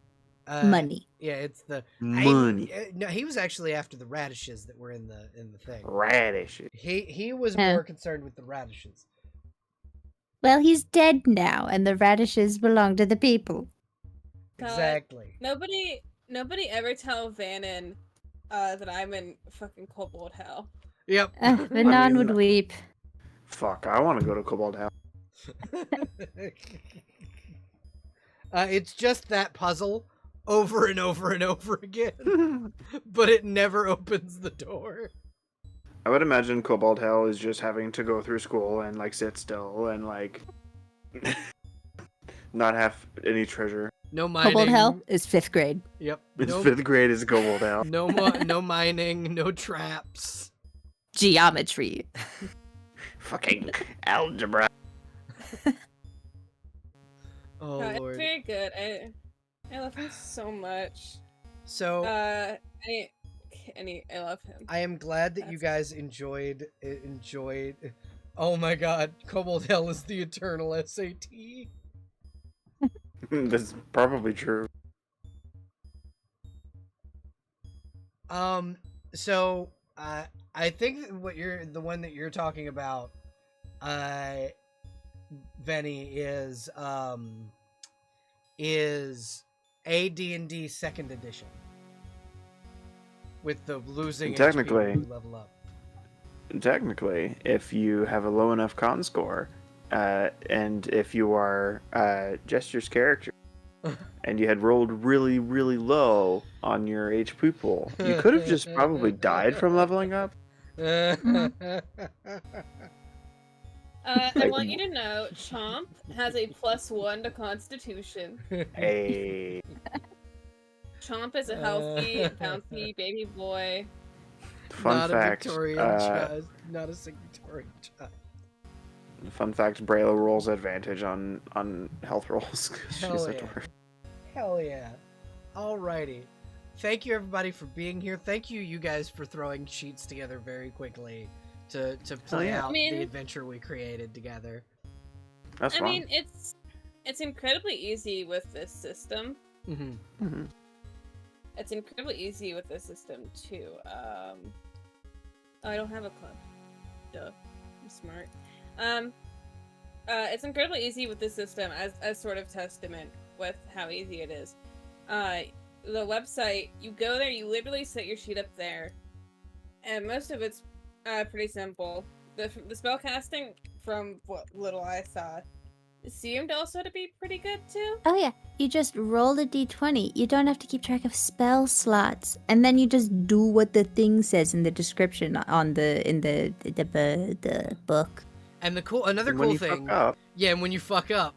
Money. Yeah, it's the Money. No, he was actually after the radishes that were in the thing. Radishes. He was Huh. more concerned with the radishes. Well, he's dead now, and the radishes belong to the people. God. Exactly. Nobody ever tell Vannon that I'm in fucking kobold hell. Yep. Vanon would weep. Fuck, I want to go to Cobalt Hell. It's just that puzzle over and over and over again, but it never opens the door. I would imagine Cobalt Hell is just having to go through school and like sit still and like not have any treasure. No mining. Kobold Hell is 5th grade. Yep. It's No, 5th grade is Cobalt Hell. no mining. No traps. Geometry. Fucking algebra. Oh It's lord. very good. I love him so much. So I and I love him. I am glad that you guys enjoyed. Oh my god, Kobold Hell is the eternal SAT. That's probably true. So I think that the one that you're talking about, Venny, is AD&D second edition with the losing And technically- HP when you level up. Technically, if you have a low enough con score, and if you are Jester's character, and you had rolled really, really low on your HP pool, you could have just probably died from leveling up. I want you to know, Chomp has a +1 to Constitution. Hey, Chomp is a healthy, bouncy baby boy. fun Not fact. a Victorian child. Not a Victorian child. Fun fact: Braille rolls advantage on health rolls. 'Cause Hell she's a yeah. dwarf. Hell yeah. Alrighty. Thank you everybody for being here. Thank you guys for throwing sheets together very quickly to play yeah. out I mean- the adventure we created together. That's I fun. mean, it's incredibly easy with this system. Mm-hmm. Mm-hmm. It's incredibly easy with this system too. I don't have a club. Duh. I'm smart. It's incredibly easy with this system as sort of testament with how easy it is. The website, you go there, you literally set your sheet up there, and most of it's pretty simple. The spellcasting, from what little I saw, seemed also to be pretty good too. Oh yeah, you just roll a d20. You don't have to keep track of spell slots, and then you just do what the thing says in the description on the book. And another And when cool you thing, fuck up, yeah, and when you fuck up,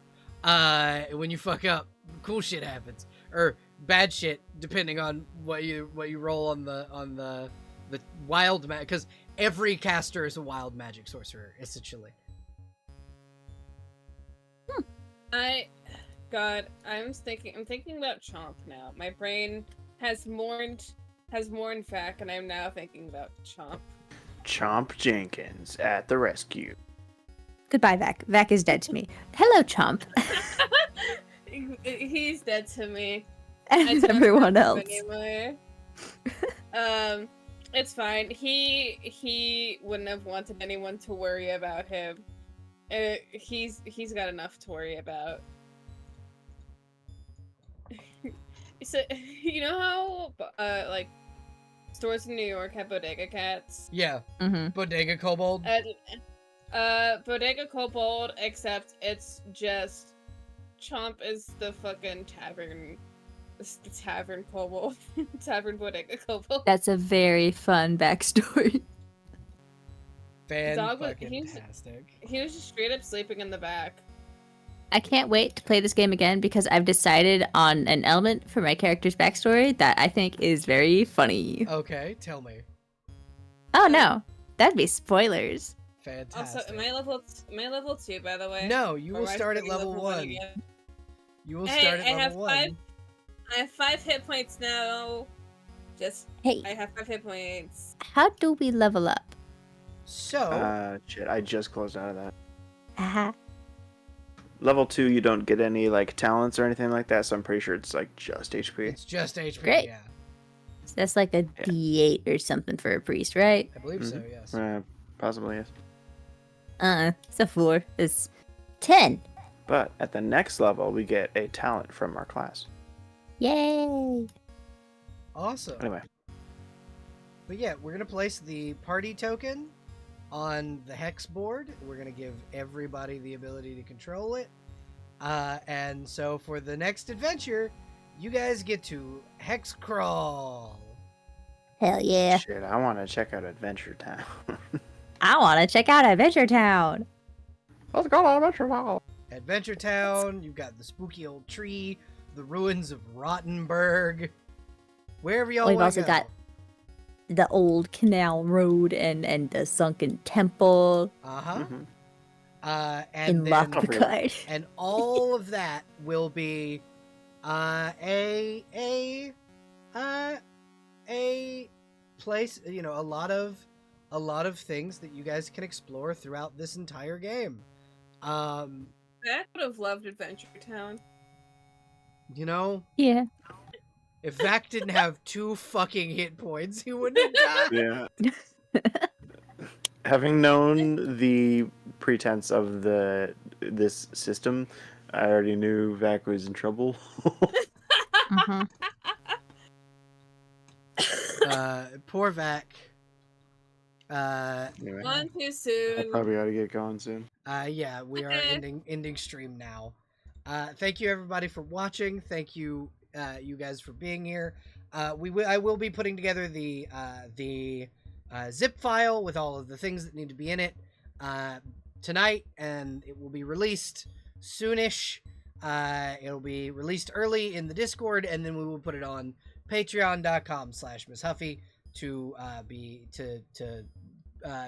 cool shit happens, or bad shit, depending on what you roll on the wild magic, because every caster is a wild magic sorcerer essentially. I'm thinking about Chomp now. My brain has mourned Vac, and I'm now thinking about Chomp. Chomp Jenkins at the rescue. Goodbye, Vac. Vac is dead to me. Hello, Chomp. He's dead to me. And everyone else. Anyway. It's fine. He wouldn't have wanted anyone to worry about him. He's got enough to worry about. So you know how like stores in New York have bodega cats? Yeah, Mm-hmm. Bodega Kobold. Bodega Kobold, except it's just Chomp is the fucking tavern. It's the tavern kobold. Tavern Bodega Kobold. That's a very fun backstory. Dog was- Fantastic. He was just straight up sleeping in the back. I can't wait to play this game again because I've decided on an element for my character's backstory that I think is very funny. Okay, tell me. Oh no, that'd be spoilers. Fantastic. Also, am I level 2, by the way? No, you Or will am I start at starting level 1. again? You will Hey, start at I have level 1. I have 5 hit points now. Hey, I have 5 hit points. how do we level up? So, Shit, I just closed out of that. Aha. Level 2, you don't get any like talents or anything like that, so I'm pretty sure it's like just HP. it's just HP, Great. yeah. So that's like a D8 or something for a priest, right? I believe so, yes. Possibly yes. It's a 4. It's 10. But at the next level, we get a talent from our class. Yay! Awesome. Anyway, But yeah, we're going to place the party token on the hex board. We're going to give everybody the ability to control it. And so for the next adventure, you guys get to hex crawl. Hell yeah. shit, I want to check out Adventure Town. I want to check out Adventure Town. Let's go to Adventure Town. Adventure Town, you've got the spooky old tree, the ruins of Rottenburg. Wherever y'all We've want also to got the old canal road and the sunken temple Uh-huh. Mhm. And in then, Lockhart. and all of that will be a place, you know, a lot of things that you guys can explore throughout this entire game. Zach would have loved Adventure Town. You know, Yeah. if Vac didn't have 2 fucking hit points, he wouldn't have died. Yeah. Having known the pretense of this system, I already knew Vac was in trouble. Mhm. Poor Vac. Anyway, One too I soon. probably ought to get going soon. Yeah, we are ending stream now. Thank you everybody for watching. Thank you, you guys for being here. I will be putting together the zip file with all of the things that need to be in it tonight, and it will be released soonish. It'll be released early in the Discord, and then we will put it on patreon.com/MissHuffy to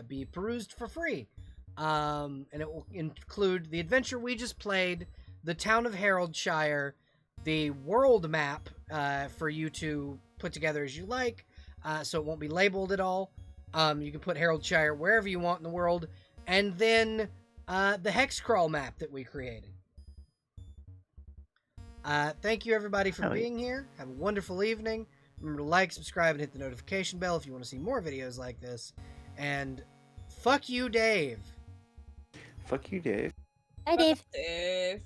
be perused for free. And it will include the adventure we just played, the town of Haroldshire, the world map for you to put together as you like, so it won't be labeled at all. You can put Haroldshire wherever you want in the world, and then the hex crawl map that we created. Thank you everybody for being here. Have a wonderful evening. Remember to like, subscribe, and hit the notification bell if you want to see more videos like this. And fuck you, Dave. Fuck you, Dave. Hi, Dave. Dave.